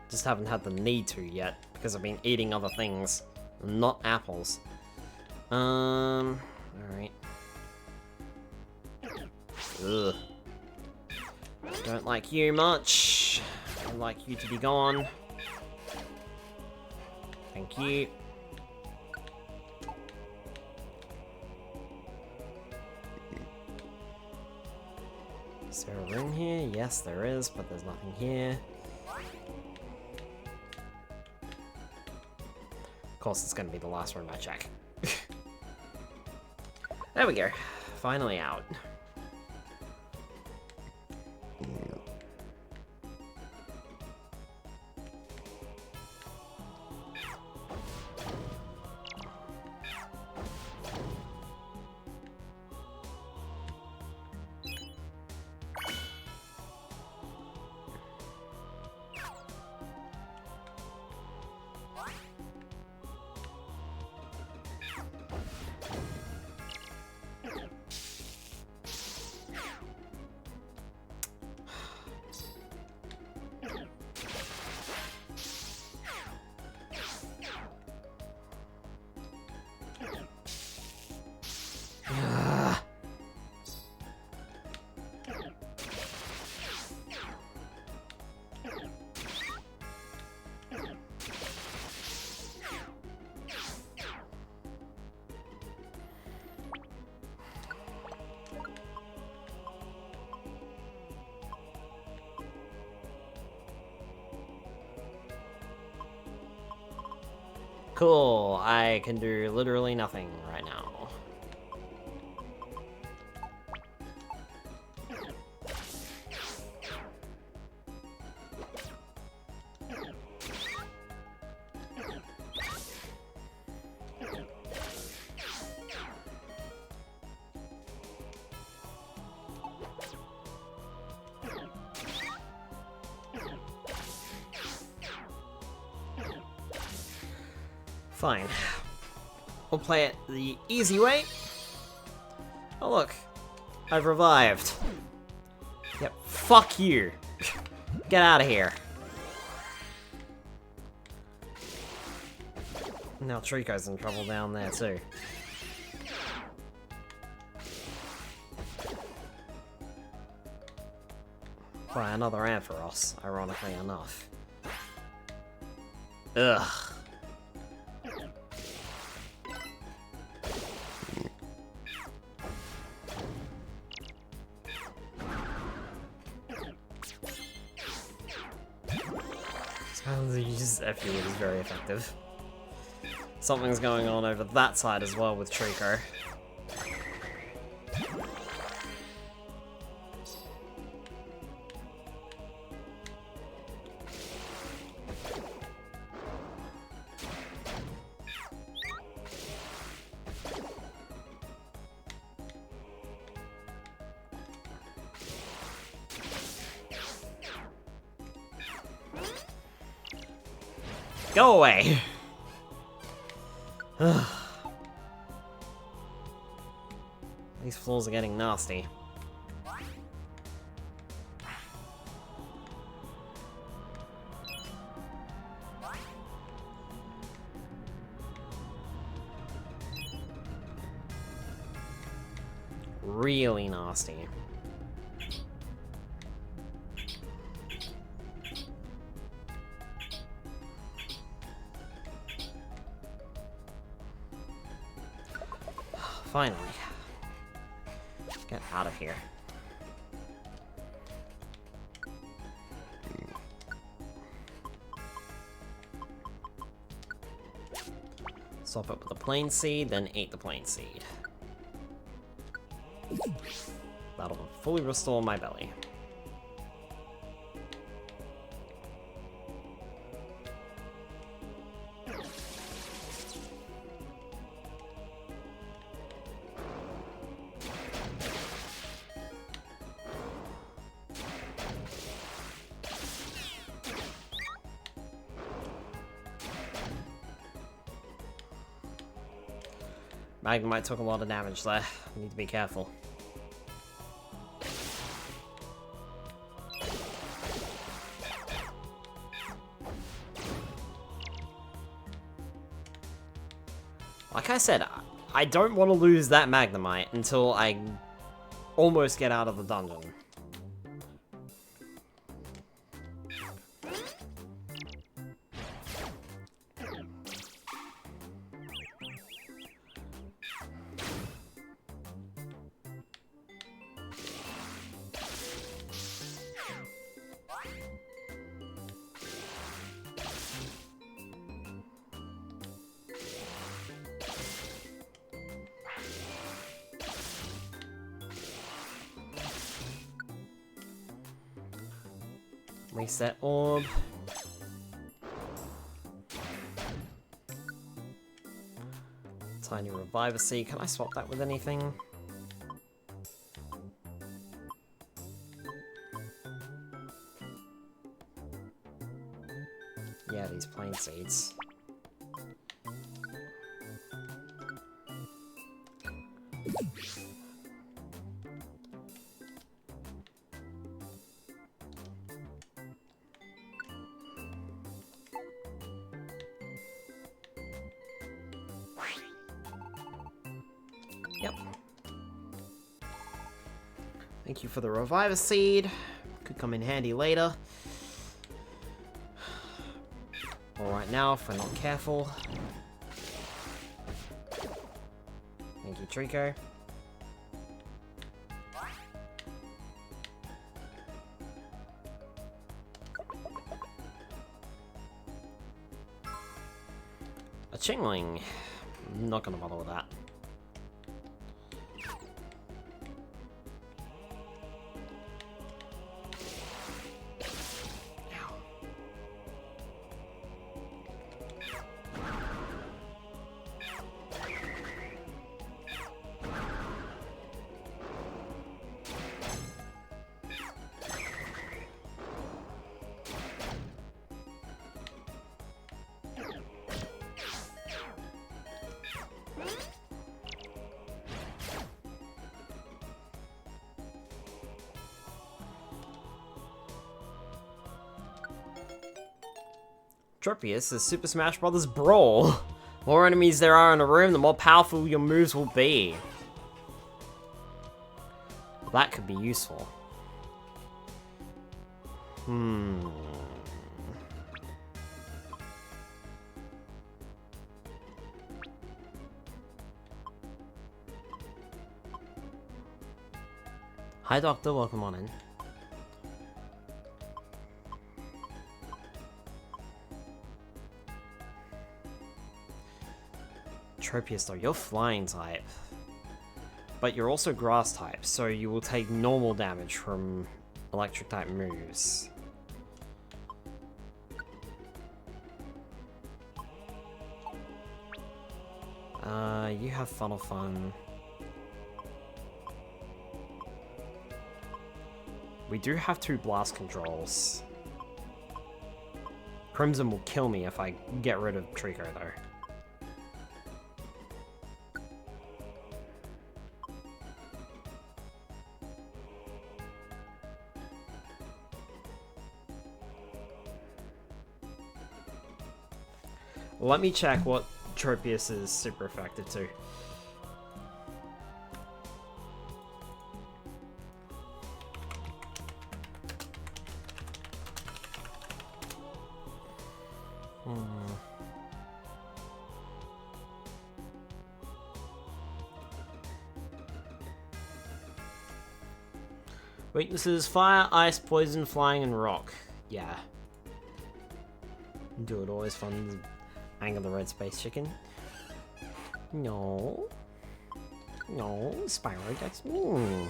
Just haven't had the need to yet, because I've been eating other things, not apples. Alright. Ugh. Don't like you much. I'd like you to be gone. Thank you. Is there a room here? Yes, there is, but there's nothing here. Of course, it's going to be the last room I check. There we go. Finally out. Cool, I can do literally nothing right now. Fine. We'll play it the easy way. Oh look, I've revived. Yep, fuck you. Get out of here. Now Trico's in trouble down there too. By another Ampharos, ironically enough. Ugh. Sounds use FU is very effective. Something's going on over that side as well with Trico. Go away! These floors are getting nasty. Really nasty. Finally. Get out of here. Swap it with a plain seed, then eat the plain seed. That'll fully restore my belly. Magnemite took a lot of damage there. Need to be careful. Like I said, I don't want to lose that Magnemite until I almost get out of the dungeon. Reset orb. Tiny Reviver Seed. Can I swap that with anything? Yeah, these plain seeds. Yep. Thank you for the Reviver Seed. Could come in handy later. Or right now, if we're not careful. Thank you, Trico. A Chingling. I'm not gonna bother with that. Tropius is Super Smash Bros. Brawl. The more enemies there are in a room, the more powerful your moves will be. That could be useful. Hi, Doctor. Welcome on in. Tropius, though, you're flying type. But you're also grass type, so you will take normal damage from electric type moves. You have Funnel Fun. We do have 2 blast controls. Crimson will kill me if I get rid of Trico, though. Let me check what Tropius is super effective to. Weaknesses: fire, ice, poison, flying, and rock. Yeah. Do it always fun. Anger the red space chicken. No. No, Spyro, that's mean.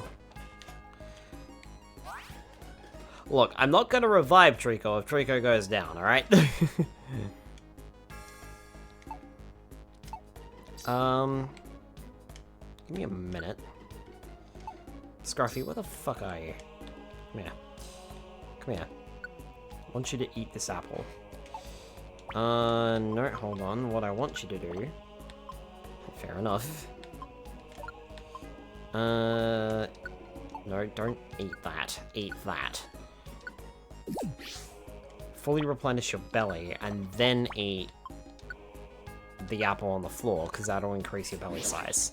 Look, I'm not gonna revive Trico if Trico goes down, alright? Give me a minute. Scruffy, where the fuck are you? Come here. Come here. I want you to eat this apple. No, hold on. What I want you to do... Fair enough. No, don't eat that. Eat that. Fully replenish your belly, and then eat the apple on the floor, because that'll increase your belly size.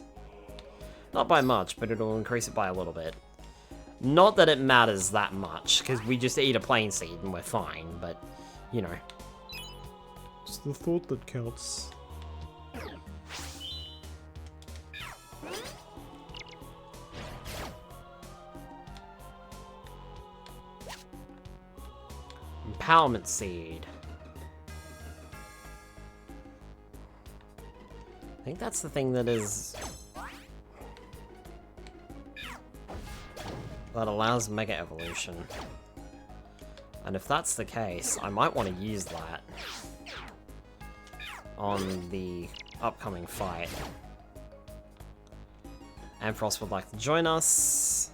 Not by much, but it'll increase it by a little bit. Not that it matters that much, because we just eat a plain seed and we're fine, but, you know. It's the thought that counts. Empowerment seed. I think that's the thing that is... that allows Mega Evolution. And if that's the case, I might want to use that on the upcoming fight. Ampharos would like to join us.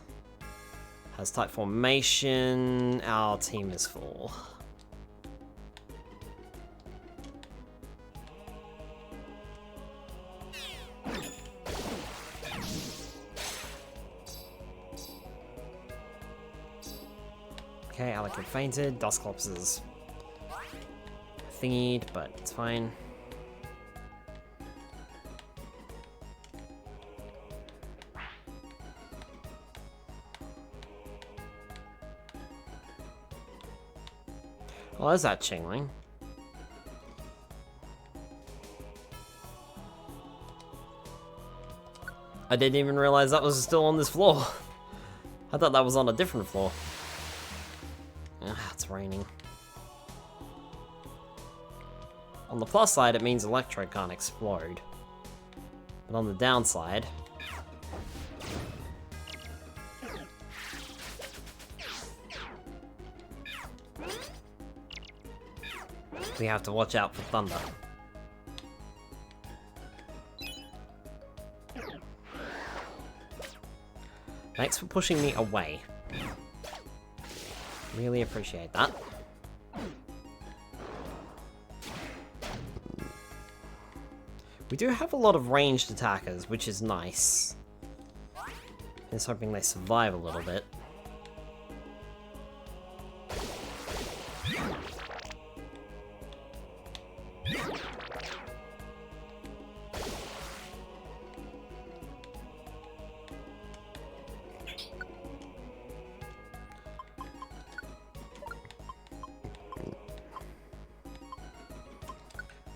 Has type formation. Our team is full. Okay, Alec had fainted. Dusclops is thingied, but it's fine. Oh, there's that Chingling. I didn't even realize that was still on this floor. I thought that was on a different floor. Ah, it's raining. On the plus side, it means Electro can't explode. But on the downside... we have to watch out for thunder. Thanks for pushing me away. Really appreciate that. We do have a lot of ranged attackers, which is nice. Just hoping they survive a little bit.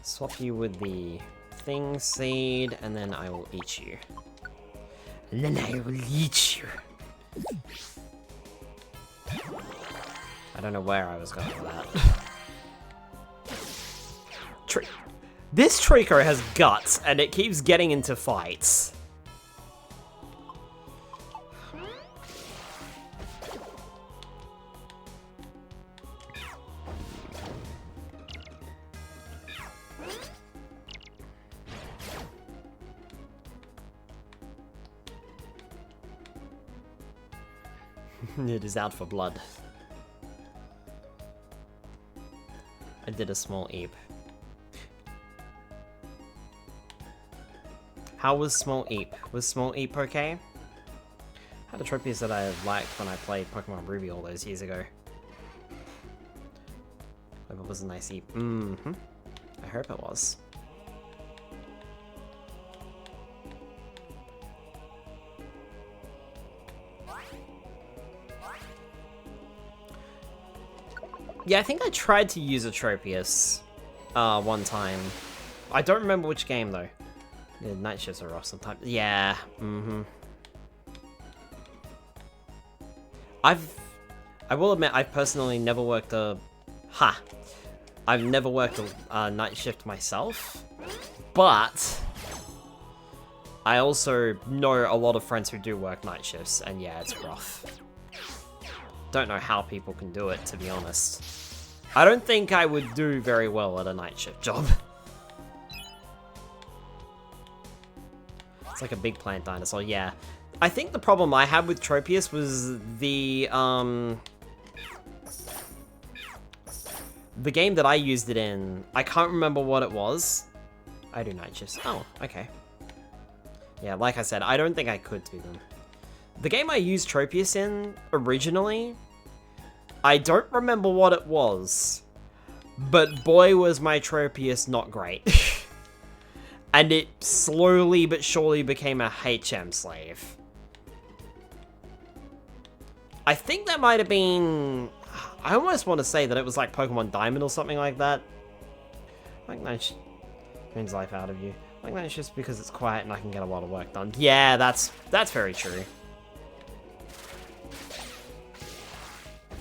Swap you with the thing seed, and then I will eat you. And then I will eat you. I don't know where I was going with that. This Trico has guts, and it keeps getting into fights. It is out for blood. I did a small eep. How was small eep? Was small eep okay? I had a Tropius that I liked when I played Pokemon Ruby all those years ago. Hope it was a nice eep. Mm-hmm. I hope it was. Yeah, I think I tried to use a Tropius one time. I don't remember which game though. The night shifts are off sometimes. Yeah, mm-hmm. I will admit, I've personally never worked I've never worked a night shift myself, but I also know a lot of friends who do work night shifts, and yeah, it's rough. Don't know how people can do it, to be honest. I don't think I would do very well at a night shift job. It's like a big plant dinosaur, yeah. I think the problem I had with Tropius was the game that I used it in. I can't remember what it was. I do night shifts. Oh, okay. Yeah, like I said, I don't think I could do them. The game I used Tropius in originally, I don't remember what it was, but boy was my Tropius not great. And it slowly but surely became a HM slave. I think that might have been... I almost want to say that it was like Pokemon Diamond or something like that. Like that drains life out of you. Like that it's just because it's quiet and I can get a lot of work done. Yeah, that's very true.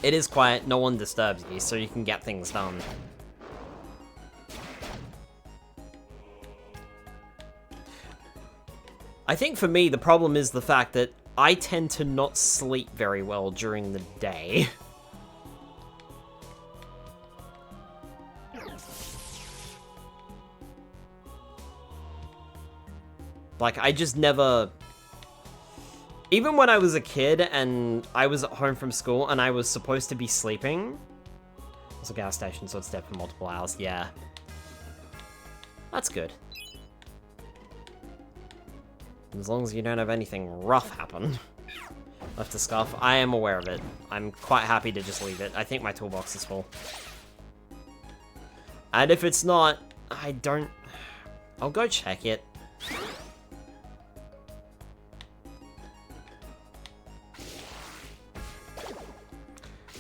It is quiet, no one disturbs you, so you can get things done. I think for me, the problem is the fact that I tend to not sleep very well during the day. Like, I just never... Even when I was a kid and I was at home from school and I was supposed to be sleeping... It's a gas station, so it's dead for multiple hours, yeah. That's good. As long as you don't have anything rough happen. Left a scarf. I am aware of it. I'm quite happy to just leave it. I think my toolbox is full. And if it's not, I don't... I'll go check it.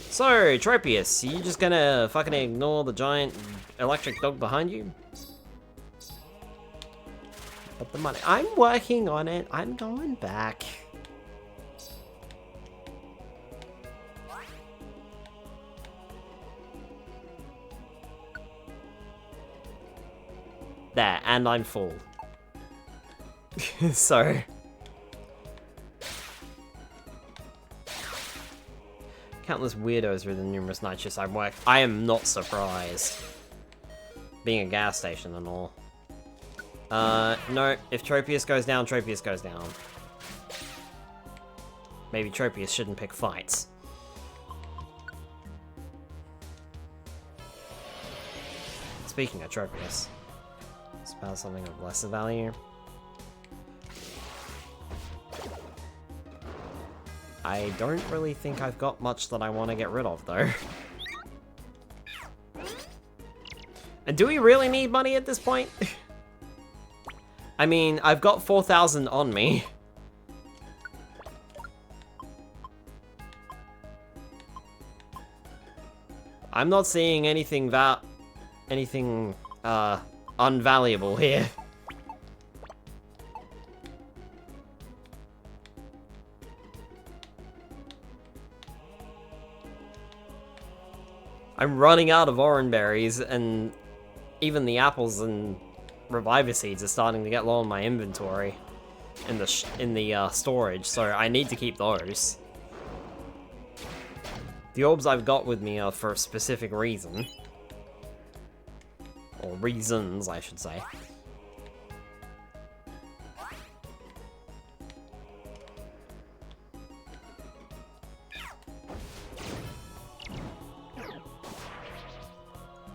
So, Tropius, are you just gonna fucking ignore the giant electric dog behind you? But the money... I'm working on it. I'm going back. There, and I'm full. So... Countless weirdos with the numerous night shifts I've worked. I am not surprised. Being a gas station and all. No, if Tropius goes down, Tropius goes down. Maybe Tropius shouldn't pick fights. Speaking of Tropius, spell something of lesser value. I don't really think I've got much that I want to get rid of, though. And do we really need money at this point? I mean, I've got 4,000 on me. I'm not seeing anything unvaluable here. I'm running out of orange berries, and even the apples and reviver seeds are starting to get low in my inventory in the storage, so I need to keep those. The orbs I've got with me are for a specific reason. Or reasons, I should say.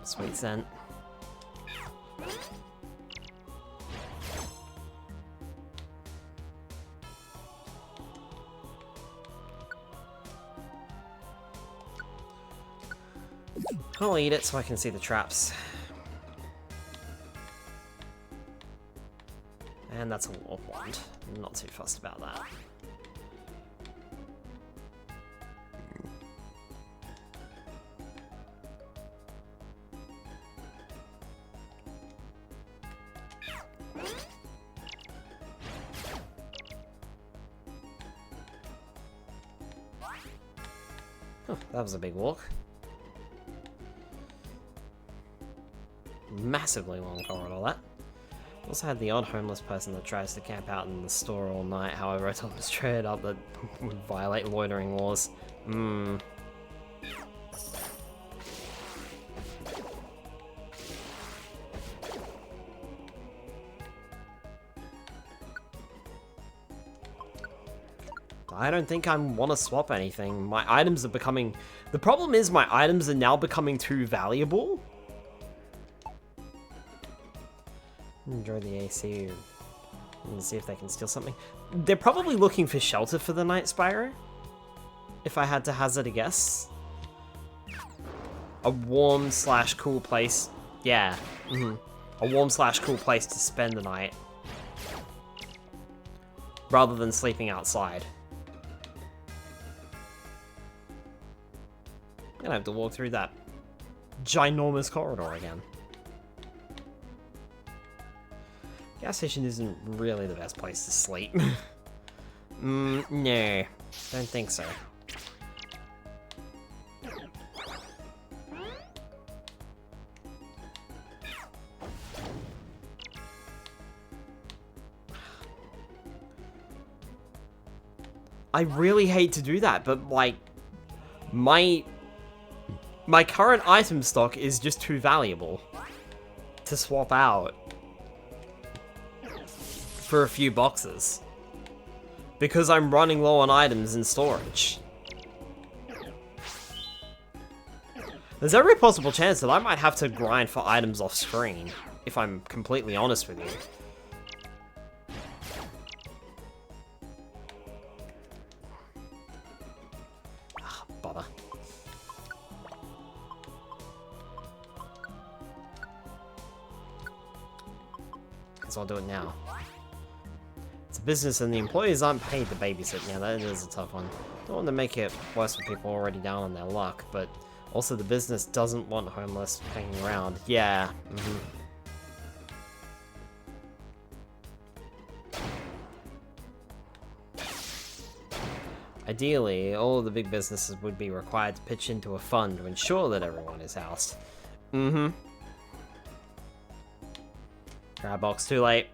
Sweet scent. I'll eat it so I can see the traps. And that's a warp wand. I'm not too fussed about that. Oh, that was a big walk. Massively long corridor, that. Also had the odd homeless person that tries to camp out in the store all night, however I told him straight up that would violate loitering laws. I don't think I want to swap anything. My items are becoming... The problem is my items are now becoming too valuable. Enjoy the AC and see if they can steal something. They're probably looking for shelter for the night, Spyro. If I had to hazard a guess. A warm / cool place. Yeah. A warm / cool place to spend the night. Rather than sleeping outside. I'm gonna have to walk through that ginormous corridor again. Gas station isn't really the best place to sleep. No, don't think so. I really hate to do that, but like, my current item stock is just too valuable to swap out for a few boxes because I'm running low on items in storage. There's every possible chance that I might have to grind for items off screen, if I'm completely honest with you. Bother. Guess I'll do it now. It's a business and the employees aren't paid to babysit. Yeah, that is a tough one. Don't want to make it worse for people already down on their luck, but also the business doesn't want homeless hanging around. Yeah. Ideally, all of the big businesses would be required to pitch into a fund to ensure that everyone is housed. Grab box, too late.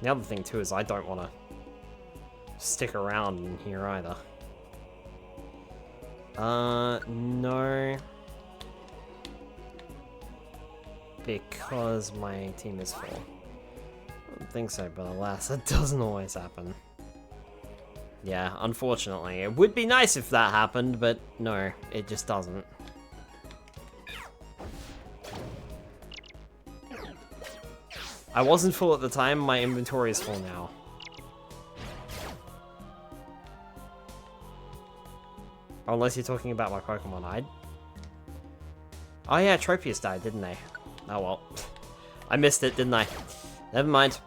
The other thing too is I don't want to stick around in here either. No. Because my team is full. I don't think so, but alas, that doesn't always happen. Yeah, unfortunately. It would be nice if that happened, but no, it just doesn't. I wasn't full at the time, my inventory is full now. Unless you're talking about my Pokemon. Oh yeah, Tropius died, didn't they? Oh well. I missed it, didn't I? Never mind.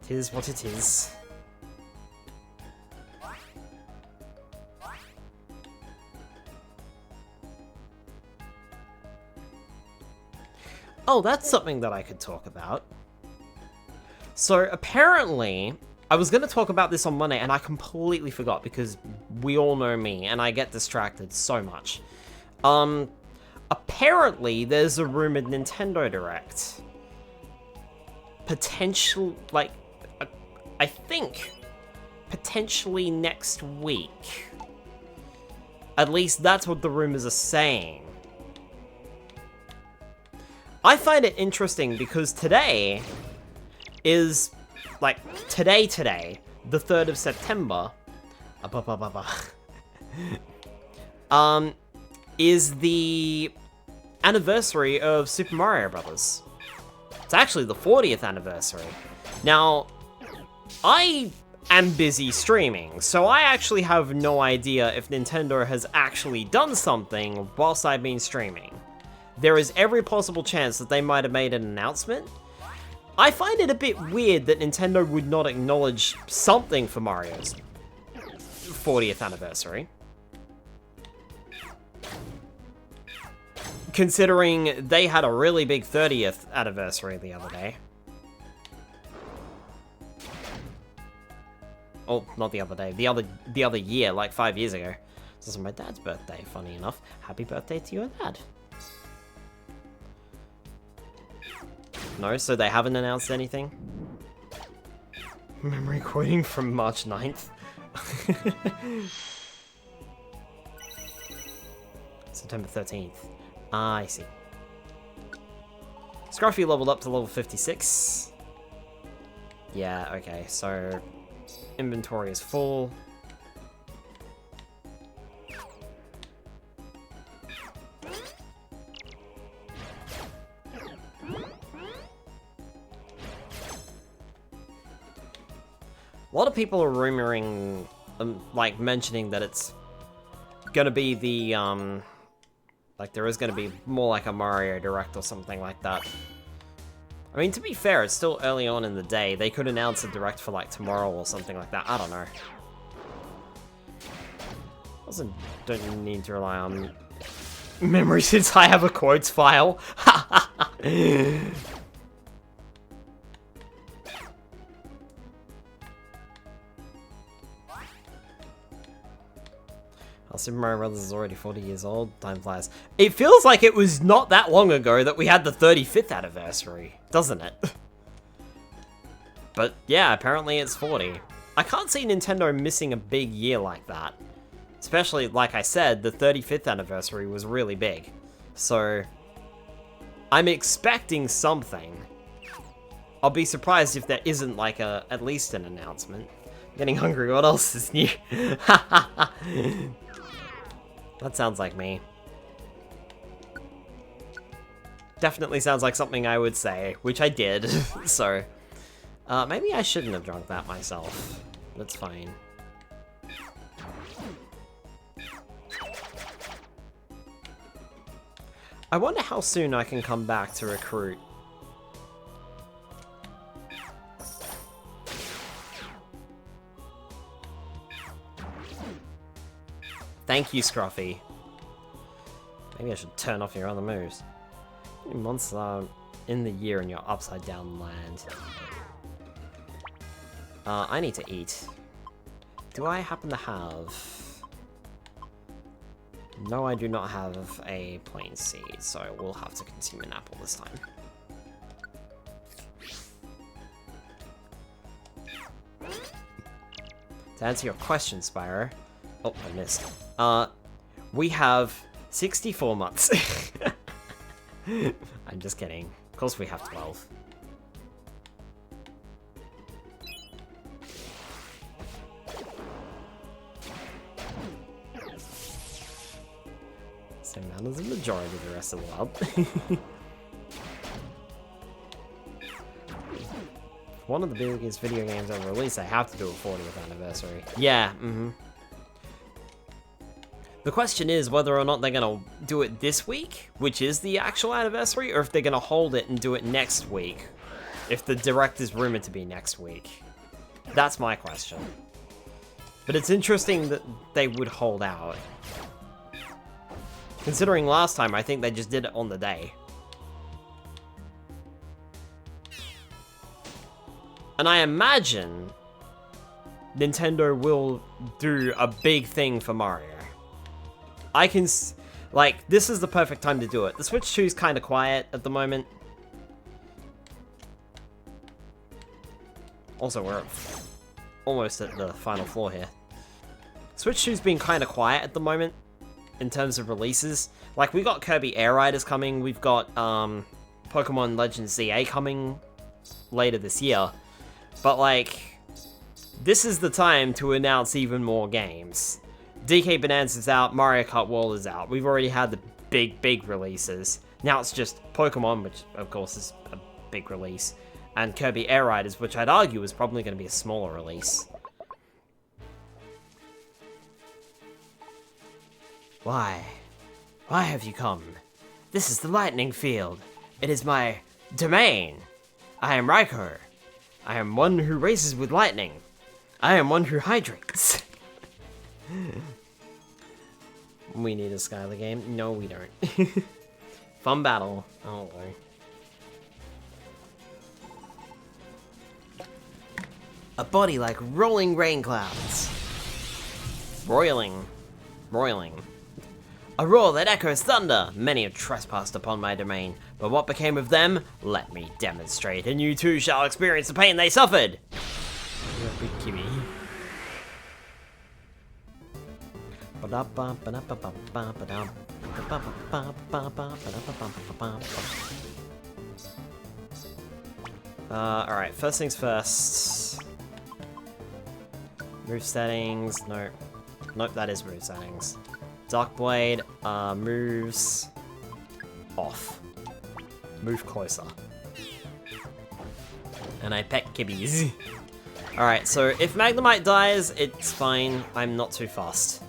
It is what it is. Oh, that's something that I could talk about. So apparently, I was going to talk about this on Monday and I completely forgot because we all know me and I get distracted so much. Apparently there's a rumored Nintendo Direct. I think potentially next week. At least that's what the rumors are saying. I find it interesting because today is, today, the 3rd of September, is the anniversary of Super Mario Bros. It's actually the 40th anniversary. Now, I am busy streaming, so I actually have no idea if Nintendo has actually done something whilst I've been streaming. There is every possible chance that they might have made an announcement. I find it a bit weird that Nintendo would not acknowledge something for Mario's 40th anniversary. Considering they had a really big 30th anniversary the other day. Oh, not the other day. The other year, like 5 years ago. This is my dad's birthday, funny enough. Happy birthday to your dad. No, so they haven't announced anything? Memory quoting from March 9th. September 13th. Ah, I see. Scruffy leveled up to level 56. Yeah, okay, so inventory is full. A lot of people are rumoring, mentioning that it's gonna be the, there is gonna be more like a Mario Direct or something like that. I mean, to be fair, it's still early on in the day. They could announce a Direct for, tomorrow or something like that. I don't know. Also, don't need to rely on memory since I have a quotes file. Super Mario Bros. Is already 40 years old. Time flies. It feels like it was not that long ago that we had the 35th anniversary, doesn't it? But yeah, apparently it's 40. I can't see Nintendo missing a big year like that. Especially, like I said, the 35th anniversary was really big. So, I'm expecting something. I'll be surprised if there isn't, at least an announcement. I'm getting hungry, what else is new? That sounds like me. Definitely sounds like something I would say, which I did, so... maybe I shouldn't have drunk that myself. That's fine. I wonder how soon I can come back to recruit. Thank you, Scruffy. Maybe I should turn off your other moves. How many months are in the year in your upside down land? I need to eat. Do I happen to have... No, I do not have a plain seed, so we'll have to consume an apple this time. To answer your question, Spyro... Oh, I missed. We have 64 months. I'm just kidding. Of course we have 12. Same amount as the majority of the rest of the world. One of the biggest video games ever released, they have to do a 40th anniversary. Yeah, The question is whether or not they're gonna do it this week, which is the actual anniversary, or if they're gonna hold it and do it next week, if the direct is rumored to be next week. That's my question. But it's interesting that they would hold out. Considering last time, I think they just did it on the day. And I imagine Nintendo will do a big thing for Mario. I can, like, this is the perfect time to do it. The Switch 2 is kind of quiet at the moment. Also, we're almost at the final floor here. Switch 2's been kind of quiet at the moment in terms of releases. Like, we got Kirby Air Riders coming, we've got Pokemon Legends ZA coming later this year. But, like, this is the time to announce even more games. DK Bonanza's out, Mario Kart World is out. We've already had the big releases. Now it's just Pokemon, which, of course, is a big release. And Kirby Air Riders, which I'd argue is probably going to be a smaller release. Why? Why have you come? This is the lightning field. It is my domain. I am Raikou. I am one who races with lightning. I am one who hydrates. We need a Skylar game. No, we don't. Fun battle. Oh, boy. A body like rolling rain clouds. Roiling. A roar that echoes thunder. Many have trespassed upon my domain, but what became of them? Let me demonstrate, and you too shall experience the pain they suffered. You're a big Kimmy. Alright, first things first. Move settings, no. Nope, that is move settings. Dark Blade, moves off. Move closer. And I pet kibbies. Alright, so if Magnemite dies, it's fine. I'm not too fast.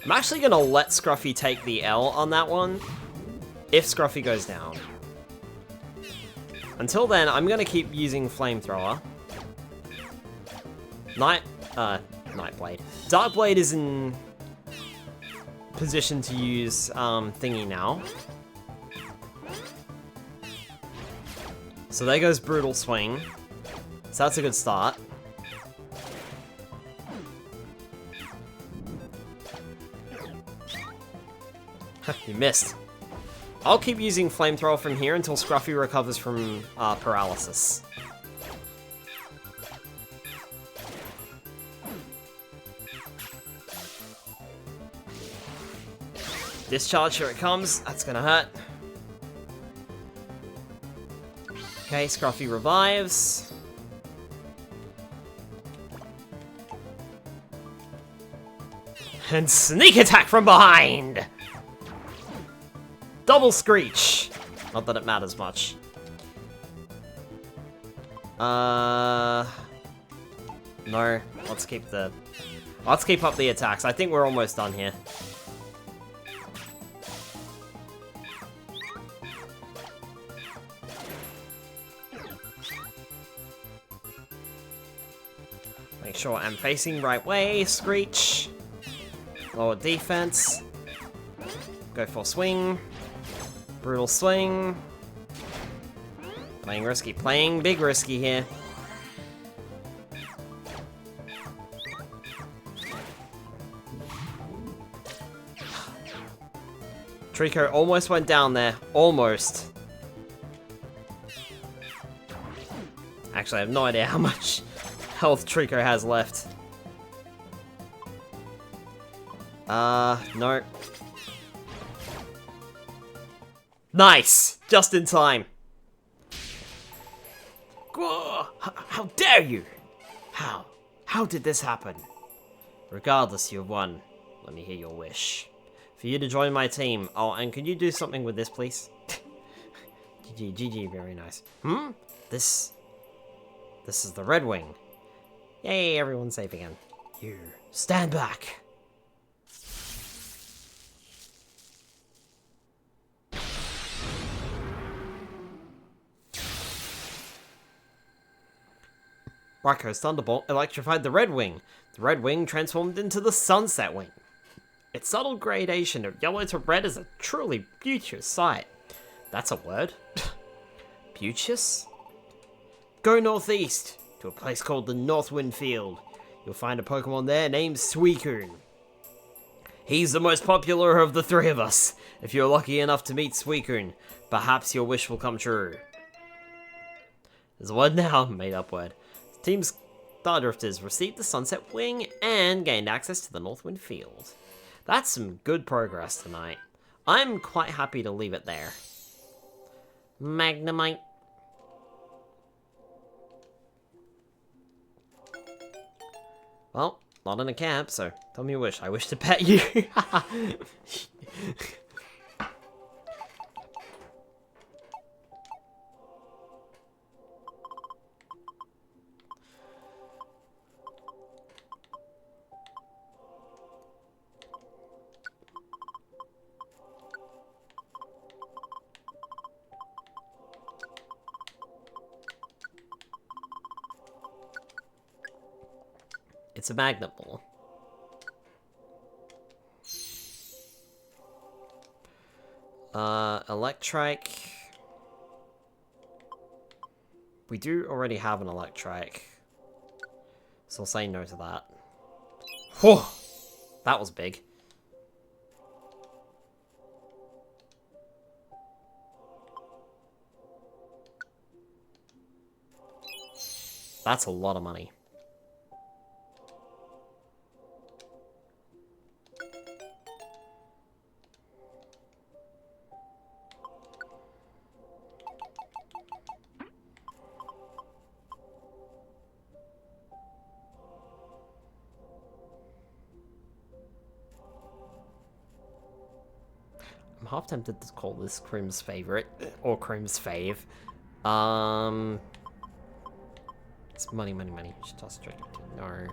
I'm actually gonna let Scruffy take the L on that one, if Scruffy goes down. Until then, I'm gonna keep using Flamethrower. Nightblade. Darkblade is in position to use thingy now. So there goes Brutal Swing. So that's a good start. You missed. I'll keep using Flamethrower from here until Scruffy recovers from paralysis. Discharge, here it comes. That's gonna hurt. Okay, Scruffy revives. And sneak attack from behind! Double Screech! Not that it matters much. No. Let's keep up the attacks. I think we're almost done here. Make sure I'm facing right way. Screech. Lower defense. Go for swing. Brutal swing. Playing risky. Playing big risky here. Trico almost went down there. Almost. Actually, I have no idea how much health Trico has left. No. Nice! Just in time. How dare you? How did this happen? Regardless, you have won. Let me hear your wish. For you to join my team. Oh, and can you do something with this, please? GG, very nice. This is the Red Wing. Yay, everyone's safe again. You, stand back! Raiko's Thunderbolt electrified the Red Wing. The Red Wing transformed into the Sunset Wing. Its subtle gradation of yellow to red is a truly beauteous sight. That's a word? Beauteous? Go northeast, to a place called the Northwind Field. You'll find a Pokemon there named Suicune. He's the most popular of the three of us. If you're lucky enough to meet Suicune, perhaps your wish will come true. There's a word now, made up word. Team Stardrifters received the Sunset Wing and gained access to the Northwind Field. That's some good progress tonight. I'm quite happy to leave it there. Magnemite. Well, not in a camp, so tell me your wish. I wish to pet you. It's a magnet ball. Electrike. We do already have an Electrike, so I'll say no to that. Whew! That was big. That's a lot of money. I'm half tempted to call this Crim's favorite, or Crim's fave. It's money. Just toss straight to no.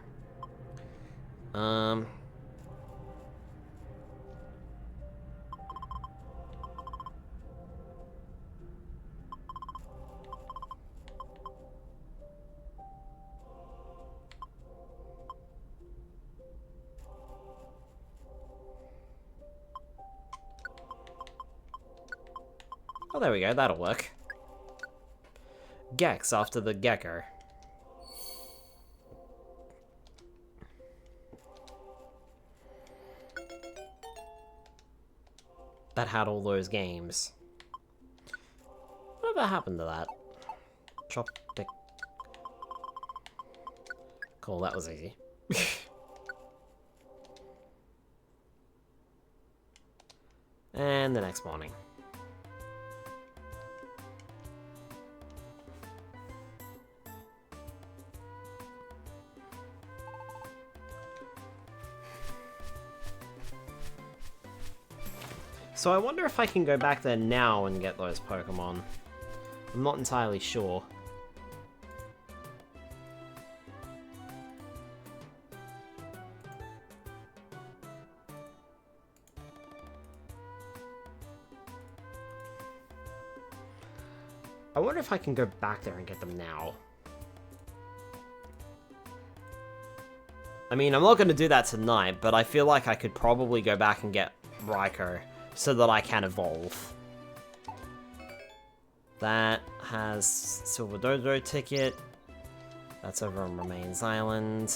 Oh, there we go, that'll work. Gex after the Gecko. That had all those games. Whatever happened to that? Tropic. Cool, that was easy. And the next morning. So I wonder if I can go back there now and get those Pokemon. I'm not entirely sure. I wonder if I can go back there and get them now. I mean, I'm not going to do that tonight, but I feel like I could probably go back and get Raikou so that I can evolve. That has Silver Dodo ticket. That's over on Remains Island.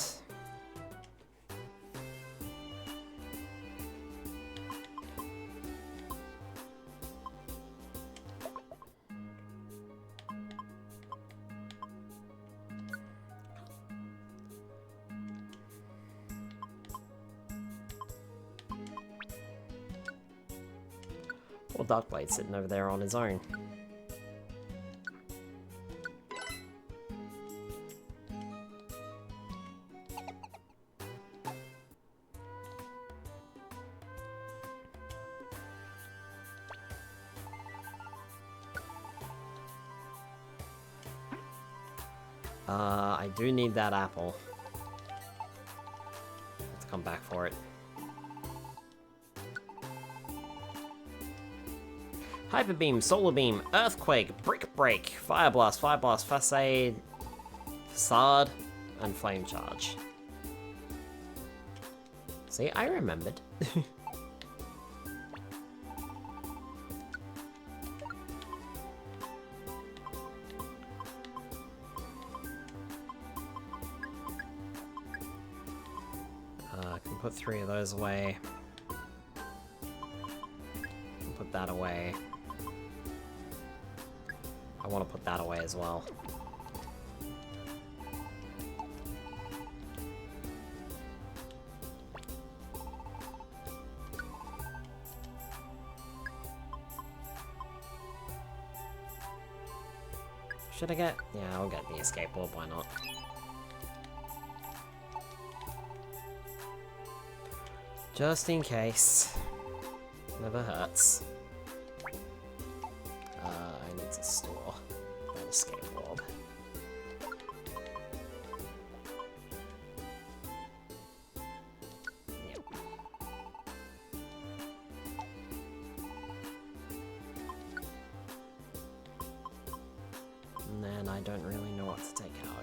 Or Darkblade sitting over there on his own. I do need that apple. Let's come back for it. Hyper Beam, Solar Beam, Earthquake, Brick Break, Fire Blast, Facade, and Flame Charge. See, I remembered. I can put 3 of those away. Put that away. I want to put that away as well. Should I get? Yeah, I'll get the escape orb, why not? Just in case. Never hurts. I need to store that escape orb. Yep. And then I don't really know what to take out.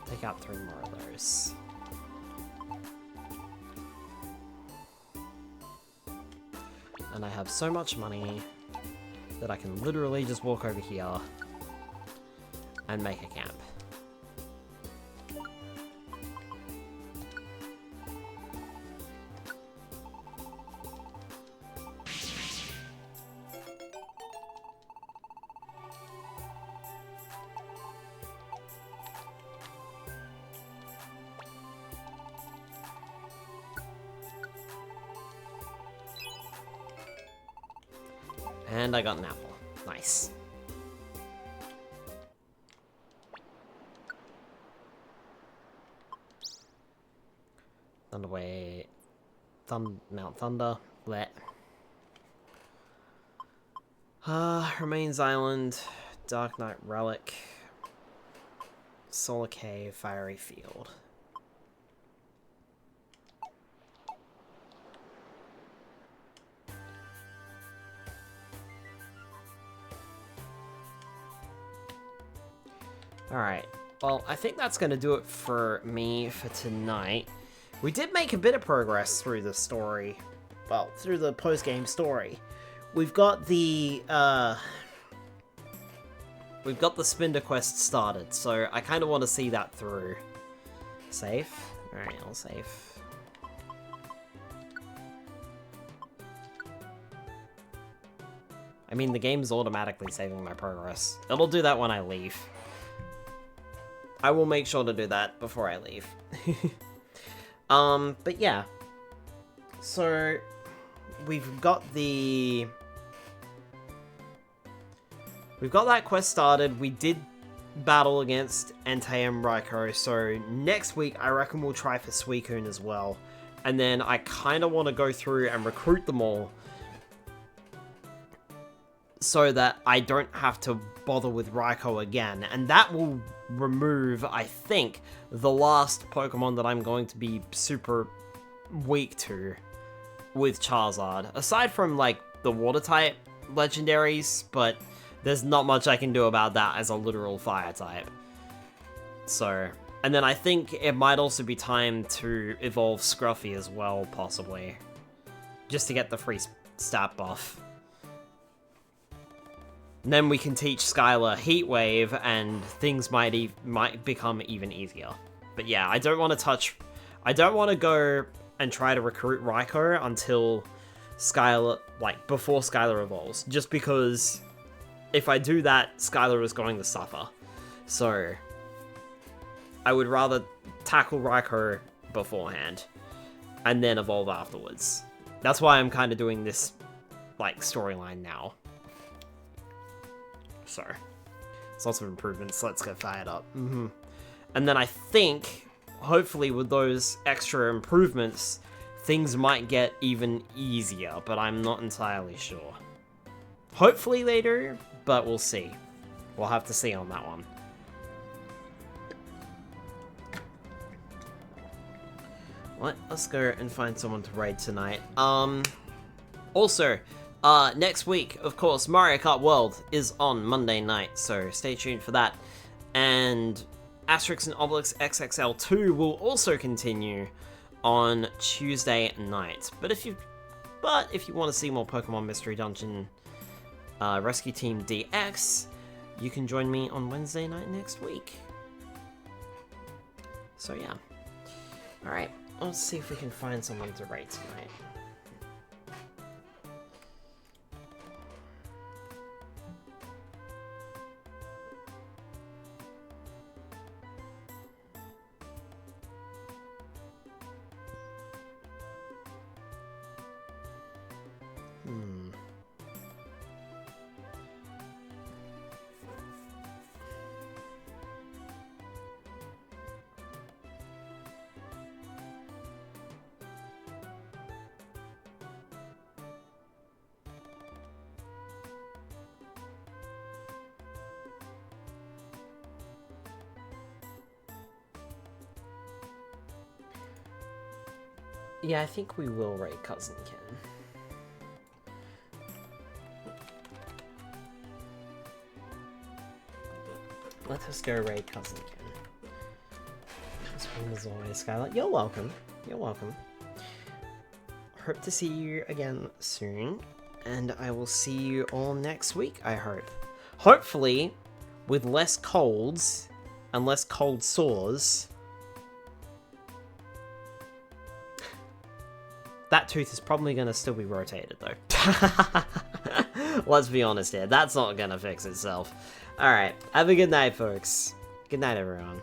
Take out 3 more of those. And I have so much money that I can literally just walk over here and make a camp. And I got an apple. Nice. Thunderway. Mount Thunder. Let. Remains Island. Dark Knight Relic. Solar Cave. Fiery Field. Alright, well, I think that's going to do it for me for tonight. We did make a bit of progress through the story. Well, through the post-game story. We've got the Spinder quest started, so I kind of want to see that through. Save? Alright, I'll save. I mean, the game's automatically saving my progress. It'll do that when I leave. I will make sure to do that before I leave. But yeah. So, we've got that quest started. We did battle against Entei and Raikou, so next week I reckon we'll try for Suicune as well. And then I kind of want to go through and recruit them all so that I don't have to bother with Raikou again. And that will remove, I think, the last Pokemon that I'm going to be super weak to with Charizard. Aside from, like, the Water-type legendaries, but there's not much I can do about that as a literal Fire-type. So, and then I think it might also be time to evolve Scruffy as well, possibly. Just to get the free stat buff. And then we can teach Skylar Heat Wave, and things might become even easier. But yeah, I don't want to go and try to recruit Raikou until Skylar, like, before Skylar evolves. Just because if I do that, Skylar is going to suffer. So, I would rather tackle Raikou beforehand, and then evolve afterwards. That's why I'm kind of doing this, like, storyline now. So, there's lots of improvements. Let's get fired up. And then I think, hopefully with those extra improvements, things might get even easier, but I'm not entirely sure. Hopefully they do, but we'll see. We'll have to see on that one. Let's go and find someone to raid tonight. Also, next week, of course, Mario Kart World is on Monday night, so stay tuned for that. And Asterix and Obelix XXL 2 will also continue on Tuesday night. But if you want to see more Pokemon Mystery Dungeon Rescue Team DX, you can join me on Wednesday night next week. So yeah. Alright, let's see if we can find someone to raid tonight. Yeah, I think we will raid Cousin Ken. Let us go raid Cousin Ken. This one is always Skylar. You're welcome. You're welcome. Hope to see you again soon, and I will see you all next week, I hope. Hopefully, with less colds and less cold sores. That tooth is probably going to still be rotated, though. Let's be honest here. That's not going to fix itself. Alright, have a good night, folks. Good night, everyone.